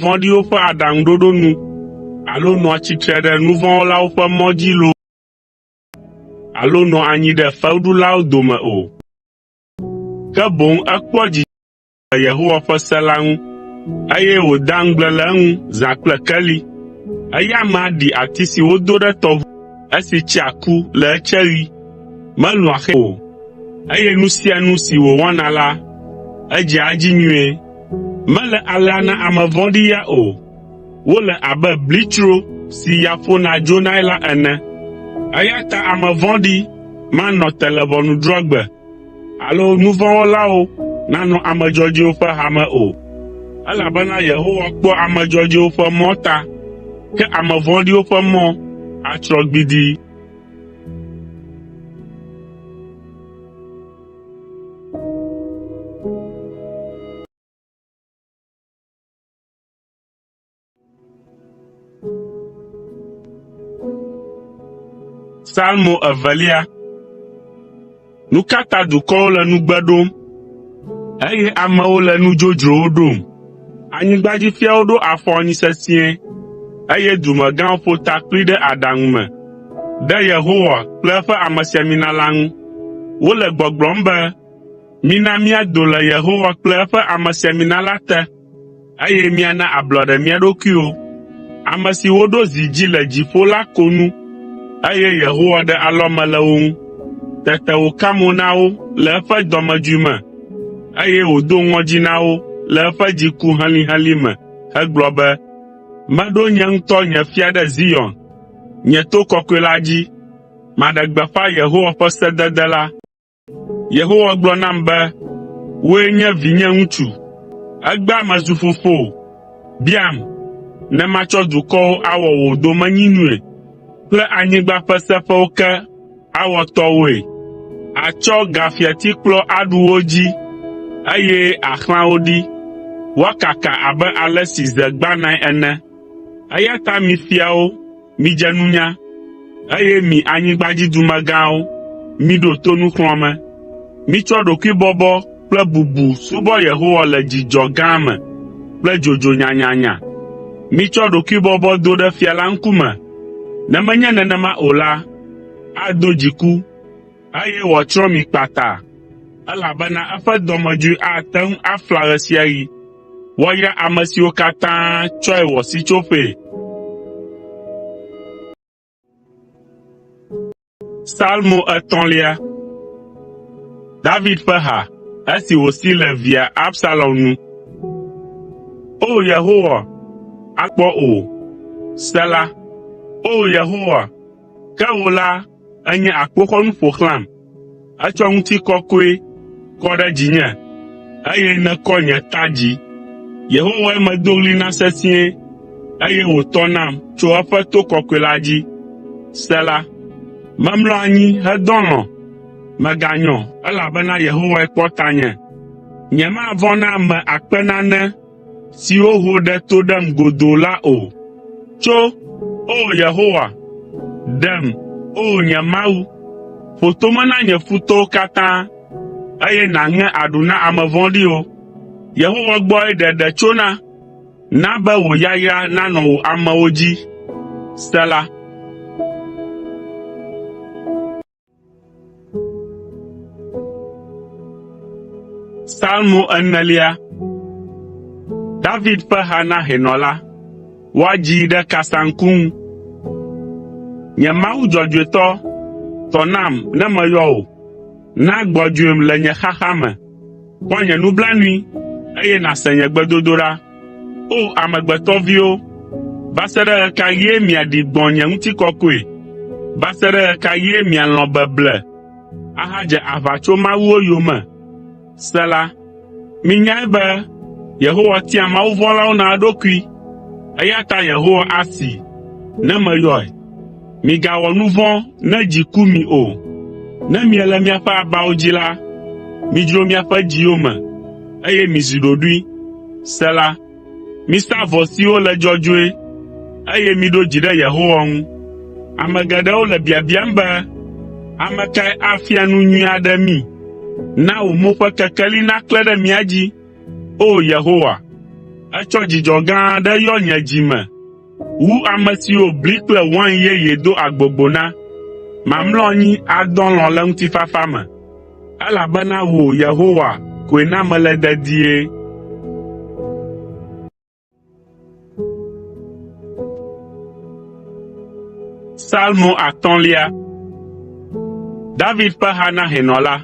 vɔ̃ɖiwo ƒe aɖaŋuɖoɖo nu, alo nɔ atsitre ɖe nu vɔ̃ wɔlawo ƒe mɔ dzi loo, alo nɔ anyi ɖe fewuɖulawo dome o. Ke boŋ ekpɔ dzidzɔ le Yehowa ƒe se la ŋu, eye wòda ŋugble le eŋu zã kple keli. Eya amea ɖi ati si wodo ɖe tɔʋu esi tsia ku le etseɣi, melũa xe o, eye nu sia nu si wòwɔna la, edzea edzi nyuie. Mele alea na ame vɔ̃ɖi ya o. Wole abe blitsro si ya ƒona dzonae la ene. Eya ta ame vɔ̃ɖi manɔ te le ʋɔnudrɔ̃gbe, alo nu vɔ̃ wɔlawo nanɔ ame dzɔdzɔewo ƒe hame o. Elabena Yehowa kpɔ ame dzɔdzɔewo ƒe mɔ ta, ke ame vɔ̃ɖiwo ƒe mɔ atsrɔ̃ gbidii. Salmo evelia. Nu ka ta dukɔwo le nugbe ɖom, eye amewo le nu dzodzrowo ɖom? Anyigbadzifiawo ɖo afɔ anyi sesĩe, eye dumegãwo ƒo ta kpli ɖe aɖaŋu me, ɖe Yehowa kple eƒe amesiamina la ŋu. Wole gbɔgblɔm be, mina míado le Yehowa kple eƒe amesiamina la te, eye míana ablɔɖe mía ɖokuiwo. Ame si woɖo zi dzi le dziƒo la ko nu, eye Yehowa ɖe alɔme le wo ŋu. Tete wòka mo na wo le eƒe dɔmedzoe me, eye wòdo ŋɔdzi na wo le eƒe dziku helĩhelĩ me hegblɔ be, meɖo nye ŋutɔ nye fia ɖe Zion, nye to kɔkɔe la dzi. Maɖe gbeƒã Yehowa ƒe sedede la. Yehowa gblɔ nam be, wòe nye vinye ŋutsu. Egbea mezu fofo. Biam, ne matsɔ dukɔwo awɔ wò domenyinui, kple anyigba ƒe seƒewo ke awɔ tɔwoe. Àtsɔ gafiatikplɔ aɖu wo dzi, eye àxlã wo ɖi, woakaka abe ale si ze gbãnae ene. Eya ta mi fiawo, midze nunya, eye mi anyigbadzidumegãwo, miɖo to nuxlɔ̃ame. Mitsɔ ɖokuibɔbɔ kple bubu subɔ Yehowa le dzidzɔ gã me kple dzodzo nyanyanya. Mitsɔ ɖokuibɔbɔ do ɖe fia la ŋkume. Ne menye nenema o la, ado dziku, eye wòatsrɔ̃ mi kpata, elabena eƒe dɔmedzoe ate ŋu afla ɣe sia ɣi. Woayra ame siwo katã tsɔe wɔ sitsoƒee. Salmo etɔ̃lia. David ƒe ha esi wòsi le via Absalom nu. O Yehowa, akpɔ o. Sela. O Yehowa, ke wò la, enye akpoxɔnu ƒo xlãm. Etsɔ ŋutikɔkɔe kɔ ɖe dzinye, eye nekɔ nye ta dzi. Yehowae medo ɣli na sesĩe, eye wòtɔ nam tso eƒe to kɔkɔe la dzi. Sela. Memlɔ anyi hedɔ alɔ̃, meganyɔ, elabena Yehowae kpɔ tanye. Nyemavɔ̃ na ame akpe nane siwo ho ɖe to ɖem godoo la o. Tso, o Yehowa, ɖem, o nye Mawu, ƒo tome na nye futɔwo katã, eye nàŋe aɖu na ame vɔ̃ɖiwo. Yehowa gbɔe ɖeɖe tsona, na be wò yayra nanɔ wò amewo dzi. Sela. Salmo enelia. David ƒe ha na hɛnɔ la. Woadzii ɖe kasaŋku ŋu. Nye Mawu dzɔdzɔetɔ, tɔ nam ne meyɔ wò. Na gbɔdzɔem le nye xaxa me. Kpɔ nye nublanui, eye nàse nye gbedodoɖa. O amegbetɔviwo, va se ɖe ɣe ka ɣie miaɖi gbɔ̃ nye ŋutikɔkɔe? Va se ɖe ɣe ka ɣie mialɔ̃ beble, ahadze aʋatsomawuwo yome? Sela. Minyae be Yehowa tia mawuvɔ̃lawo na eɖokui, eya ta Yehowa asi ne meyɔe. Migawɔ nu vɔ̃ ne dzi ku mi o. Ne miele miaƒe abawo dzi la, midzro miaƒe dziwo me, eye mizi ɖoɖoe. Sela. Misa vɔ siwo le dzɔdzɔe, eye miɖo dzi ɖe Yehowa ŋu. Ame geɖewo le biabiam be, ame kae afia nu nyui aɖe mi? Na wò mo ƒe kekeli naklẽ ɖe mía dzi, o Yehowa. Etsɔ dzidzɔ gã aɖe yɔ nye dzi me wu ame siwo bli kple wain yeye do agbogbo na. Mamlɔ anyi adɔ lɔ̃ le ŋutifafa me, elabena wò, Yehowa, koe na mele dedie. Salmo 1. David ƒe ha na hɛnɔ la.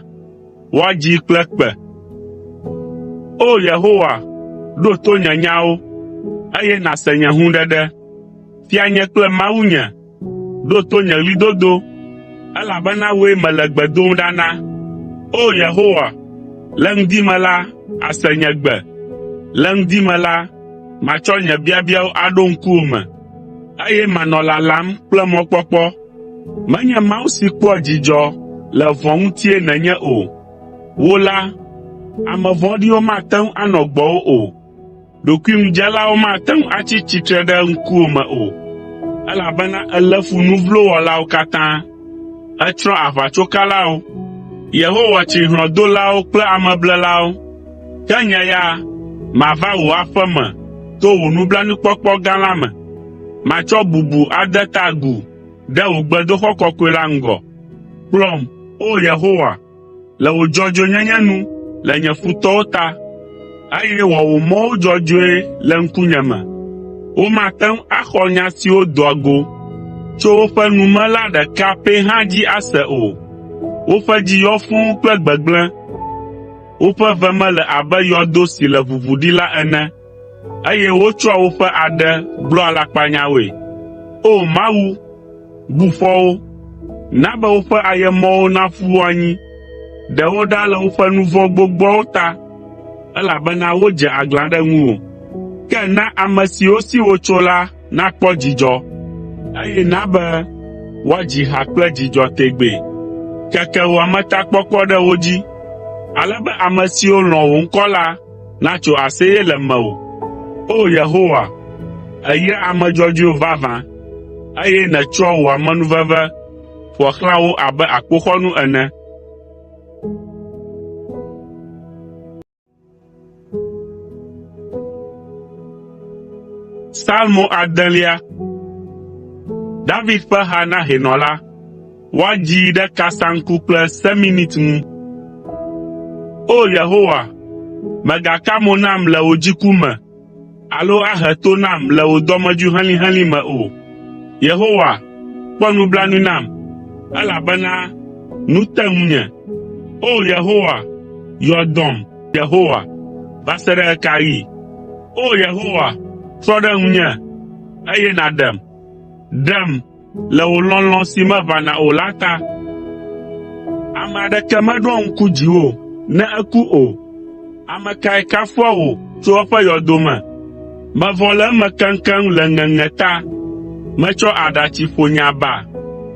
Woadzi kple kpe. O Yehowa, ɖo to nye nyawo, eye nàse nye hũɖeɖe. Fianye kple Mawunye, ɖo to nye ɣlidodo, elabena wòe mele gbe dom ɖa na. O Yehowa, le ŋdi me la, ase nye gbe. Le ŋdi me la, matsɔ nye biabiawo aɖo ŋkuwò me, eye manɔ lalam kple mɔkpɔkpɔ. Menye Mawu si kpɔa dzidzɔ le vɔ̃ ŋutie nenye o. Wò la, ame vɔ̃ɖiwo mate ŋu anɔ gbɔwò o. Ɖokuiŋudzelawo mate ŋu atsi tsitre ɖe ŋkuwò me o, elabena èlé fu nu vlo wɔlawo katã. Ètsrɔ̃ aʋatsokalawo. Yehowa tsri hlɔ̃dolawo kple ameblelawo. Ke nye ya, mava wò aƒe me to wò nublanuikpɔkpɔ gã la me. Matsɔ bubu ade ta agu ɖe wò gbedoxɔ kɔkɔe la ŋgɔ. Kplɔm, o Yehowa, le wò dzɔdzɔenyenye nu le nye futɔwo ta, eye wɔ wò mɔwo dzɔdzɔe le ŋkunye me. Womate ŋu axɔ nya siwo doa go tso woƒe nu me la ɖeka pɛ hã dzi ase o. Woƒe dzi yɔ fũu kple gbegblẽ. Woƒe ve mele abe yɔdo si le ʋuʋu ɖi la ene, eye wotsɔa woƒe aɖe gblɔa alakpanyawoe. O Mawu, bu fɔ wo, na be woƒe ayemɔwo naƒu anyi. Ɖewo ɖa le woƒe nu vɔ̃ gbogboawo ta, elabena wodze aglã ɖe ŋuwò. Ke na ame siwo si wotso la nakpɔ dzidzɔ, eye na be woadzi ha kple dzidzɔ tegbee. Keke wò ametakpɔkpɔ ɖe wo dzi, ale be ame siwo lɔ̃ wò ŋkɔ la natso aseye le mewò. O Yehowa, èyra ame dzɔdzɔewo vavã, eye nètsɔa wò amenuveve ƒo xlã wo abe akpoxɔnu ene. Salmo 1. David ƒe ha na hɛnɔ la. Woadzii ɖe kasaŋku kple seminit ŋu. O Yehowa, mègaka mo nam le wò dziku me, alo ahe to nam le wò dɔmedzoe helĩhelĩ me o. Yehowa, kpɔ nublanui nam, elabena nu te ŋunye. O Yehowa, yɔ dɔm, Yehowa, va se ɖe ɣe ka ɣi? O Yehowa, trɔ ɖe ŋunye, eye nàɖem. Ɖem le wò lɔlɔ̃ si meʋãna o la ta. Ame aɖeke meɖoa ŋku dziwò ne eku o. Ame kae kafua wò tso eƒe yɔdo me? Mevɔ le eme keŋkeŋ le ŋeŋe ta. Metsɔ aɖatsi ƒo nye aba,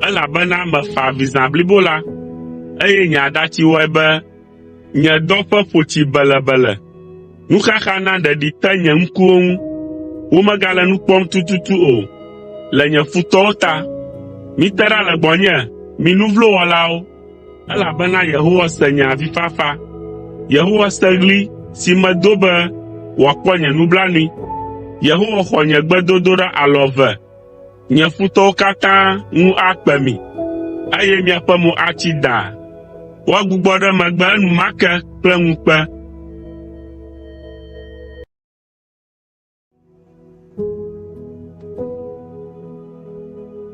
elabena mefa avi zã blibo la, eye nye aɖatsi wɔe be nye dɔ ƒe ƒotsi belebele. Nuxaxa na ɖeɖi te nye ŋkuwo ŋu. Womegale nu kpɔm tututu o. Le nye futɔwo ta, mite ɖa le gbɔnye, mi nu vlo wɔlawo, elabena Yehowa se nye avifafa. Yehowa se ɣli si medo be wòakpɔ nye nublanui. Yehowa xɔ nye gbedodoɖa alɔve. Nye futɔwo katã ŋu akpe mi, eye miaƒe mo atsi daa. Woagbugbɔ ɖe megbe enumake kple ŋukpe.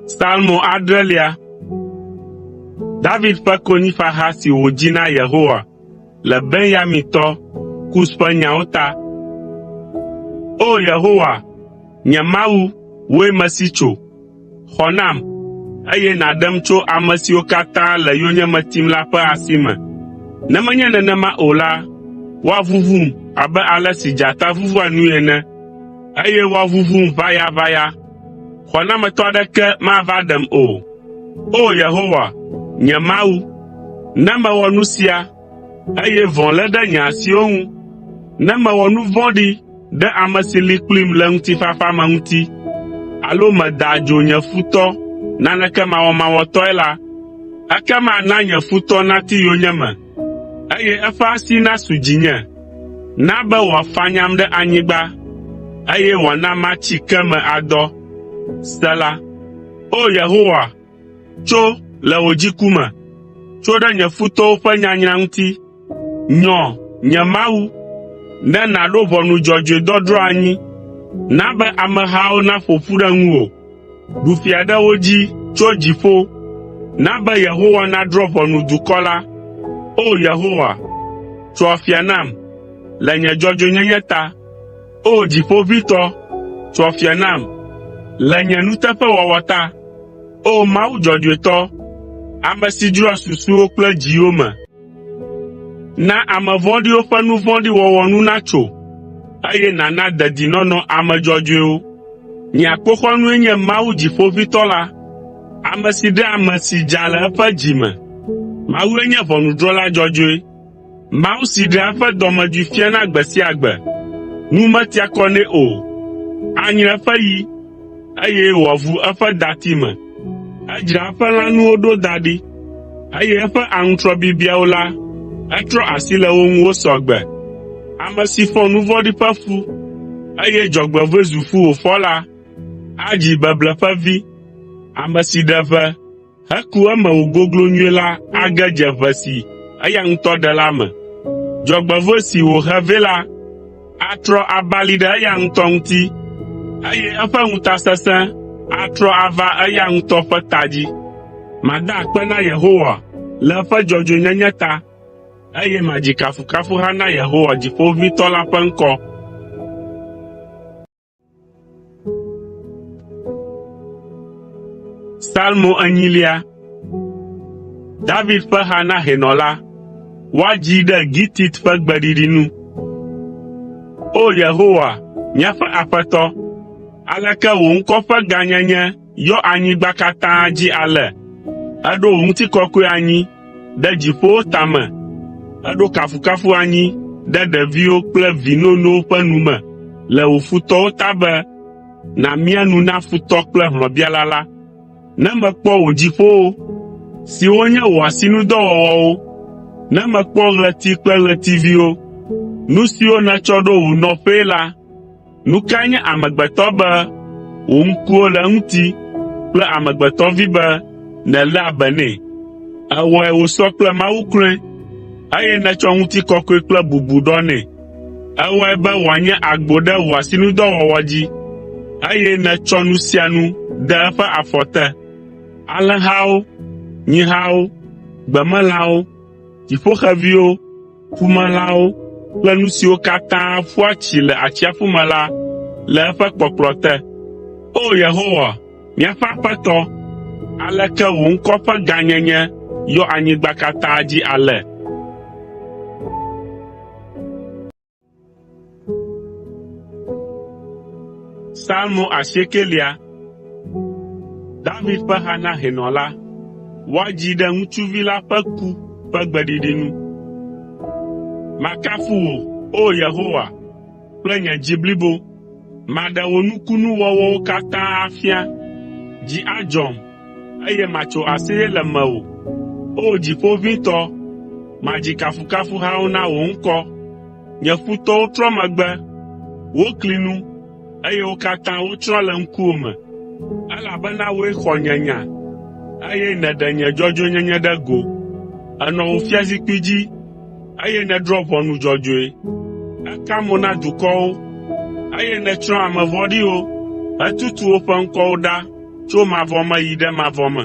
Salmo 1. David ƒe konyifaha si wòdzi na Yehowa le Benyamitɔ Kus ƒe nyawo ta. O Yehowa, nye Mawu, wòe mesi tso. Xɔ nam, eye nàɖem tso ame siwo katã le yonyeme tim la ƒe asi me. Ne menye nenema o la, woavuvum abe ale si dzata vuvua nui ene, eye woavuvum ʋayaʋaya. Xɔnametɔ aɖeke mava ɖem o. O Yehowa, nye Mawu, ne mewɔ nu sia, eye vɔ̃ lé ɖe nye asiwo ŋu, ne mewɔ nu vɔ̃ɖi ɖe ame si li kplim le ŋutifafa me ŋuti, alo meda adzo nye futɔ naneke mawɔmawɔtɔe la, ekema na nye futɔ nati yonyeme, eye eƒe asi nasu dzinye. Na be wòafanyam ɖe anyigba, eye wòana matsi ke me adɔ. Sela. O Yehowa, tso le wò dziku me, tso ɖe nye futɔwo ƒe nyanyra ŋuti. Nyɔ, nye Mawu, ne nàɖo ʋɔnu dzɔdzɔe dɔdrɔ̃ anyi. Na be amehawo naƒo ƒu ɖe ŋuwò. Ɖu fia ɖe wo dzi tso dziƒo. Na be Yehowa nadrɔ̃ ʋɔnu dukɔ la. O Yehowa, tso afia nam le nye dzɔdzɔenyenye ta. O Dziƒoʋĩtɔ, tso afia nam le nye nuteƒewɔwɔ ta. O Mawu dzɔdzɔetɔ, ame si dzroa susuwo kple dziwo me. Na ame vɔ̃ɖiwo ƒe nu vɔ̃ɖi wɔwɔ nu natso, eye nàna dedinɔnɔ ame dzɔdzɔewo. Nye akpoxɔnue nye Mawu Dziƒoʋĩtɔ la, ame si ɖe ame si dza le eƒe dzi me. Mawue nye ʋɔnudrɔ̃la dzɔdzɔe. Mawu si ɖe eƒe dɔmedzoe fiana gbe sia gbe. Nu metia kɔ nɛ o. Anyre eƒe yi, eye wòavu eƒe dati me. Edzra eƒe lãnuwo ɖo da ɖi, eye eƒe aŋutrɔbibiawo la, etrɔ asi le wo ŋu wosɔgbe. Ame si fɔ nu vɔ̃ɖi ƒe fu, eye dzɔgbevɔ̃e zu fu wòfɔ la, adzi beble ƒe vi. Ame si ɖe ʋe, heku eme wògoglo nyuie la age dze ʋe si eya ŋutɔ ɖe la me. Dzɔgbevɔ̃e si wòhe vɛ la, atrɔ abali ɖe eya ŋutɔ ŋuti, eye eƒe ŋutasesẽ atrɔ ava eya ŋutɔ ƒe ta dzi. Mada akpe na Yehowa le eƒe dzɔdzɔenyenye ta, eye madzi kafukafuha na Yehowa Dziƒoʋĩtɔ la ƒe ŋkɔ. Salmo 8. David ƒe ha na hɛnɔ la. Woadzi ɖe Gitit ƒe gbeɖiɖi nu. O Yehowa, míaƒe Aƒetɔ, aleke wò ŋkɔ ƒe gãnyenye yɔ anyigba katã dzi ale. Eɖo wò ŋutikɔkɔe anyi ɖe dziƒowo tame. Eɖo kafukafu anyi ɖe ɖeviwo kple vi nonowo ƒe nu me le wò futɔwo ta be nàmia nu na futɔ kple hlɔ̃biala la. Ne mekpɔ wò dziƒowo, siwo nye wò asinudɔwɔwɔwo, ne mekpɔ ɣleti kple ɣletiviwo, nu siwo nètsɔ ɖo wò nɔƒee la, nu kae nye amegbetɔ be wò ŋkuwo le eŋuti kple amegbetɔvi be nèléa be nɛ? Èwɔe wòsɔ kple Mawu kloe, eye nètsɔ ŋutikɔkɔe kple bubu ɖɔ nɛ. Èwɔe be wòanye agbo ɖe wò asinudɔwɔwɔ dzi, eye nètsɔ nu sia nu de eƒe afɔ te. Alẽhawo, nyihawo, gbemelãwo, dziƒoxeviwo, ƒumelãwo kple nu siwo katã ƒua tsi le atsiaƒu me la le eƒe kpɔkplɔ te. O Yehowa, míaƒe Aƒetɔ, aleke wò ŋkɔ ƒe gãnyenye yɔ anyigba katã dzi ale. Salmo 9. David ƒe ha na hɛnɔ la. Woadzi ɖe ŋutsuvi la ƒe ku ƒe gbeɖiɖi nu. Makafu wò, o Yehowa, kple nye dzi blibo. Maɖe wò nukunuwɔwɔwo katã afia. Dzi adzɔm, eye matso aseye le mewò. O Dziƒoʋĩtɔ, madzi kafukafuhawo na wò ŋkɔ. Nye futɔwo trɔ megbe, wokli nu, eye wo katã wotsrɔ̃ le ŋkuwòme. Elabena woe xɔ nye nya, eye nèɖe nye dzɔdzɔenyenye ɖe go. Ènɔ wò fiazikpui dzi, eye nèdrɔ̃ ʋɔnu dzɔdzɔe. Eka mo na dukɔwo, eye nètsrɔ̃ ame vɔ̃ɖiwo. Etutu woƒe ŋkɔwo ɖa tso mavɔ me yi ɖe mavɔ me.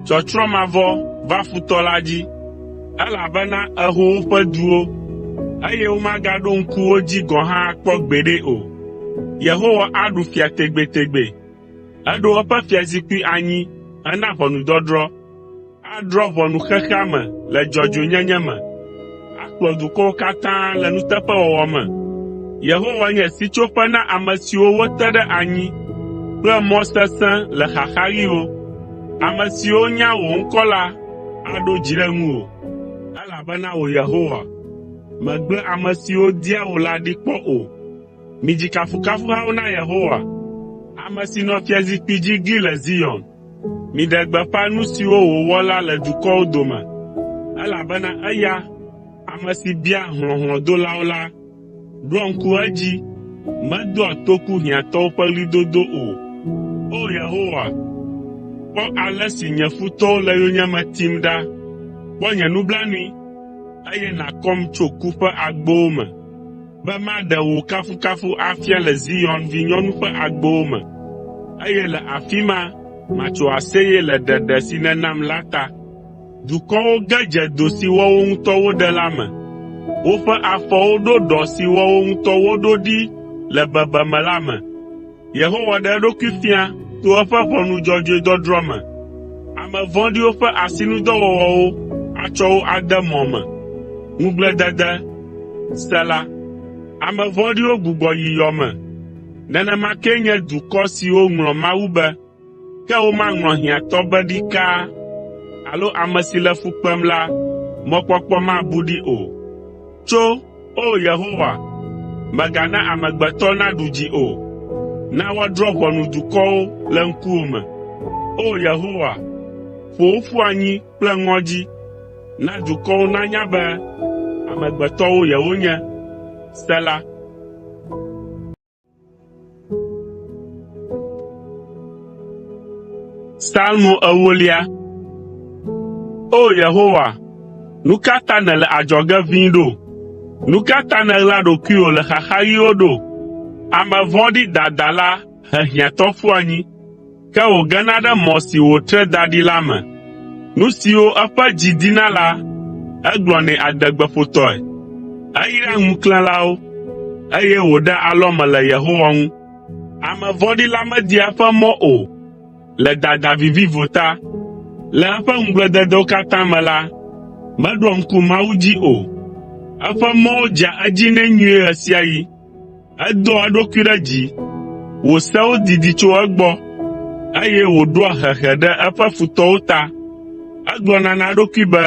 Tsɔtsrɔ̃ mavɔ va futɔ la dzi, elabena eho woƒe duwo, eye womagaɖo ŋku wo dzi gɔ̃ hã akpɔ gbeɖe o. Yehowa aɖu fia tegbetegbe. Eɖo eƒe fiazikpui anyi hena ʋɔnudɔdrɔ̃. Adrɔ̃ ʋɔnu xexea me le dzɔdzɔenyenye me. Akplɔ dukɔwo katã le nuteƒewɔwɔ me. Yehowa nye sitsoƒe na ame siwo wote ɖe anyi kple mɔ sesẽ le xaxaɣiwo. Ame siwo nya wò ŋkɔ la aɖo dzi ɖe ŋuwò, elabena wò Yehowa, megble ame siwo dia wò la ɖi kpɔ o. Midzi kafukafuhawo na Yehowa, ame si nɔ fiazikpui dzi gli le Zion. Miɖe gbeƒã nu siwo wòwɔ la le dukɔwo dome, elabena eya, ame si bia hlɔ̃hlɔ̃dolawo la, ɖɔ ŋku edzi, medoa toku hiãtɔwo ƒe ɣlidodo o. O Yehowa, kpɔ ale si nye futɔwo le yonyeme tim ɖa, kpɔ nye nublanui, eye nàkɔm tso ku ƒe agbowo me, be maɖe wò kafukafu afia le Zion vinyɔnu ƒe agbowo me, eye le afi ma matso aseye le ɖeɖe si nènam la ta. Dukɔwo ge dze do si woawo ŋutɔ woɖe la me. Woƒe afɔwo ɖo ɖɔ si woawo ŋutɔ woɖo ɖi le bebeme la me. Yehowa ɖe eɖokui fia to eƒe ʋɔnu dzɔdzɔe dɔdrɔ̃ me. Ame vɔ̃ɖiwo ƒe asinudɔwɔwɔwo atsɔ wo ade mɔ me. Ŋugbledede, Sela. Ame vɔ̃ɖiwo gbugbɔ yi yɔ me. Nenema ke nye dukɔ siwo ŋlɔ Mawu be, ke womaŋlɔ hiãtɔ be ɖikaa, alo ame si le fu kpem la, mɔkpɔkpɔ mabu ɖi o. Tso, o Yehowa, mègana amegbetɔ naɖu dzi o. Na woadrɔ̃ ʋɔnu dukɔwo le ŋkuwòme. O Yehowa, ƒo wo ƒu anyi kple ŋɔdzi. Na dukɔwo nanya be amegbetɔwo yewonye. Sela. Psalmo 1. O Yehowa, nu ka ta nèle adzɔge ʋĩi ɖo? Nu ka ta nèɣla ɖokuiwò le xaxaɣiwo ɖo? Ame vɔ̃ɖi dadala he hiãtɔ ƒu anyi, ke wògena ɖe mɔ si wòtre da ɖi la me. Nu siwo eƒe dzi dina la, egblɔnɛ adegbeƒotɔe. Eyra ŋuklẽlawo, eye wòɖe alɔme le Yehowa ŋu. Ame vɔ̃ɖi la media eƒe mɔ o. Le dada vivivo ta, le eƒe ŋugblededewo katã me la, meɖoa ŋku Mawu dzi o. Eƒe mɔwo dzea edzi nɛ nyuie ɣe sia ɣi. Edoa eɖokui ɖe dzi, wò sewo didi tso egbɔ, eye wòɖoa hehe ɖe eƒe futɔwo ta. Egblɔna na eɖokui be,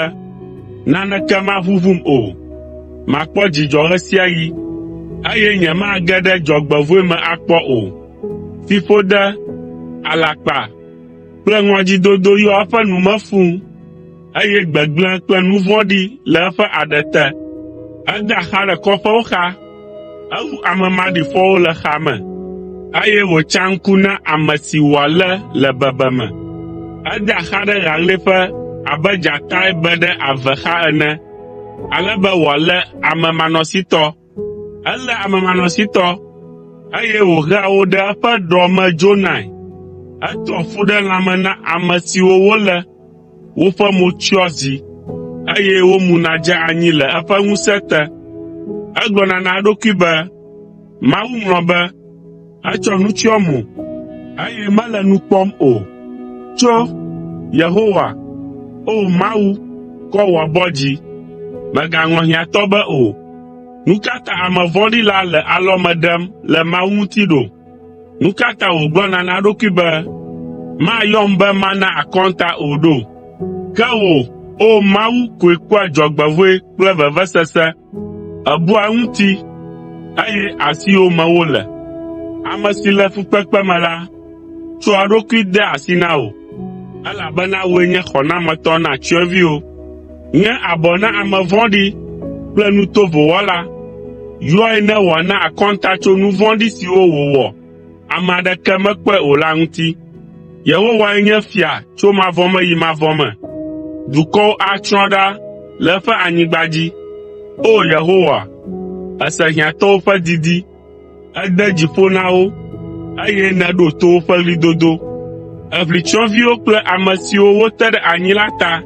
naneke maʋuʋum o. Makpɔ dzidzɔ ɣe sia ɣi, eye nyemage ɖe dzɔgbevɔ̃e me akpɔ o. Fiƒode, alakpa kple ŋɔdzidodo yɔ eƒe nu me fũu, eye gbegblẽ kple nu vɔ̃ɖi le eƒe aɖe te. Eda xa ɖe kɔƒewo xa, ewu ame maɖifɔwo le xa me, eye wòtsa ŋku na ame si wòalé le bebeme. Eda xa ɖe ɣaɣlɛƒe abe dzatae be ɖe ave xa ene, ale be wòalé ame manɔsitɔ. Elé ame manɔsitɔ, eye wòhea wo ɖe eƒe ɖɔ me dzonae. Etɔ fu ɖe lãme na ame siwo wolé, woƒe mo tsyɔ zi, eye womuna dze anyi le eƒe ŋusẽ te. Egblɔna na eɖokui be, Mawu ŋlɔ be, etsɔ nu tsyɔ mo, eye mele nu kpɔm o. Tso, Yehowa, o Mawu, kɔ wò abɔ dzi. Mègaŋlɔ hiãtɔ be o. Nu ka ta ame vɔ̃ɖi la le alɔme ɖem le Mawu ŋuti ɖo? Nu ka ta wògblɔna na eɖokui be, mayɔm be mana akɔnta o ɖo? Ke wò, o Mawu koe kpɔa dzɔgbevɔ̃e kple vevesese. Ebua eŋuti, eye asiwo me wole. Ame si le fukpekpe me la, tsɔ eɖokui de asi na wò, elabena wòe nye xɔnametɔ na tsyɔ̃eviwo. Nye abɔ na ame vɔ̃ɖi kple nu tovo wɔla. Yɔe ne wòana akɔnta tso nu vɔ̃ɖi siwo wòwɔ ame aɖeke mekpɔe o la ŋuti. Yehowae nye fia tso mavɔ me yi mavɔ me. Dukɔwo atsrɔ̃ ɖa le eƒe anyigba dzi. O Yehowa, èse hiãtɔwo ƒe didi, ède dziƒo na wo, eye nèɖo to woƒe ɣlidodo. Èʋli tsyɔ̃eviwo kple ame siwo wote ɖe anyi la ta,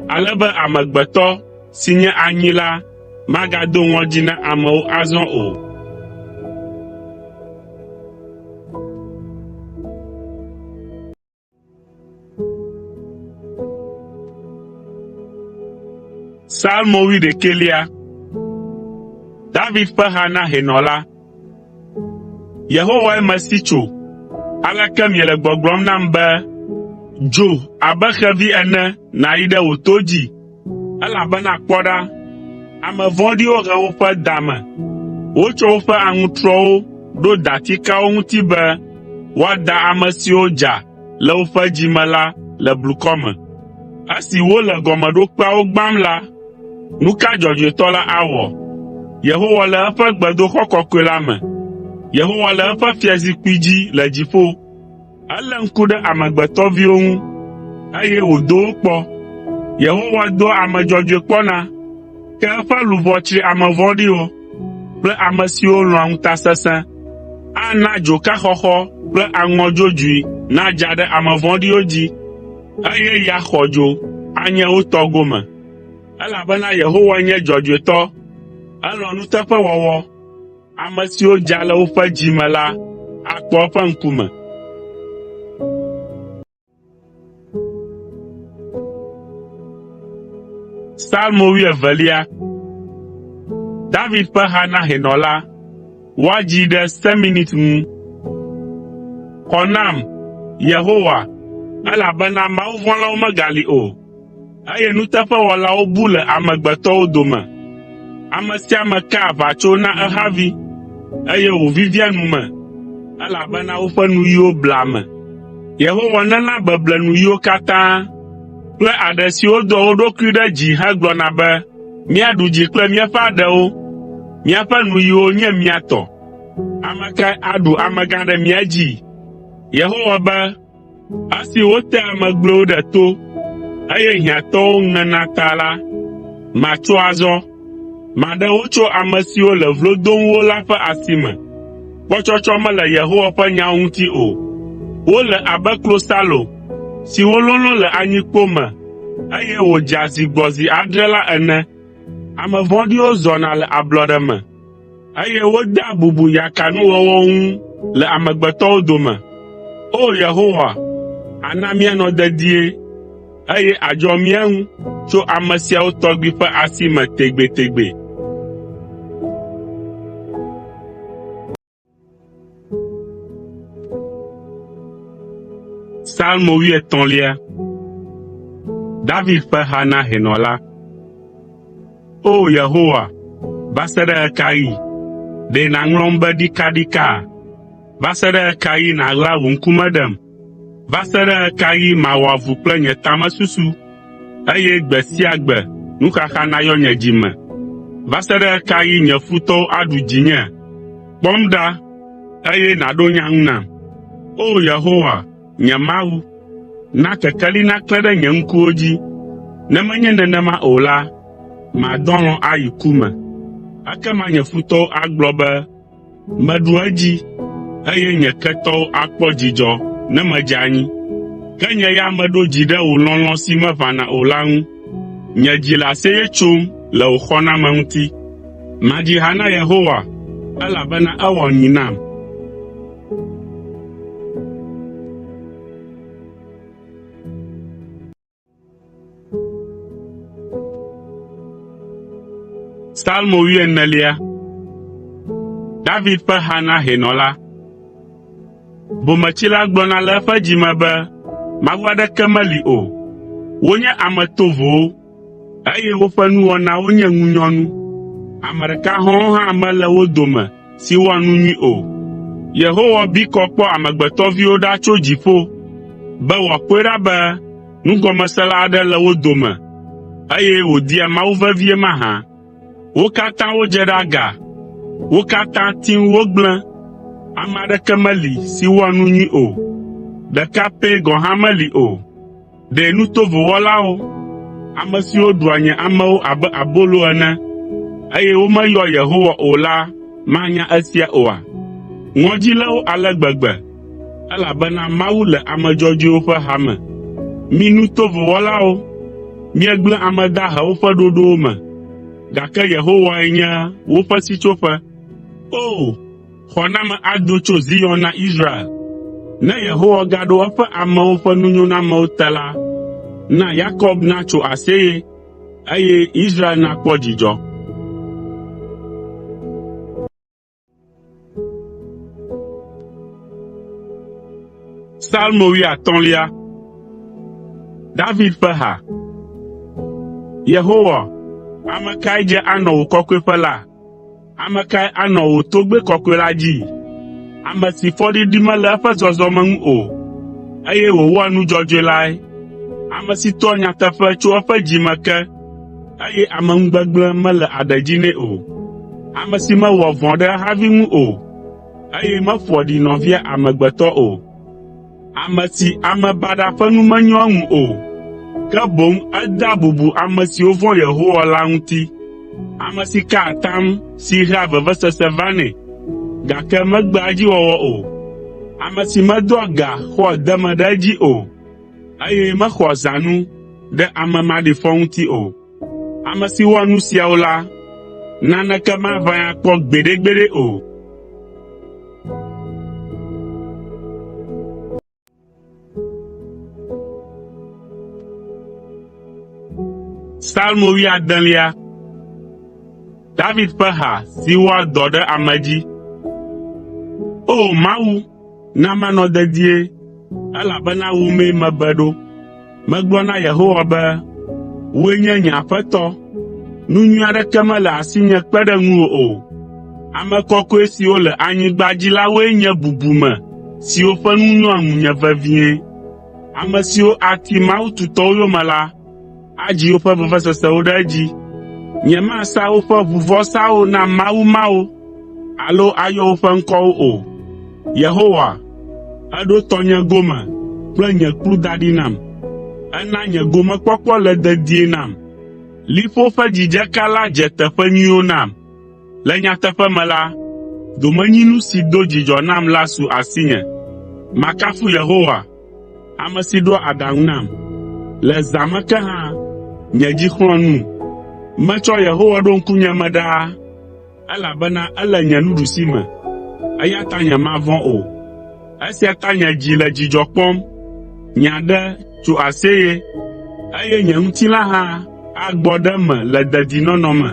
ale be amegbetɔ si nye anyi la magado ŋɔdzi na amewo azɔ o. Psalmo 11. David ƒe ha na hɛnɔ la. Yehowae mesi tso, aleke miele gbɔgblɔm nam be, dzo abe xevi ene nàyi ɖe wò to dzi, elabena kpɔ ɖa, ame vɔ̃ɖiwo he woƒe da me. Wotsɔ woƒe aŋutrɔwo ɖo datikawo ŋuti be woada ame siwo dza le woƒe dzime la le blukɔ me. Esi wole gɔmeɖokpeawo gbãm la, nu ka dzɔdzɔetɔ la awɔ? Yehowa le eƒe gbedoxɔ kɔkɔe la me. Yehowa le eƒe fiazikpui dzi le dziƒo. Elé ŋku ɖe amegbetɔviwo ŋu, eye wòdo wo kpɔ. Yehowa do ame dzɔdzɔe kpɔna, ke eƒe luʋɔ tsri ame vɔ̃ɖiwo kple ame siwo lɔ̃a ŋutasesẽ. Ana dzokaxɔxɔ kple aŋɔ dzodzoe nadza ɖe ame vɔ̃ɖiwo dzi, eye ya xɔdzo anye wo tɔ gome. Elabena Yehowa nye dzɔdzɔetɔ, elɔ̃ nuteƒewɔwɔ. Ame siwo dza le woƒe dzi me la akpɔ eƒe ŋkume. Psalmo 12. David ƒe ha na hɛnɔ la. Woadzi ɖe Seminit ŋu. Xɔ nam, Yehowa, elabena mawuvɔ̃lawo megali o, eye nuteƒewɔlawo bu le amegbetɔwo dome. Ame sia ame ka aʋatso na ehavi, eye wòvivia nu me, elabena woƒe nuyiwo bla ame. Yehowa nena beble nuyiwo katã, kple aɖe siwo doa wo ɖokui ɖe dzi hegblɔna be, míaɖu dzi kple míaƒe aɖewo, míaƒe nuyiwo nye mía tɔ. Ame kae aɖu amegã ɖe mía dzi? Yehowa be, esi wote ame gblɔewo ɖe to, eye hiãtɔwo ŋena ta la, matso azɔ. Maɖe wo tso ame siwo le vlo dom wo la ƒe asi me. Kpɔtsɔtsɔ mele Yehowa ƒe nyawo ŋuti o. Wole abe klosalo si wololõ le anyikpo me, eye wòdza zi gbɔ zi adre la ene. Ame vɔ̃ɖiwo zɔna le ablɔɖe me, eye wodea bubu yakanuwɔwɔ ŋu le amegbetɔwo dome. O Yehowa, ana míanɔ dedie, eye àdzɔ mía ŋu tso ame siawo tɔgbi ƒe asi me tegbetegbe. Psalmo 13. David ƒe ha na hɛnɔ la. O Yehowa, va se ɖe ɣe ka ɣi? Ɖe nàŋlɔm be ɖikaɖika? Va se ɖe ɣe ka ɣi nàɣla wò ŋkume ɖem? Va se ɖe ɣe ka ɣi mawɔ avu kple nye tamesusu, eye gbe sia gbe nuxaxa nayɔ nye dzi me? Va se ɖe ɣe ka ɣi nye futɔwo aɖu dzinye? Kpɔm ɖa, eye nàɖo nya ŋu nam. O Yehowa, nye Mawu, na kekeli naklẽ ɖe nye ŋkuwo dzi. Ne menye nenema o la, madɔ alɔ̃ ayi ku me. Ekema nye futɔwo agblɔ be, meɖu edzi, eye nye ketɔwo akpɔ dzidzɔ ne medze anyi. Ke nye ya meɖo dzi ɖe wò lɔlɔ̃ si meʋãna o la ŋu. Nye dzi le aseye tsom le wò xɔname ŋuti. Madzi ha na Yehowa, elabena ewɔ nyi nam. Psalmo 14. David ƒe ha na hɛnɔ la. Bometsila gblɔna le eƒe dzime be, Mawu aɖeke meli o. Wonye ame tovowo, eye woƒe nuwɔnawo nye ŋunyɔnu. Ame ɖeka hɔ̃ɔ hã mele wo dome si wɔa nu nyui o. Yehowa bi kɔ kpɔ amegbetɔviwo ɖa tso dziƒo, be wòakpɔe ɖa be nugɔmesela aɖe le wo dome, eye wòdia Mawu vevie mahã. Wo katã wodze ɖe aga, wo katã tim wogblẽ. Ame aɖeke meli si wɔa nu nyui o, ɖeka pɛ gɔ̃ hã meli o. Ɖe nu tovo wɔlawo, ame siwo ɖua nye amewo abe abolo ene, eye womeyɔ Yehowa o la manya esia oa? Ŋɔdzi lé wo ale gbegbe, elabena Mawu le ame dzɔdzɔewo ƒe hame. Mi nu tovo wɔlawo, miegblẽ ame dahewo ƒe ɖoɖowo me, gake Yehowae nye woƒe sitsoƒe. O, xɔname ado tso Zion na Israel. Ne Yehowa gaɖo eƒe amewo ƒe nunyonamewo te la, na Yakob natso aseye, eye Israel nakpɔ dzidzɔ. Psalmo 15. David ƒe ha. Yehowa, ame kae dze anɔ wò kɔkɔeƒe la? Ame kae anɔ wò togbɛ kɔkɔe la dzi? Ame si fɔɖiɖi mele eƒe zɔzɔme ŋu o, eye wòwɔa nu dzɔdzɔe lae. Ame si toa nyateƒe tso eƒe dzime ke, eye ameŋugbegblẽ mele aɖe dzi nɛ o. Ame si mewɔ vɔ̃ ɖe ehavi ŋu o, eye mefɔ ɖi nɔvia amegbetɔ o, ame si ame baɖa ƒe nu menyo ŋu o, ke boŋ edea bubu ame siwo vɔ̃ Yehowa la ŋuti, ame si ka atam si hea vevesese vanɛ, gake megbea edziwɔwɔ o, ame si medoa ga xɔa deme ɖe edzi o, eye mexɔa zãnu ɖe ame maɖifɔ ŋuti o. Ame si wɔa nu siawo la, naneke maʋãe akpɔ gbeɖegbeɖe o. Psalmo 10. David ƒe ha si wɔa dɔ ɖe ame dzi. O Mawu, na manɔ dedie, elabena wòmee mebe ɖo. Megblɔ na Yehowa be, wòe nye nye aƒetɔ, nu nyui aɖeke mele asinye kpe ɖe ŋuwò o. Ame kɔkɔe siwo le anyigba dzi la woe nye bubume siwo ƒe nu nyɔa ŋunye vevie. Ame siwo ati Mawu tutɔwo yome la, adzi woƒe vevesesewo ɖe edzi. Nyemasa woƒe ʋuvɔsawo na Mawu mawo, alo ayɔ woƒe ŋkɔwo o. Yehowa, eɖo tɔnye gome kple nye kplu da ɖi nam. Ena nye gomekpɔkpɔ le dedie nam. Liƒo ƒe dzidzeka la dze teƒe nyuiwo nam. Le nyateƒe me la, domenyinu si do dzidzɔ nam la su asinye. Makafu Yehowa, ame si ɖoa aɖaŋu nam. Le zã me ke hã, nye dzi xlɔ̃ nu. Metsɔ Yehowa ɖo ŋkunye me ɖaa, elabena ele nye nuɖusime, eya ta nyemavɔ̃ o. Esia ta nye dzi le dzidzɔ kpɔm, nye aɖe tso aseye, eye nye ŋutilã hã agbɔ ɖe me le dedinɔnɔ me,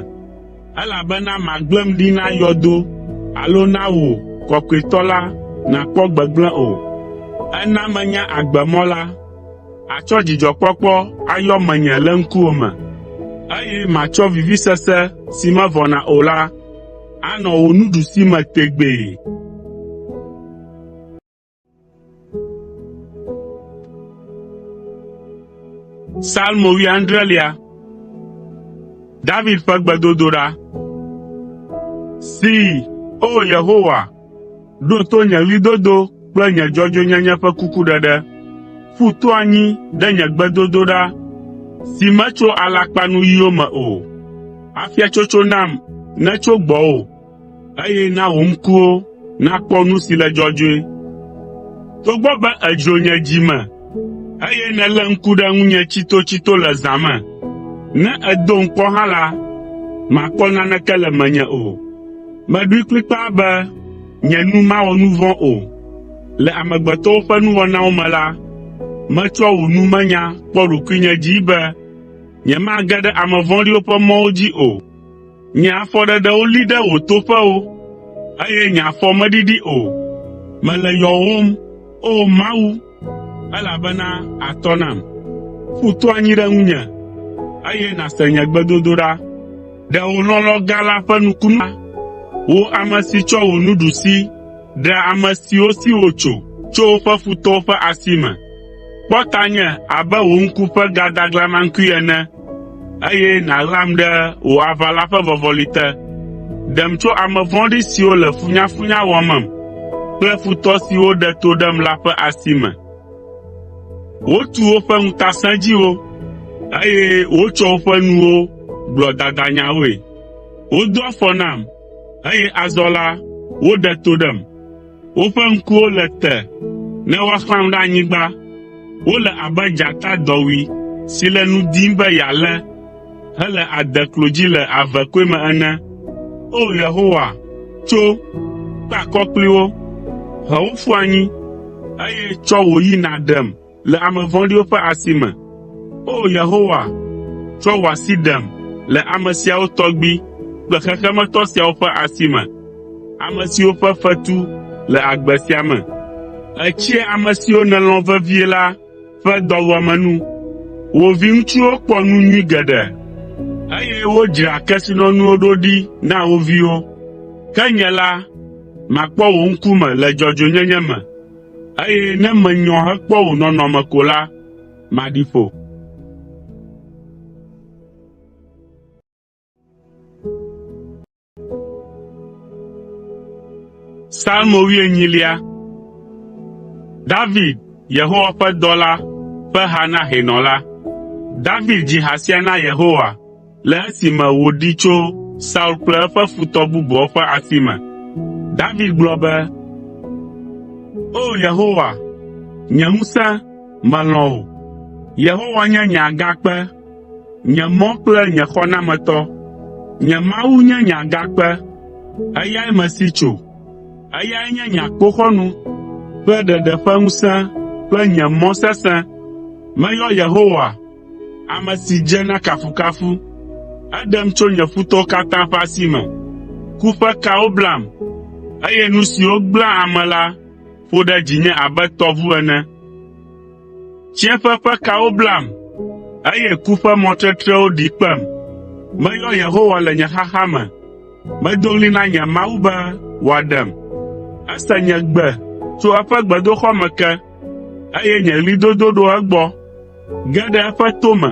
elabena magblẽm ɖi na yɔdo alo na wò, Kɔkɔetɔ la, nàkpɔ gbegblẽ o. Ena menya agbemɔ la, atsɔ dzidzɔkpɔkpɔ ayɔ menye le ŋkuwò me, eye matsɔ vivisese si mevɔna o la anɔ wò nuɖusime tegbee. Psalmo 10. David ƒe gbedodoɖa. See, o Yehowa, ɖo to nye ɣlidodo kple nye dzɔdzɔenyenye ƒe kukuɖeɖe. Ƒu to anyi ɖe nye gbedodoɖa si metso alakpanuyiwo me o. Afia tsotso nam netso gbɔwò, eye na wò ŋkuwo nakpɔ nu si le dzɔdzɔe. Togbɔ be èdzro nye dzi me, eye nèlé ŋku ɖe ŋunye tsitotsito le zã me, ne èdom kpɔ hã la, makpɔ naneke le menye o. Meɖoe kplikpaa be nye nu mawɔ nu vɔ̃ o. Le amegbetɔwo ƒe nuwɔnawo me la, metsɔ wò numenya kpɔ ɖokuinye dzi be nyemage ɖe ame vɔ̃ɖiwo ƒe mɔwo dzi o. Nye afɔɖeɖewo li ɖe wò toƒewo, eye nye afɔ meɖiɖi o. Mele yɔwòm, o Mawu, elabena àtɔ nam. Ƒu to anyi ɖe ŋunye, eye nàse nye gbedodoɖa. Ɖe wò lɔlɔ̃ gã la ƒe nukunu, wò ame si tsɔ wò nuɖusi ɖe ame siwo si wò tso woƒe futɔwo ƒe asi me. Kpɔ tanye abe wò ŋku ƒe gadaglamakui ene, eye nàɣlam ɖe wò aʋala ƒe vɔvɔli te. Ɖem tso ame vɔ̃ɖi siwo le funyafunya wɔmem, kple futɔ siwo ɖe to ɖem la ƒe asi me. Wotu woƒe ŋutasẽdziwo, eye wotsɔ woƒe nuwo gblɔ dadanyawoe. Wodo afɔ nam, eye azɔ la, woɖe to ɖem. Woƒe ŋkuwo le te ne woaxlãm ɖe anyigba. Wole abe dzata dɔwui si le nu dim be yealé, hele adeklo dzi le avekɔe me ene. O Yehowa, tso, kpe akɔ kpli wo, he wo ƒu anyi, eye tsɔ wò yi nàɖem le ame vɔ̃ɖiwo ƒe asi me. O Yehowa, tsɔ wò asi ɖem le ame siawo tɔgbi kple xexemetɔ siawo ƒe asi me, ame siwo ƒe fetu le agbe sia me. Etsie ame siwo nèlɔ̃ vevie la ƒe dɔwuame nu. Wò viŋutsuwo kpɔ nu nyui geɖe, eye wodzra kesinɔnuwo ɖo ɖi na wo viwo. Ke nye la, makpɔ wò ŋkume le dzɔdzɔenyenye me, eye ne menyɔ hekpɔ wò nɔnɔme ko la, maɖi ƒo. Salmo 8. David, Yehowa ƒe dɔla ƒe ha na hɛnɔ la. David dzi ha sia na Yehowa le esime wòɖi tso Saul kple eƒe futɔ bubuwo ƒe asi me. David gblɔ be, O Yehowa, nye ŋusẽ, melɔ̃ wò. Yehowa nye nye agakpe, nye mɔ kple nye xɔnametɔ. Nye Mawu nye nye agakpe, eyae mesi tso. Eyae nye nye akpoxɔnu kple ɖeɖe ƒe ŋusẽ kple nye mɔ sesẽ. Meyɔ Yehowa, ame si dze na kafukafu. Eɖem tso nye futɔwo katã ƒe asi me. Ku ƒe kawo blam, eye nu siwo gblẽa ame la ƒo ɖe dzinye abe tɔʋu ene. Tsiẽƒe ƒe kawo blam, eye ku ƒe mɔtetrewo ɖi kpem. Meyɔ Yehowa le nye xaxa me. Medo ɣli na nye Mawu be wòaɖem. Ese nye gbe tso eƒe gbedoxɔ me ke, eye nye ɣlidodo ɖo egbɔ. Ge ɖe eƒe tome,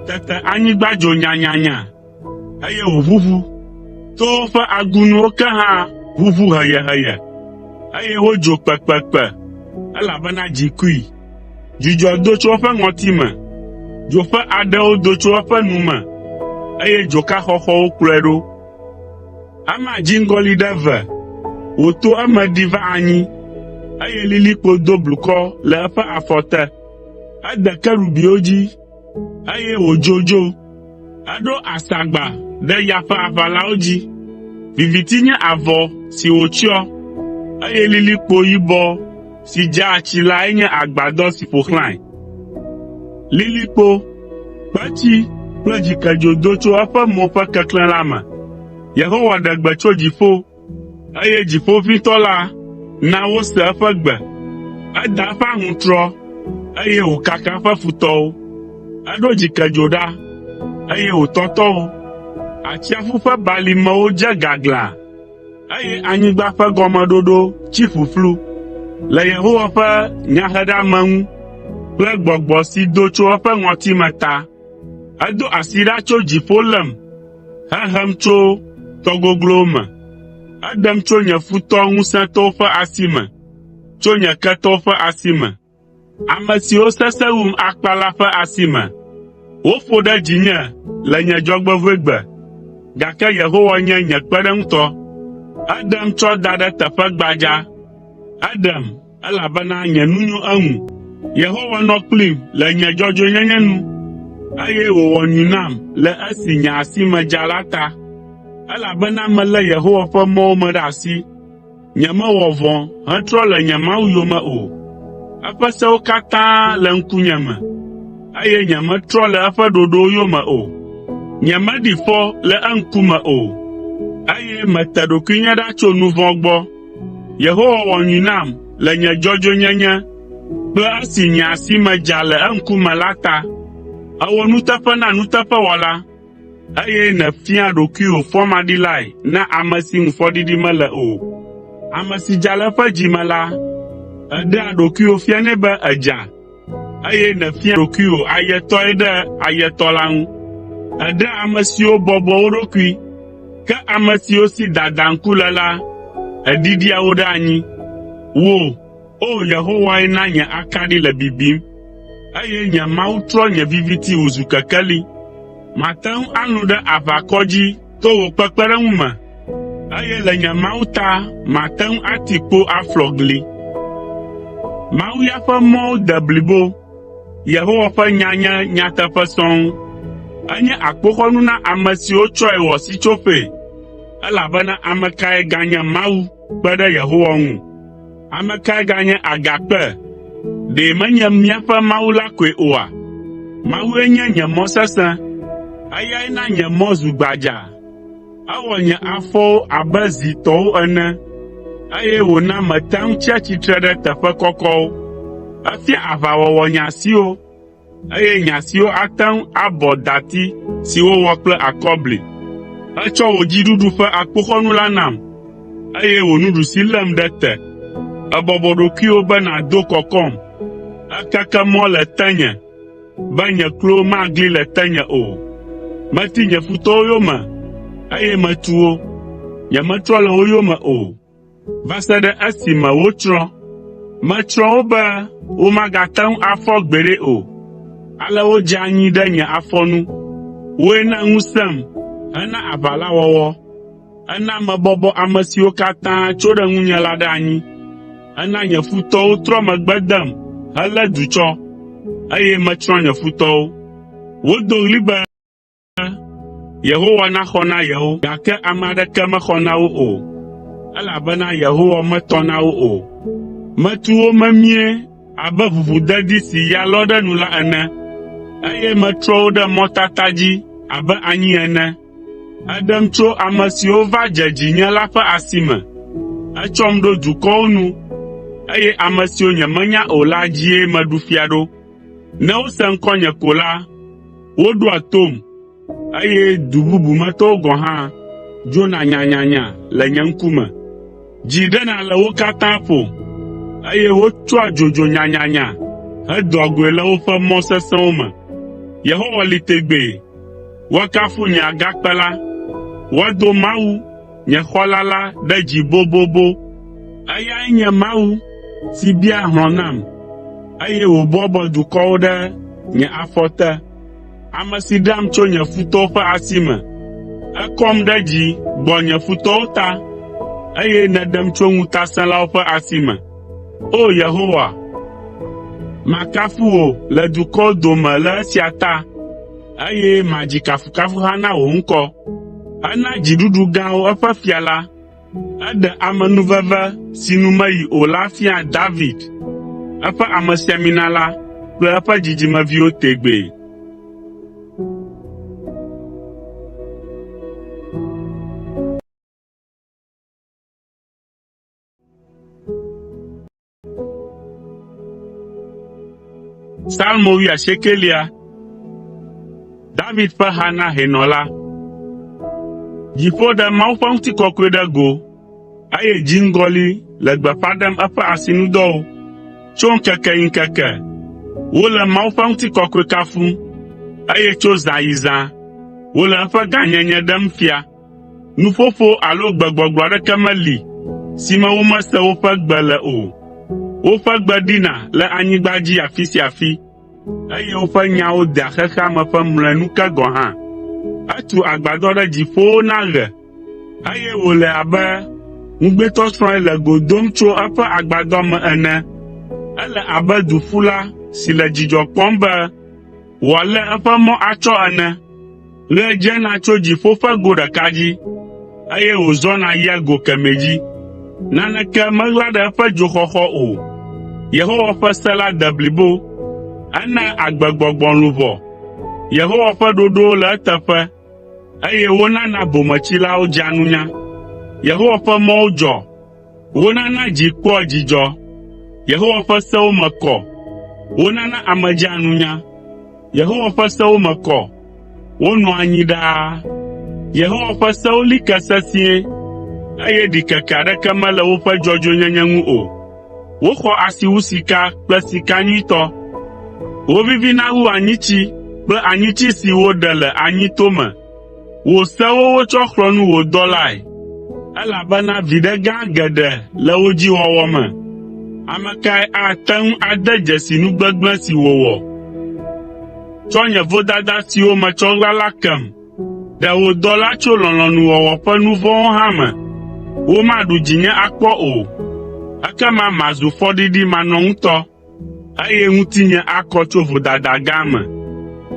tete anyigba dzo nyanyanya, eye wòʋuʋu. Towo ƒe agunuwo ke hã ʋuʋu heyeheye, eye wodzo kpekpekpe, elabena dzi kui. Dzudzɔ do tso eƒe ŋɔtime, dzo ƒe aɖewo do tso eƒe nu me, eye dzoka xɔxɔwo kplɔe ɖo. Ama dziŋgɔli ɖe eve, wòto eme ɖi va anyi, eye lilikpo do blukɔ le eƒe afɔ te. Ede kerubiwo dzi, eye wòdzodzo. Eɖo asagba ɖe ya ƒe aʋalawo dzi. Viviti nye avɔ si wòtsyɔ, eye lilikpo yibɔ si dzaa tsi lae nye agbadɔ si ƒo xlãe. Lilikpo, kpetsi kple dzikedzo do tso eƒe mo ƒe keklẽ la me. Yehowa ɖe gbe tso dziƒo, eye dziƒoʋĩtɔ la na wose eƒe gbe. Eda eƒe aŋutrɔ, eye wòkaka eƒe futɔwo. Eɖo dzikedzo ɖa, eye wòtɔtɔ wo. Atsiaƒu ƒe balimewo dze gaglã, eye anyigba ƒe gɔmeɖoɖo tsi ƒuƒlu. Le Yehowa ƒe nyaheɖeame ŋu kple gbɔgbɔ si do tso eƒe ŋɔtime ta, edo asi ɖa tso dziƒo lem, hehem tso tɔgoglowo me. Eɖem tso nye futɔ ŋusẽtɔwo ƒe asi me, tso nye ketɔwo ƒe asi me. Ame siwo sesẽ wum akpa la ƒe asi me. Woƒo ɖe dzinye le nye dzɔgbevɔ̃egbe, gake Yehowa nye nye kpeɖeŋutɔ. Eɖem tsɔ da ɖe teƒe gbadza. Eɖem, elabena nye nu nyo eŋu. Yehowa nɔ kplim le nye dzɔdzɔenyenye nu, eye wòwɔ nyui nam le esi nye asi me dza la ta. Elabena melé Yehowa ƒe mɔwo me ɖe asi. Nyemewɔ vɔ̃ hetrɔ le nye Mawu yome o. Eƒe sewo katã le ŋkunye me, eye nyemetrɔ le eƒe ɖoɖowo yome o. Nyemeɖi fɔ le eŋkume o, eye mete ɖokuinye ɖa tso nu vɔ̃ gbɔ. Yehowa wɔ nyui nam le nye dzɔdzɔenyenye kple esi nye asi me dza le eŋkume la ta. Èwɔ nuteƒe na nuteƒewɔla, eye nèfia ɖokuiwò fɔmaɖilae na ame si ŋu fɔɖiɖi mele o. Ame si dza le eƒe dzime la, èɖea ɖokuiwò fianɛ be edza, eye nèfia ɖokuiwò ayetɔe ɖe ayetɔ la ŋu. Èɖea ame siwo bɔbɔ wo ɖokui, ke ame siwo si dadaŋku le la, èɖiɖia wo ɖe anyi. Wò, o Yehowae na nye akaɖi le bibim, eye nye Mawu trɔ nye viviti wòzu kekeli. Mate ŋu alũ ɖe aʋakɔ dzi to wò kpekpeɖeŋu me, eye le nye Mawu ta mate ŋu ati kpo aflɔ gli. Mawu ya ƒe mɔwo de blibo, Yehowa ƒe nya nye nyateƒe sɔŋ. Enye akpoxɔnu na ame siwo tsɔe wɔ sitsoƒee, elabena ame kae ganye Mawu kpe ɖe Yehowa ŋu? Ame kae ganye agakpe? Ɖe menye míaƒe Mawu la koe oa? Mawue nye nye mɔ sesẽ, eyae na nye mɔ zu gbadza. Ewɔ nye afɔwo abe zitɔwo ene, eye wòna mete ŋu tsi atsitre ɖe teƒe kɔkɔwo. Efia aʋawɔwɔ nye asiwo, eye nye asiwo ate ŋu abɔ dati si wowɔ kple akɔbli. Etsɔ wò dziɖuɖu ƒe akpoxɔnu la nam, eye wò nuɖusi lém ɖe te. Ebɔbɔ ɖokuiwò be nàdo kɔkɔm. Ekeke mɔ le tenye, be nye klowo magli le tenye o. Meti nye futɔwo yome, eye metu wo. Nyemetrɔ le wo yome o. va se ɖe esime wotsrɔ̃. Metsrɔ̃ wo be womagate ŋu afɔ gbeɖe o. Ale wodze anyi ɖe nye afɔ nu. Woe na ŋusẽm hena aʋalawɔwɔ. Ena mebɔbɔ ame siwo katã tso ɖe ŋunye la ɖe anyi. Ena nye futɔwo trɔ megbe dem helé du tsɔ, eye metsrɔ̃ nye futɔwo. Wodo ɣli be Yehowa naxɔ na yewo, gake ame aɖeke mexɔ na wo o, elabena Yehowa metɔ na wo o. Metu wo memie abe ʋuʋudedi si ya lɔ ɖe nu la ene, eye metrɔ wo ɖe mɔtata dzi abe anyi ene. Eɖem tso ame siwo va dze dzinye la ƒe asi me. Etsɔm ɖo dukɔwo nu, eye ame siwo nyemenya o la dzie meɖu fia ɖo. Ne wose ŋkɔnye ko la, woɖoa tom, eye du bubu metɔwo gɔ̃ hã dzona nyanyanya le nye ŋkume. Dzi ɖena le wo katã ƒo, eye wotsɔa dzodzo nyanyanya hedoa goe le woƒe mɔ sesẽwo me. Yehowa li tegbee, woakafu nye agakpe la. Woado Mawu, nye xɔla la ɖe dzi bobobo. Eyae nye Mawu si bia hlɔ̃ nam, eye wòbɔbɔ dukɔwo ɖe nye afɔ te. Ame si ɖeam tso nye futɔwo ƒe asi me. Ekɔm ɖe dzi gbɔ nye futɔwo ta, eye nèɖem tso ŋutasẽlawo ƒe asi me. O Yehowa, makafu wò le dukɔwo dome le esia ta, eye madzi kafukafuha na wò ŋkɔ. Ena dziɖuɖu gãwo eƒe fia la. Eɖe amenuveve si nu meyi o la fia David, eƒe amesiamina la kple eƒe dzidzimeviwo tegbee. Psalmo 90. David ƒe ha na hɛnɔ la. Dziƒo ɖe Mawu ƒe ŋutikɔkɔe ɖe go, eye dziŋgɔli le gbeƒã ɖem eƒe asinudɔwo. Tso ŋkeke yi ŋkeke, wole Mawu ƒe ŋutikɔkɔe kafum, eye tso zã yi zã, wole eƒe gãnyenye ɖem fia. Nuƒoƒo alo gbegbɔgblɔ aɖeke meli si me womese woƒe gbe le o. Woƒe gbe ɖina le anyigba dzi afi sia afi, eye woƒe nyawo dea xexea me ƒe mlɔenu ke gɔ̃ hã. Etu agbadɔ ɖe dziƒowo na ɣe, eye wòle abe ŋugbetɔsrɔ̃e le go dom tso eƒe agbadɔ me ene. Ele abe duƒula si le dzidzɔ kpɔm be wòalé eƒe mɔ atsɔ ene. Ɣe dzena tso dziƒo ƒe go ɖeka dzi, eye wòzɔna yia go kemɛ dzi. Naneke meɣla ɖe eƒe dzoxɔxɔ o. Yehowa ƒe se la de blibo, ena agbegbɔgbɔ luʋɔ. Yehowa ƒe ɖoɖowo le eteƒe, eye wonana bometsilawo dzea nunya. Yehowa ƒe mɔwo dzɔ, wonana dzi kpɔa dzidzɔ. Yehowa ƒe sewo me kɔ, wonana ame dzea nunya. Yehowa ƒe sewo me kɔ, wonɔa anyi ɖaa. Yehowa ƒe sewo li ke sesĩe, eye ɖikeke aɖeke mele woƒe dzɔdzɔenyenye ŋu o. Woxɔ asi wu sika kple sika nyuitɔ. Wovivina wu anyitsi kple anyitsi si woɖe le anyito me. Wò sewo wotsɔ xlɔ̃ nu wò dɔlae, elabena viɖe gã geɖe le wo dzi wɔwɔ me. Ame kae ate ŋu ade dzesi nu gbegblẽ si wòwɔ? Tsɔ nye vodada siwo metsɔ ɣla la kem, ɖe wò dɔla tso lɔlɔ̃nuwɔwɔ ƒe nu vɔ̃wo hã me. Womaɖu dzinye akpɔ o, ekema mazu fɔɖiɖi manɔŋutɔ, eye ŋutinye akɔ tso vodada gã me.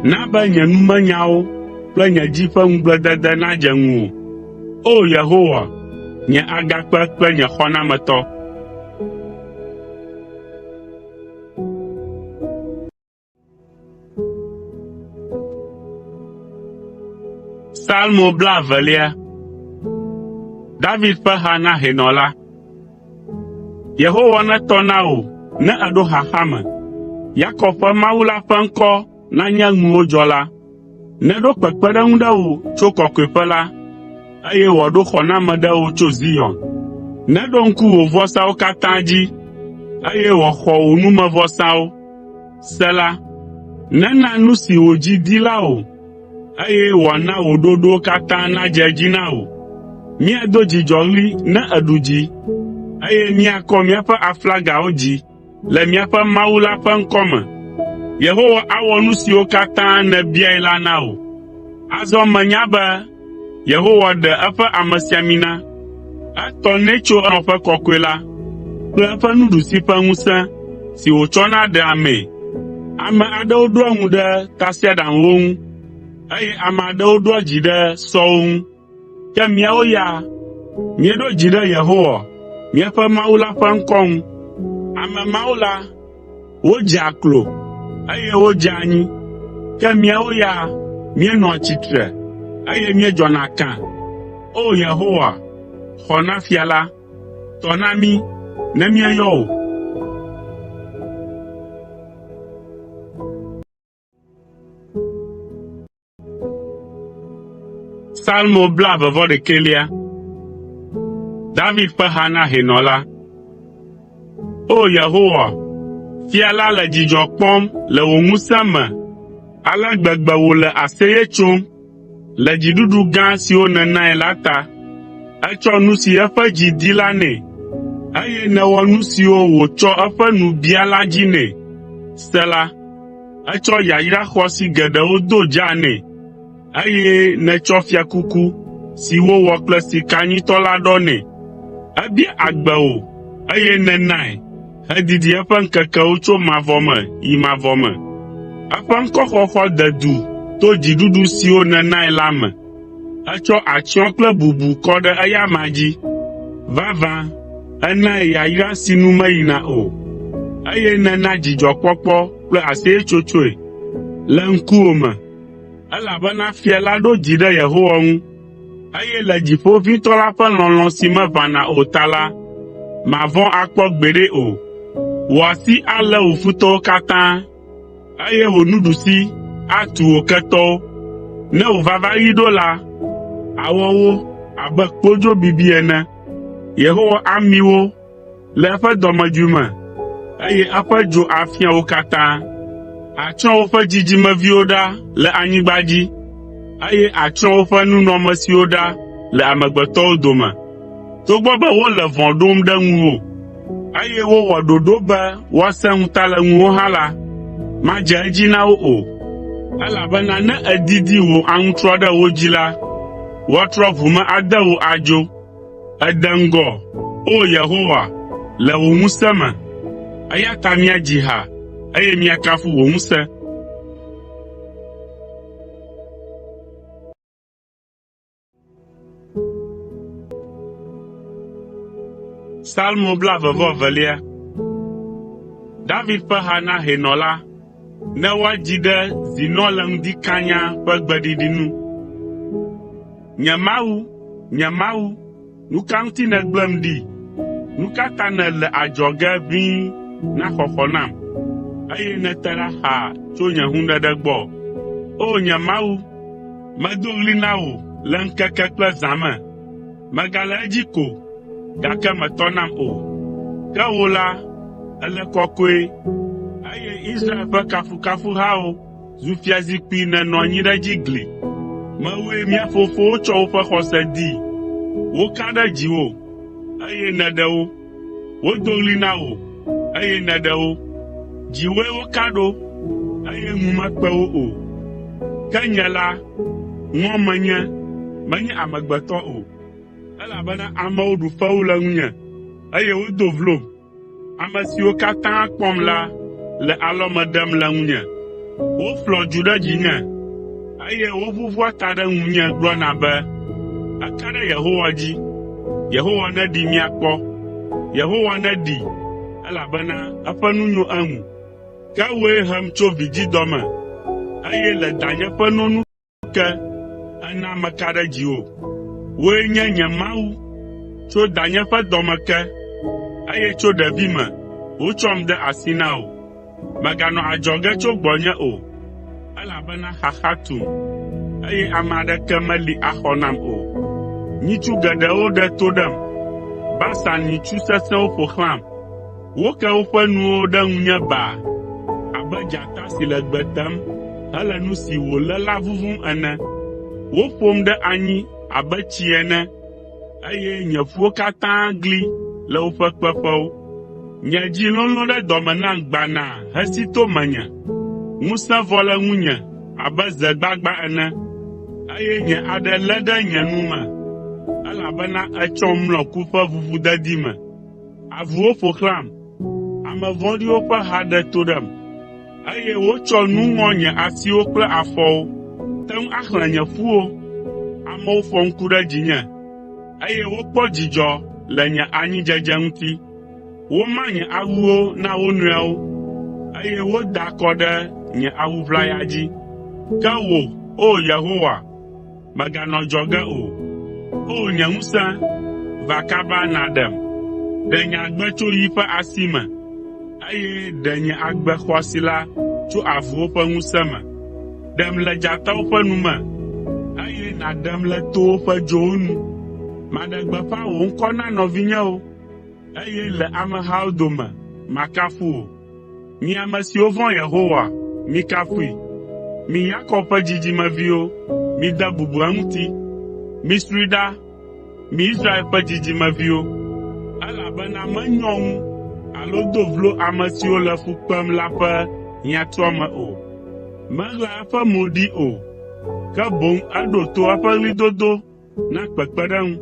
Na be nye numenyawo kple nye dzi ƒe ŋugbledede nadze ŋuwò. O Yehowa, nye agakpe kple nye xɔnametɔ. Psalmo 20. David ƒe ha na hɛnɔ la. Yehowa netɔ na wò ne eɖo xaxa me. Yakob ƒe Mawu la ƒe ŋkɔ nanye ŋuwo dzɔla. Neɖo kpekpeɖeŋu ɖe wò tso kɔkɔeƒe la, eye wòaɖo xɔname ɖe wò tso Zion. Neɖo ŋku wò vɔsawo katã dzi, eye wòaxɔ wò numevɔsawo. Sela. Nena nu si wò dzi di la wò, eye wòana wò ɖoɖowo katã nadze edzi na wò. Míedo dzidzɔɣli ne èɖu dzi, eye míakɔ míaƒe aflagawo dzi le míaƒe Mawu la ƒe ŋkɔ me. Yehowa awɔ nu siwo katã nèbiae la na wò. Azɔ menya be Yehowa ɖe eƒe amesiamina, etɔ nɛ tso nɔƒe kɔkɔe la kple eƒe nuɖusi ƒe ŋusẽ si wòtsɔna ɖe amee. Ame aɖewo ɖoa ŋu ɖe tasiaɖamwo ŋu, eye ame aɖewo ɖoa dzi ɖe sɔwo ŋu. Ke míawo ya, míeɖo dzi ɖe Yehowa, míaƒe Mawu la ƒe ŋkɔ ŋu. Ame mawo la, wodze aklo, eye wodze anyi. Ke míawo ya, míenɔa tsitre, eye míedzɔna kã. O Yehowa, xɔ na fia la, tɔ na mí, ne míeyɔ wò. Salmo 21. David ƒe ha na hɛnɔ la. O Yehowa, fia la le dzidzɔ kpɔm le wò ŋusẽ me, ale gbegbe wòle aseye tsom le dziɖuɖu gã siwo nènae la ta. Etsɔ nu si eƒe dzi di la nɛ, eye nèwɔ nu siwo wòtsɔ eƒe nu bia la dzi nɛ. Sela, etsɔ yayra xɔasi geɖewo do dza nɛ, eye nètsɔ fiakuku si wowɔ kple sika nyuitɔ la ɖɔ nɛ. Ebia agbe wò, eye nènae hedidi eƒe ŋkekewo tso mavɔ me yi mavɔ me. Eƒe ŋkɔxɔxɔ de du to dziɖuɖu siwo nènae la me. Etsɔ atsyɔ̃ kple bubu kɔ ɖe eyama dzi. Vavã, enae yayra si nu meyina o, eye nèna dzidzɔkpɔkpɔ kple aseyetsotsoe le ŋkuwòme. Elabena fia la ɖo dzi ɖe Yehowa ŋu, eye le Dziƒoʋĩtɔ la ƒe lɔlɔ̃ si meʋãna o ta la, màvɔ̃ akpɔ gbeɖe o. Wò asi alé wò futɔwo katã, eye wò nuɖusi atu wò ketɔwo. Ne wò vavaɣi ɖo la, àwɔ wo abe kpodzo bibi ene. Yehowa ami wo le eƒe dɔmedzoe me, eye eƒe dzo afia wo katã. Atsrɔ̃ woƒe dzidzimeviwo ɖa le anyigba dzi, eye atsrɔ̃ woƒe nunɔmesiwo ɖa le amegbetɔwo dome. Togbɔ be wole vɔ̃ ɖom ɖe ŋuwò, eye wowɔ ɖoɖo be woasẽ ŋuta le ŋuwo hã la, madze edzi na wo o. Elabena ne èdidi wò aŋutrɔ ɖe wo dzi la, woatrɔ ʋu me ade wò adzo. Ède ŋgɔ, o Yehowa, le wò ŋusẽ me, eya ta míadzi ha, eye míakafu wò ŋusẽ. Salmo 22. David ƒe ha na hɛnɔ la, ne woadzi ɖe zinɔ le ŋdi kanya ƒe gbeɖiɖi nu. Nye Mawu, nu ka ŋuti nègblẽm ɖi? Nu ka ta nèle adzɔge ʋĩi na xɔxɔ nam, eye nète ɖa xaa tso nye hũɖeɖe gbɔ? O nye Mawu, medo ɣli na wò le ŋkeke kple zã me. Megale edzi ko, gake mètɔ nam o. Ke wò la, èle kɔkɔe, eye Israel ƒe kafukafuhawo zu fiazikpui nènɔ anyi ɖe dzi gli. Mewoe mía fofowo tsɔ woƒe xɔse di. Woka ɖe dziwò, eye nèɖe wo. Wodo ɣli na wò, eye nèɖe wo. Dziwoe woka ɖo, eye ŋu mekpe wo o. Ke nye la, ŋɔ menye amegbetɔ o, elabena amewo ɖu fewu le ŋunye, eye wodo vlom. Ame siwo katã kpɔm la le alɔme ɖem le ŋunye. Woflɔ dzu ɖe dzinye, eye woʋuʋua ta ɖe ŋunye gblɔna be, eka ɖe Yehowa dzi. Yehowa neɖi míakpɔ. Yehowa neɖi, elabena eƒe nu nyo eŋu. Ke wòe hem tso vidzidɔ me, eye le danye ƒe nonu ke, ena meka ɖe dziwò. Wòe nye nye Mawu tso danye ƒe dɔme ke, eye tso ɖevi me, wotsɔm de asi na wò. Meganɔ adzɔge tso gbɔnye o, elabena xaxa tum, eye ame aɖeke meli axɔ nam o. Nyitsu geɖewo ɖe to ɖem, Basan nyitsu sesẽwo ƒo xlãm. Woke woƒe nuwo ɖe ŋunye baa, abe dzata si le gbe tem hele nu si wòlé la vuvum ene. Woƒom ɖe anyi abe tsi ene, eye nye ƒuwo katã gli le woƒe kpeƒewo. Nye dzi lolõ ɖe dɔme nam gbana hesi to menye. Ŋusẽ vɔ le ŋunye abe ze gbagba ene, eye nye aɖe lé ɖe nye nu me, elabena etsɔm mlɔ ku ƒe vuvudedi me. Avuwo ƒo xlãm, ame vɔ̃ɖiwo ƒe ha ɖe to ɖem, eye wotsɔ nu ŋɔ nye asiwo kple afɔwo, te ŋu axlẽ nye ƒuwo. Amewo fɔ ŋku ɖe dzinye, eye wokpɔ dzidzɔ le nye anyidzedze ŋuti. Woma nye awuwo na wo nɔewo, eye woda akɔ ɖe nye awu ʋlaya dzi. Ke wò, o Yehowa, mèganɔ dzɔge o. O nye ŋusẽ, va kaba nàɖem. Ɖe nye agbe tso yi ƒe asi me, eye ɖe nye agbe xɔasi la tso avuwo ƒe ŋusẽ me. Ɖem le dzatawo ƒe nu me, eye nàɖem le towo ƒe dzowo nu. Maɖe gbeƒã wò ŋkɔ na nɔvinyewo, eye le amehawo dome makafu wò. Mi ame siwo vɔ̃ Yehowa, mikafui. Mi Yakob ƒe dzidzimeviwo, mide bubu eŋuti. Misroe ɖa, mi Israel ƒe dzidzimeviwo, elabena menyɔ ŋu alo do vlo ame siwo le fu kpem la ƒe hiãtuɔ me o. Meɣla eƒe mo ɖi o, ke boŋ eɖo to eƒe ɣlidodo na kpekpeɖeŋu.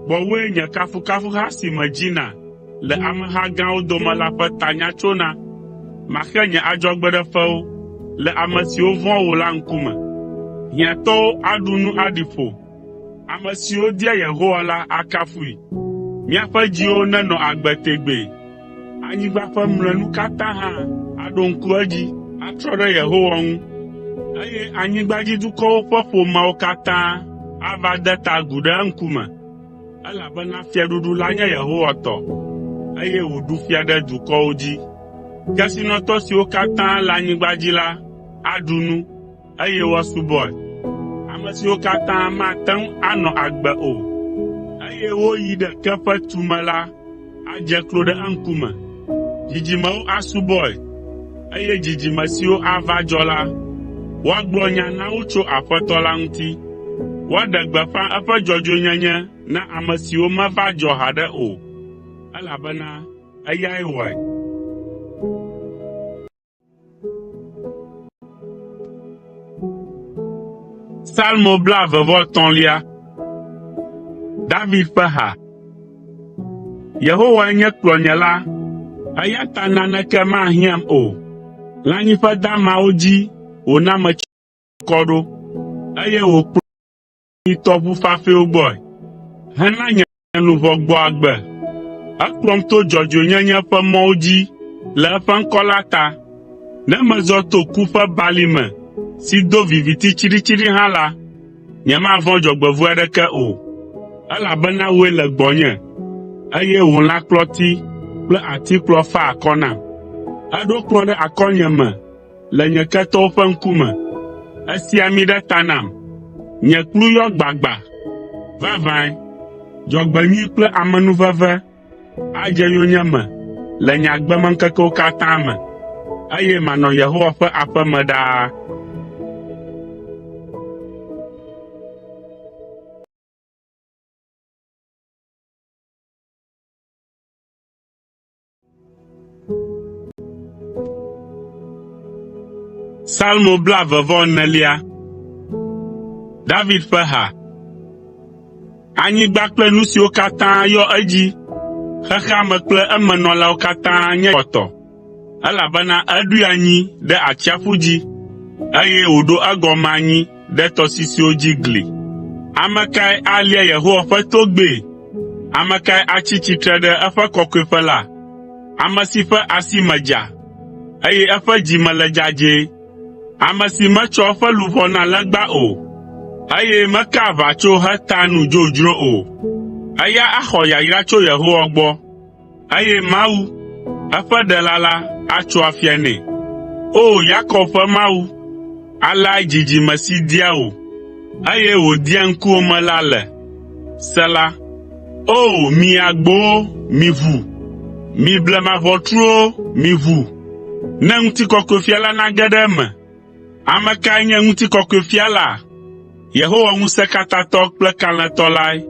Gbɔwòe nye kafukafuha si me dzina le ameha gãwo dome la ƒe tanya tsona. Maxe nye adzɔgbeɖefewo le ame siwo vɔ̃ wò la ŋkume. Hiãtɔwo aɖu nu aɖi ƒo, ame siwo dia Yehowa la akafui. Míaƒe dziwo nenɔ agbe tegbee. Anyigba ƒe mlɔenu katã hã aɖo ŋku edzi, atrɔ ɖe Yehowa ŋu, eye anyigbadzidukɔwo ƒe ƒomeawo katã ava de ta agu ɖe eŋkume, elabena fiaɖuɖu la nye Yehowa tɔ, eye wòɖu fia ɖe dukɔwo dzi. Kesinɔtɔ siwo katã le anyigba dzi la aɖu nu, eye woasubɔe. Ame siwo katã mate ŋu anɔ agbe o, eye woyi ɖe ke ƒe tume la adze klo ɖe eŋkume. Dzidzimewo asubɔe, eye dzidzime siwo ava dzɔ la, woagblɔ nya na wo tso Aƒetɔ la ŋuti. Woaɖe gbeƒã eƒe dzɔdzɔenyenye na ame siwo meva dzɔ haɖe o, elabena eyae wɔe. Salmo 23. David ƒe ha. Yehowa nye kplɔnye la, eya ta naneke mahiãm o. Lãnyiƒe damawo dzi wòna metsi kɔ ɖo, eye wòkplɔ tɔʋu fafɛwo gbɔe, hena nye luʋɔ gbɔ agbe. Ekplɔm to dzɔdzɔenyenye ƒe mɔwo dzi le eƒe ŋkɔ la ta. Ne mezɔ to ku ƒe balime si do viviti tsiɖitsiɖi hã la, nyemavɔ̃ dzɔgbevɔ̃e aɖeke o, elabena wòe le gbɔnye, eye wò lãkplɔti kple atikplɔ fa akɔ nam. Eɖo kplɔ̃ ɖe akɔnye me le nye ketɔwo ƒe ŋkume. Esi ami ɖe ta nam, nye kplu yɔ gbagba. Vavãe, dzɔgbenyui kple amenuveve adze yonyeme le nye agbemeŋkekewo katã me, eye manɔ Yehowa ƒe aƒe me ɖaa. Salmo 24. David ƒe ha. Anyigba kple nu siwo katã yɔ edzi, xexea me kple emenɔlawo katã nye kɔtɔ, elabena eɖoe anyi ɖe atsiaƒu dzi, eye wòɖo egɔme anyi ɖe tɔsisiwo dzi gli. Ame kae alia Yehowa ƒe togbɛ? Ame kae atsi tsitre ɖe eƒe kɔkɔeƒe la? Ame si ƒe asi me dza, eye eƒe dzi me le dzadzɛe. Ame si metsɔ eƒe luʋɔ na legba o, eye meka aʋatso heta nu dzodzro o. Eya axɔ yayra tso Yehowa gbɔ, eye Mawu, eƒe ɖela la, atso afia nɛ. O Yakob ƒe Mawu, aleae dzidzime si dia wò, eye wòdia ŋkuwòme la le. Sela. O mi agbowo, mi ʋu, mi blemavɔtruwo, mi ʋu. Ne ŋutikɔkɔefia la nage ɖe eme, ame kae nye ŋutikɔkɔefia la? Yehowa Ŋusẽkatãtɔ kple Kalẽtɔ lae.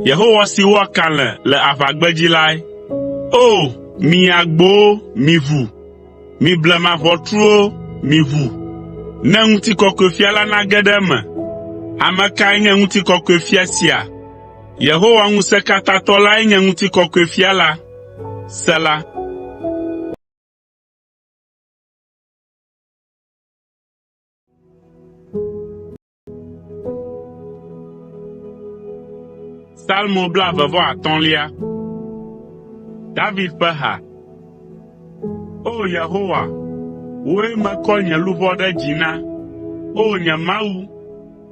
Yehowa si wɔ kalẽ le aʋagbedzi lae. O, mi agbowo, mi ʋu, mi blemavɔtruwo, mi ʋu. Ne ŋutikɔkɔefia la nage ɖe eme, ame kae nye ŋutikɔkɔefia sia? Yehowa Ŋusẽkatãtɔ lae nye ŋutikɔkɔefia la. Sela. Salmo 25. David ƒe ha. O Yehowa, wòe mekɔ nye luʋɔ ɖe dzi na. O nye Mawu,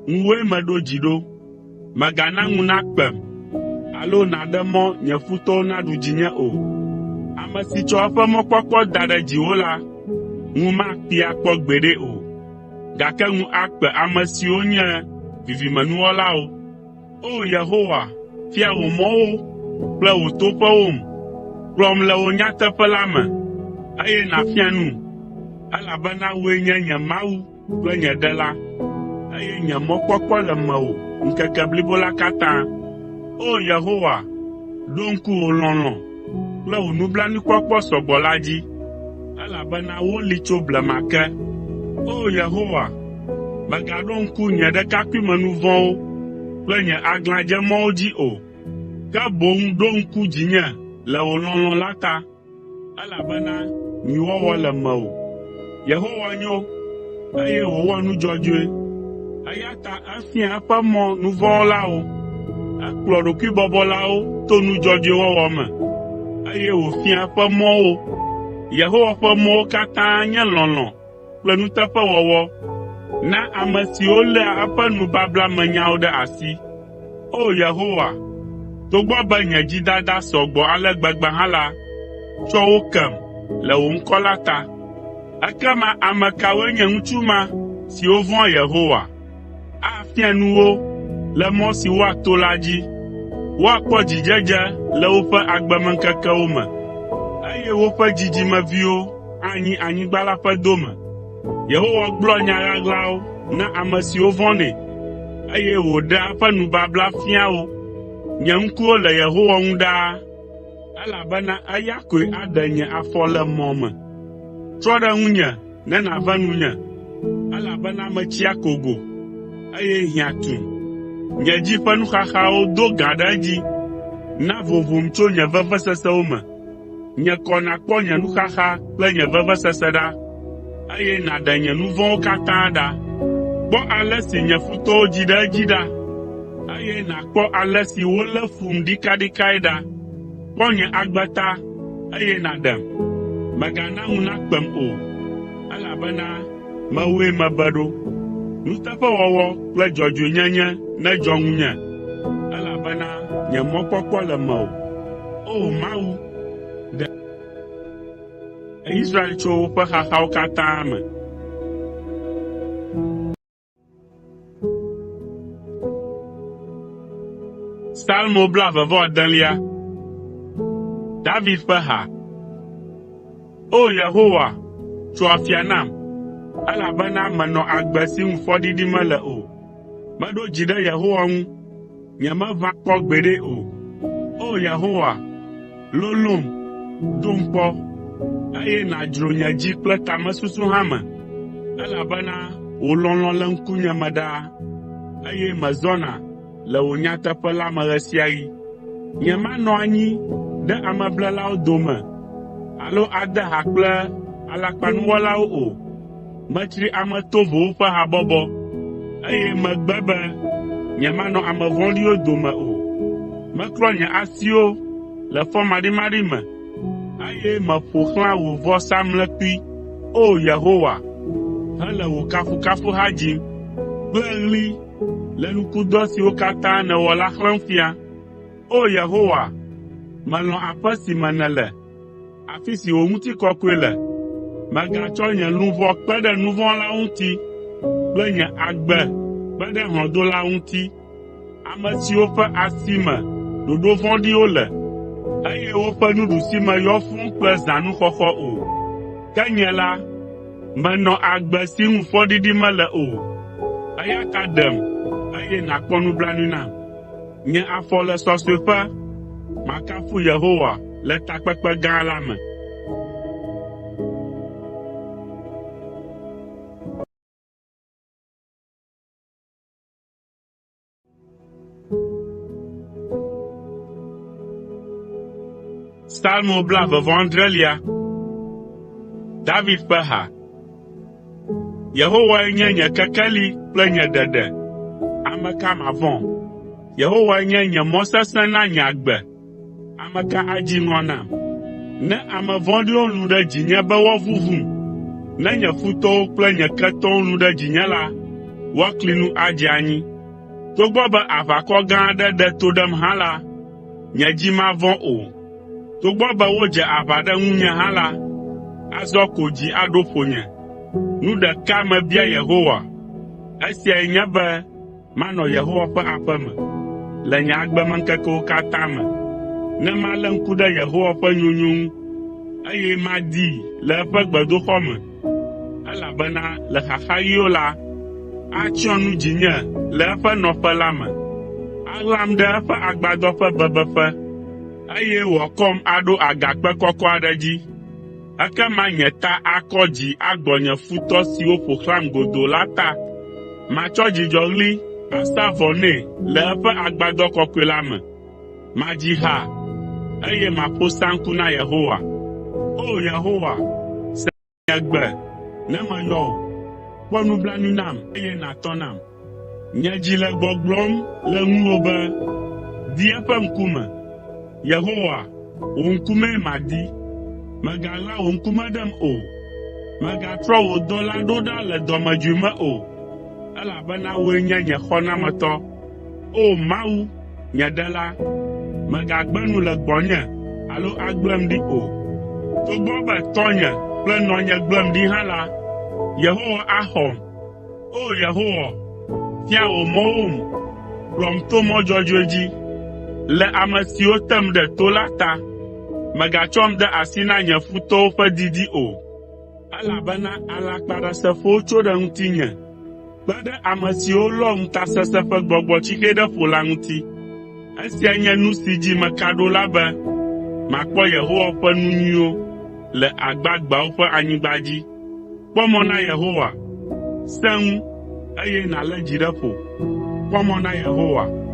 ŋuwoe meɖo dzi ɖo. Mègana ŋu nakpem, alo nàɖe mɔ nye futɔwo naɖu dzinye o. Ame si tsɔ eƒe mɔkpɔkpɔ da ɖe dziwò la, ŋu makpee akpɔ gbeɖe o. Gake ŋu akpe ame siwo nye vivimenuwɔlawo. O Yehowa, fia wò mɔwo kple wò toƒewom. Kplɔm le wò nyateƒe la me, eye nàfia num, elabena wòe nye nye Mawu kple nye Ɖela, eye nye mɔkpɔkpɔ le mewò ŋkeke blibo la katã. O Yehowa, ɖo ŋku wò lɔlɔ̃ kple wò nublanuikpɔkpɔ sɔgbɔ la dzi, elabena woli tso blema ke. O Yehowa, mègaɖo ŋku nye ɖekakpuimenu vɔ̃wo kple nye aglãdzemɔwo dzi o, ke boŋ ɖo ŋku dzinye le wò lɔlɔ̃ la ta, elabena nyuiwɔwɔ le mewò. Yehowa nyo, eye wòwɔ nu dzɔdzɔe, eya ta efia eƒe mɔ nuvɔ̃wɔlawo. Ekplɔ ɖokuibɔbɔlawo to nu dzɔdzɔe wɔwɔ me, eye wòfia eƒe mɔwo. Yehowa ƒe mɔwo katã nye lɔlɔ̃ kple nuteƒewɔwɔ na ame siwo léa eƒe nubablamenyawo ɖe asi. O Yehowa, togbɔ be nye dzidada sɔ gbɔ ale gbegbe hã la, tsɔ wo kem le wò ŋkɔ la ta. Ekema ame kawoe nye ŋutsu ma siwo vɔ̃a Yehowa? Afia nu wo le mɔ si woato la dzi. Woakpɔ dzidzedze le woƒe agbemeŋkekewo me, eye woƒe dzidzimeviwo anyi anyigba la ƒe dome. Yehowa gblɔ nya ɣaɣlawo na ame siwo vɔ̃nɛ, eye wòɖea eƒe nubabla fia wo. Nye ŋkuwo le Yehowa ŋu ɖaa, elabena eya koe aɖe nye afɔ le mɔ me. Trɔ ɖe ŋunye ne nàve nunye, elabena metsi akogo, eye hiã tum. Nye dzi ƒe nuxaxawo do gã ɖe edzi, na vovom tso nye vevesesewo me. Nye kɔ nàkpɔ nye nuxaxa kple nye vevesese ɖa, eye nàɖe nye nu vɔ̃wo katã ɖa. Kpɔ ale si nye futɔwo dzi ɖe edzi ɖa, eye nàkpɔ ale si wolé fum ɖikaɖikae ɖa. Kpɔ nye agbe ta, eye nàɖem. Mègana ŋu nakpem o, elabena mewòe mebe ɖo. Nuteƒewɔwɔ kple dzɔdzɔenyenye nedzɔ ŋunye, elabena nye mɔkpɔkpɔ le mewò. O Mawu, ɖe Israel tso woƒe xaxawo katã me. Salmo 29. David ƒe ha. O Yehowa, tso afia nam, elabena menɔ agbe si ŋu fɔɖiɖi mele o. Meɖo dzi ɖe Yehowa ŋu, nyemeʋã kpɔ gbeɖe o. O Yehowa, lolom, ɖom kpɔ, eye nàdzro nye dzi kple tamesusu hã me, elabena wò lɔlɔ̃ le ŋkunye me ɖaa, eye mezɔna le wò nyateƒe la me ɣe sia ɣi. Nyemanɔ anyi ɖe ameblelawo dome, alo ade ha kple alakpanuwɔlawo o. Metsri ame tovowo ƒe habɔbɔ, eye megbe be nyemanɔ ame vɔ̃ɖiwo dome o. Meklɔ nye asiwo le fɔmaɖimaɖi me, eye meƒo xlã wò vɔsamlekpui, O Yehowa, hele wò kafukafuha dzim kple ɣli le nukudɔ siwo katã nèwɔ la xlẽm fia. O Yehowa, melɔ̃ aƒe si me nèle, afi si wò ŋutikɔkɔe le. Mègatsɔ nye luʋɔ kpe ɖe nuvɔ̃lawo ŋuti, kple nye agbe kpe ɖe hlɔ̃dolawo ŋuti, ame siwo ƒe asi me ɖoɖo vɔ̃ɖiwo le, eye woƒe nuɖusime yɔ fũu kple zãnuxɔxɔ o. Ke nye la, menɔ agbe si ŋu fɔɖiɖi mele o, eya ta ɖem, eye nàkpɔ nublanui nam. nye afɔ le sɔsɔeƒe, makafu Yehowa le takpekpe gã la me. Psalmo 29. David ƒe ha. Yehowae nye nye kekeli kple nye ɖeɖe, ame ka mavɔ̃? Yehowae nye nye mɔ sesẽ na nye agbe, ame ka adzi ŋɔ nam? Ne ame vɔ̃ɖiwo lũ ɖe dzinye be woavuvum, ne nye futɔwo kple nye ketɔwo lũ ɖe dzinye la, woakli nu adze anyi. Togbɔ be aʋakɔ gã aɖe ɖe to ɖem hã la, nye dzi mavɔ̃ o. Togbɔ be wodze aʋa ɖe ŋunye hã la, azɔ ko dzi aɖo ƒonye. Nu ɖeka mebia Yehowa, esiae nye be manɔ Yehowa ƒe aƒe me le nye agbemeŋkekewo katã me, ne malé ŋku ɖe Yehowa ƒe nyonyo ŋu, eye madii le eƒe gbedoxɔ me, elabena le xaxaɣiwo la, atsyɔ nu dzinye le eƒe nɔƒe la me, aɣlam ɖe eƒe agbadɔ ƒe bebeƒe, eye wòakɔm aɖo agakpe kɔkɔ aɖe dzi. Ekema nye ta akɔ dzi agbɔ nye futɔ siwo ƒo xlãm godoo la ta. Matsɔ dzidzɔɣli asa vɔ nɛ le eƒe agbadɔ kɔkɔe la me. Madzi ha, eye maƒo saŋku na Yehowa. O Yehowa, se nye gbe, ne meyɔ wò. Kpɔ nublanui nam, eye nàtɔ nam. Nye dzi le gbɔgblɔm le ŋuwò be, di eƒe ŋkume. Yehowa, wò ŋkumee madi. Mègaɣla wò ŋkume ɖem o. Mègatrɔ wò dɔla ɖo ɖa le dɔmedzoe me o, elabena wòe nye nye xɔnametɔ. O Mawu, nye ɖela, mègagbe nu le gbɔnye alo agblem ɖi o. Togbɔ be tɔnye kple nɔnye gblem ɖi hã la, Yehowa axɔm. O Yehowa, fia wò mɔwom, kplɔm to mɔ dzɔdzɔe dzi, le ame siwo tem ɖe to la ta. Mègatsɔm de asi na nye futɔwo ƒe didi o, elabena alakpaɖesefowo tso ɖe ŋutinye, kpe ɖe ame siwo lɔ ŋutasesẽ ƒe gbɔgbɔ tsixe ɖe ƒo la ŋuti. Esia nye nu si dzi meka ɖo la be makpɔ Yehowa ƒe nu nyuiwo le agbagbeawo ƒe anyigba dzi. Kpɔ mɔ na Yehowa, sẽ ŋu, eye nàlé dzi ɖe ƒo. Kpɔ mɔ na Yehowa.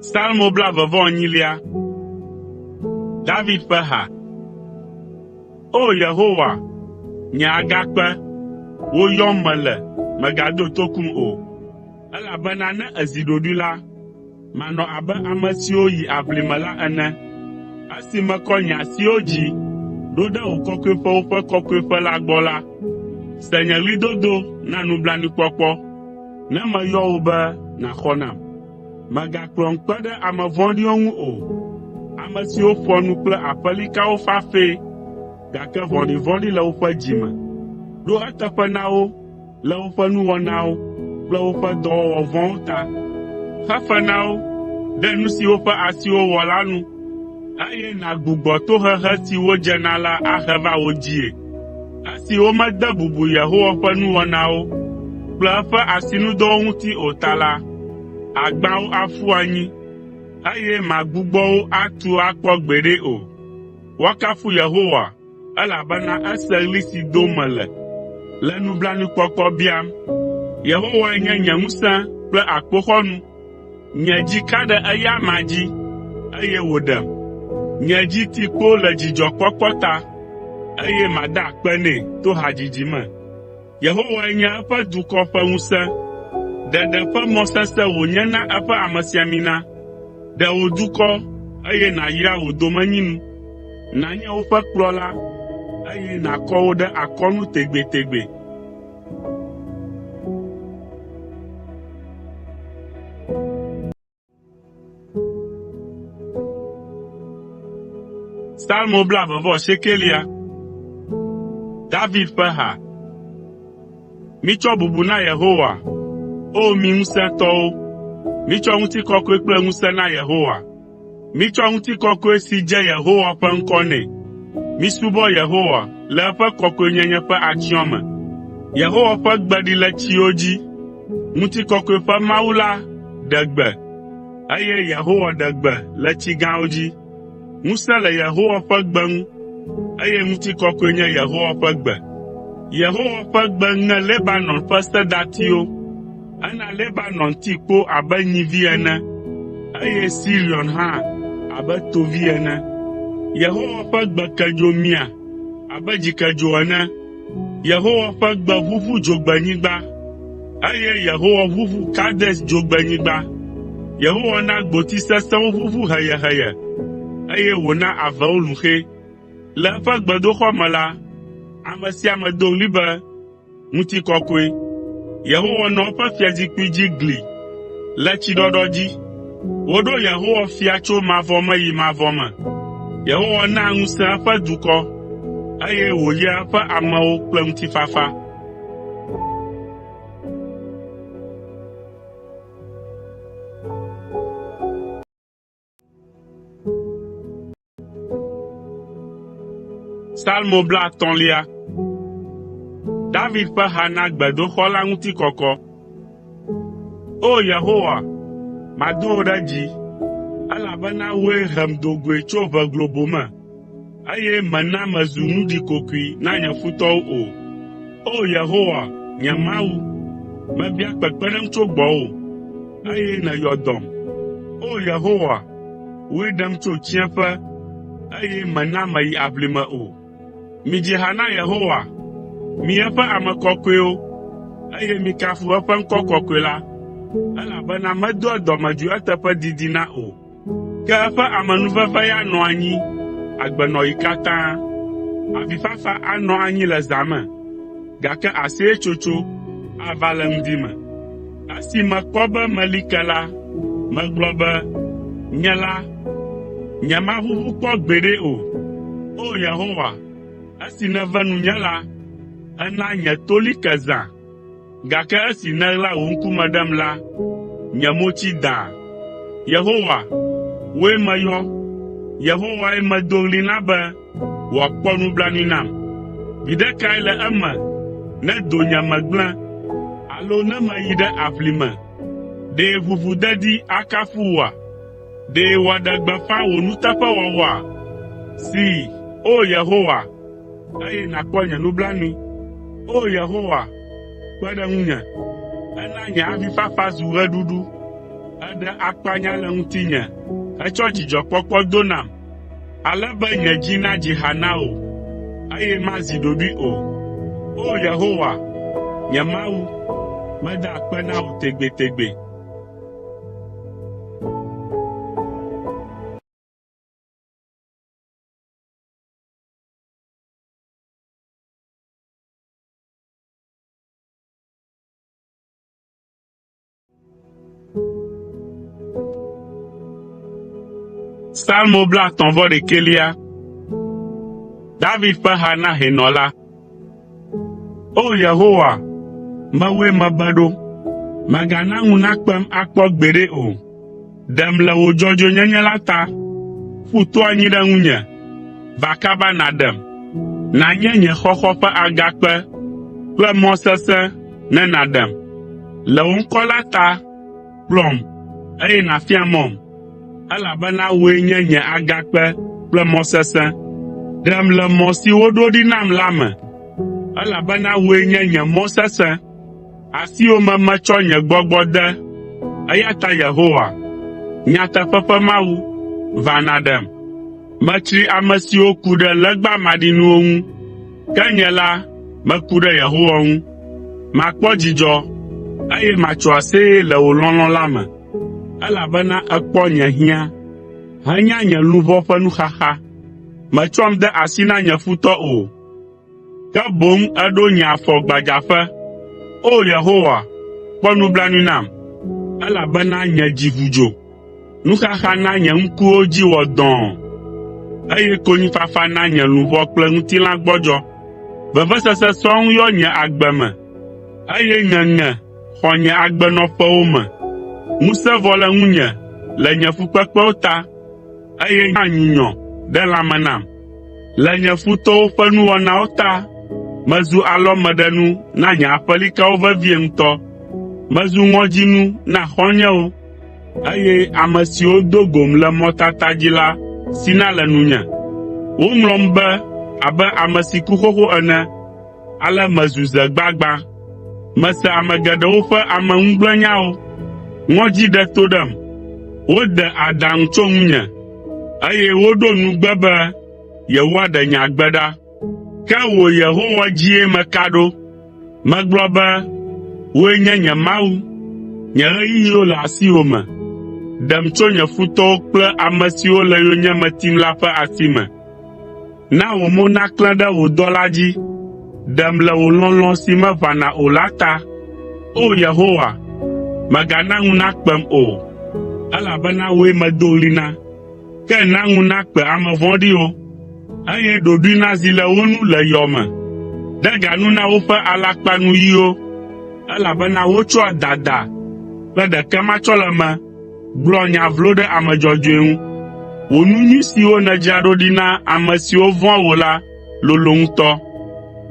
Psalmo 28. David ƒe ha. O Yehowa, nye agakpe, woyɔm mele, mègado tokum o, elabena ne èzi ɖoɖoe la, manɔ abe ame siwo yi aʋlime la ene. Esi mekɔ nye asiwo dzi ɖo ɖe wò kɔkɔeƒewo ƒe kɔkɔeƒe la gbɔ la, se nye ɣlidodo na nublanuikpɔkpɔ, ne meyɔ wò be nàxɔ nam. Mègakplɔm kpe ɖe ame vɔ̃ɖiwo ŋu o, ame siwo ƒoa nu kple aƒelikawo fafɛ, gake vɔ̃ɖivɔ̃ɖi le woƒe dzime. Ɖo eteƒe na wo le woƒe nuwɔnawo kple woƒe dɔwɔwɔ vɔ̃wo ta. Xe fe na wo ɖe nu si woƒe asiwo wɔ la nu, eye nàgbugbɔ tohehe si wodze na la ahe va wo dzie. Esi womede bubu Yehowa ƒe nuwɔnawo kple eƒe asinudɔwo ŋuti o ta la, agbãwo aƒu anyi, eye magbugbɔ wo atu akpɔ gbeɖe o. Woakafu Yehowa, elabena ese ɣli si dom mele, le nublanuikpɔkpɔ biam. Yehowae nye nye ŋusẽ kple akpoxɔnu. Nye dzi ka ɖe eya ma dzi, eye wòɖem. Nye dzi ti kpo le dzidzɔkpɔkpɔ ta, eye mada akpe nɛ to hadzidzi me. Yehowae nye eƒe dukɔ ƒe ŋusẽ. Ɖeɖe ƒe mɔ sesẽ wònye na eƒe amesiamina. Ɖe wò dukɔ, eye nàyra wò domenyinu. Nànye woƒe kplɔla, eye nàkɔ wo ɖe akɔnu tegbetegbe. Psalmo 29. David ƒe ha. Mitsɔ bubu na Yehowa, o mi ŋusẽtɔwo, mitsɔ ŋutikɔkɔe kple ŋusẽ na Yehowa. Mitsɔ ŋutikɔkɔe si dze Yehowa ƒe ŋkɔ nɛ. Misubɔ Yehowa le eƒe kɔkɔenyenye ƒe atsyɔ̃ me. Yehowa ƒe gbe ɖi le tsiwo dzi. Ŋutikɔkɔe ƒe Mawu la ɖe gbe, eye Yehowa ɖe gbe le tsi gãwo dzi. Ŋusẽ le Yehowa ƒe gbe ŋu, eye ŋutikɔkɔe nye Yehowa ƒe gbe. Yehowa ƒe gbe ŋe Lebanon ƒe sedatiwo. Ena Lebanon ti kpo abe nyivi ene, eye Sirion hã abe tovi ene. Yehowa ƒe gbe kedzo mia abe dzikedzo ene. Yehowa ƒe gbe ʋuʋu dzogbenyigba, eye Yehowa ʋuʋu Kades dzogbenyigba. Yehowa na gboti sesẽwo ʋuʋu heyeheye, eye wòna avewo lu xɛ. Le eƒe gbedoxɔ me la, ame sia ame do ɣli be, ŋutikɔkɔe. Yehowa nɔ eƒe fiazikpui dzi gli le tsiɖɔɖɔ dzi. Woɖo Yehowa fia tso mavɔ me yi mavɔ me. Yehowa na ŋusẽ eƒe dukɔ, eye wòyra eƒe amewo kple ŋutifafa. Salmo 50. David ƒe ha na gbedoxɔ la ŋuti kɔkɔ. O Yehowa, mado wò ɖe dzi, elabena wòe hem do goe tso ʋe globo me, eye mèna mezu nu ɖikokoe na nye futɔwo o. O Yehowa, nye Mawu, mebia kpekpeɖeŋ tso gbɔwò, eye nèyɔ dɔm. O Yehowa, wòe ɖem tso tsiẽƒe, eye mèna meyi aʋlime o. Midzi ha na Yehowa, mi eƒe ame kɔkɔewo, eye mikafu eƒe ŋkɔ kɔkɔe la, elabena medoa dɔmedzoe eteƒe didina o. Ke eƒe amenuveve ya nɔ anyi agbenɔɣi katã. Avifafa anɔ anyi le zã me, gake aseyetsotso ava le ŋdi me. Esi mekpɔ be meli ke la, megblɔ be, nye la, nyemaʋuʋu kpɔ gbeɖe o. O Yehowa, esi nève nunye la, ena nye to li ke zã, gake esi nèɣla wò ŋkume ɖem la, nye mo tsi daa. Yehowa, wòe meyɔ, Yehowae medo ɣli na be wòakpɔ nublanui nam. Viɖe kae le eme ne donye me gblẽ, alo ne meyi ɖe aʋlime? Ɖe ʋuʋudedi akafu wòa? Ɖe wòaɖe gbeƒã wò nuteƒewɔwɔa? See, o Yehowa, eye nàkpɔ nye nublanui. O Yehowa, kpe ɖe ŋunye. Ena nye avifafa zu ɣeɖuɖu. Eɖe akpanya le ŋutinye, hetsɔ dzidzɔkpɔkpɔ do nam, ale be nye dzi nadzi ha na wò, eye mazi ɖoɖoe o. O Yehowa, nye Mawu, meda akpe na wò tegbetegbe. Salmo 51. David ƒe ha na hɛnɔla. O Yehowa, mewòe mebe ɖo, mègana ŋu nakpem akpɔ gbeɖe o. Ɖem le wò dzɔdzɔenyenye la ta, ƒu to anyi ɖe ŋunye, va kaba nàɖem. Nànye nye xɔxɔ ƒe agakpe kple mɔ sesẽ ne nàɖem. Le wò ŋkɔ la ta, kplɔm, eye nàfia mɔm, elabena wòe nye nye agakpe kple mɔ sesẽ. Ɖem le mɔ si woɖo ɖi nam la me, elabena wòe nye nye mɔ sesẽ. Asiwo me metsɔ nye gbɔgbɔ de, eya ta Yehowa, nyateƒe ƒe Mawu, va nàɖem. Metsri ame siwo ku ɖe legba maɖinuwo ŋu, ke nye la, meku ɖe Yehowa ŋu. Makpɔ dzidzɔ, eye matso aseye le wò lɔlɔ̃ la me, elabena ekpɔ nye hiã, henya nye luʋɔ ƒe nuxaxa. Metsɔm de asi na nye futɔ o, ke boŋ eɖo nye afɔ gbadzaƒe. O Yehowa, kpɔ nublanui nam, elabena nye dzi ʋu dzo. Nuxaxa na nye ŋkuwo dzi wɔ dɔ̃ɔ, eye konyifafa na nye luʋɔ kple ŋutilã gbɔdzɔ. Vevesese sɔŋ yɔ nye agbe me, eye ŋeŋe xɔ nye agbenɔƒewo me. Ŋusẽ vɔ le ŋunye le nye fukpekpewo ta, eye nyanyunyɔ ɖe lãme nam. Le nye futɔwo ƒe nuwɔnawo ta, mezu alɔmeɖenu na nye aƒelikawo vevie ŋutɔ, mezu ŋɔdzinu na xɔ̃nyewo, eye ame siwo do gom le mɔtata dzi la sina le nunye. Woŋlɔm be abe ame si ku xoxo ene, ale mezu ze gbagbã. Mese ame geɖewo ƒe ameŋugblẽnyawo. Ŋɔdzi ɖe to ɖem. Wode aɖaŋu tso ŋunye, eye woɖo nugbe be yewoaɖe nye agbe ɖa. Ke wò Yehowa dzie meka ɖo. Megblɔ be, wòe nye nye Mawu, nye ɣeyiɣiwo le asiwò me. Ɖem tso nye futɔwo kple ame siwo le yonyeme tim la ƒe asi me. Na wò mo naklẽ ɖe wò dɔla dzi, ɖem le wò lɔlɔ̃ si meʋãna o la ta. O Yehowa, mègana ŋu nakpem o, elabena wòe medo ɣli na. Ke na ŋu nakpe ame vɔ̃ɖiwo, eye ɖoɖoe nazi le wo nu le yɔ me. De ga nu na woƒe alakpanuyiwo, elabena wotsɔa dada kple ɖekematsɔleme gblɔ nya vlo ɖe ame dzɔdzɔe ŋu. Wò nu nyui siwo nèdzra ɖo ɖi na ame siwo vɔ̃a wò la lolo ŋutɔ.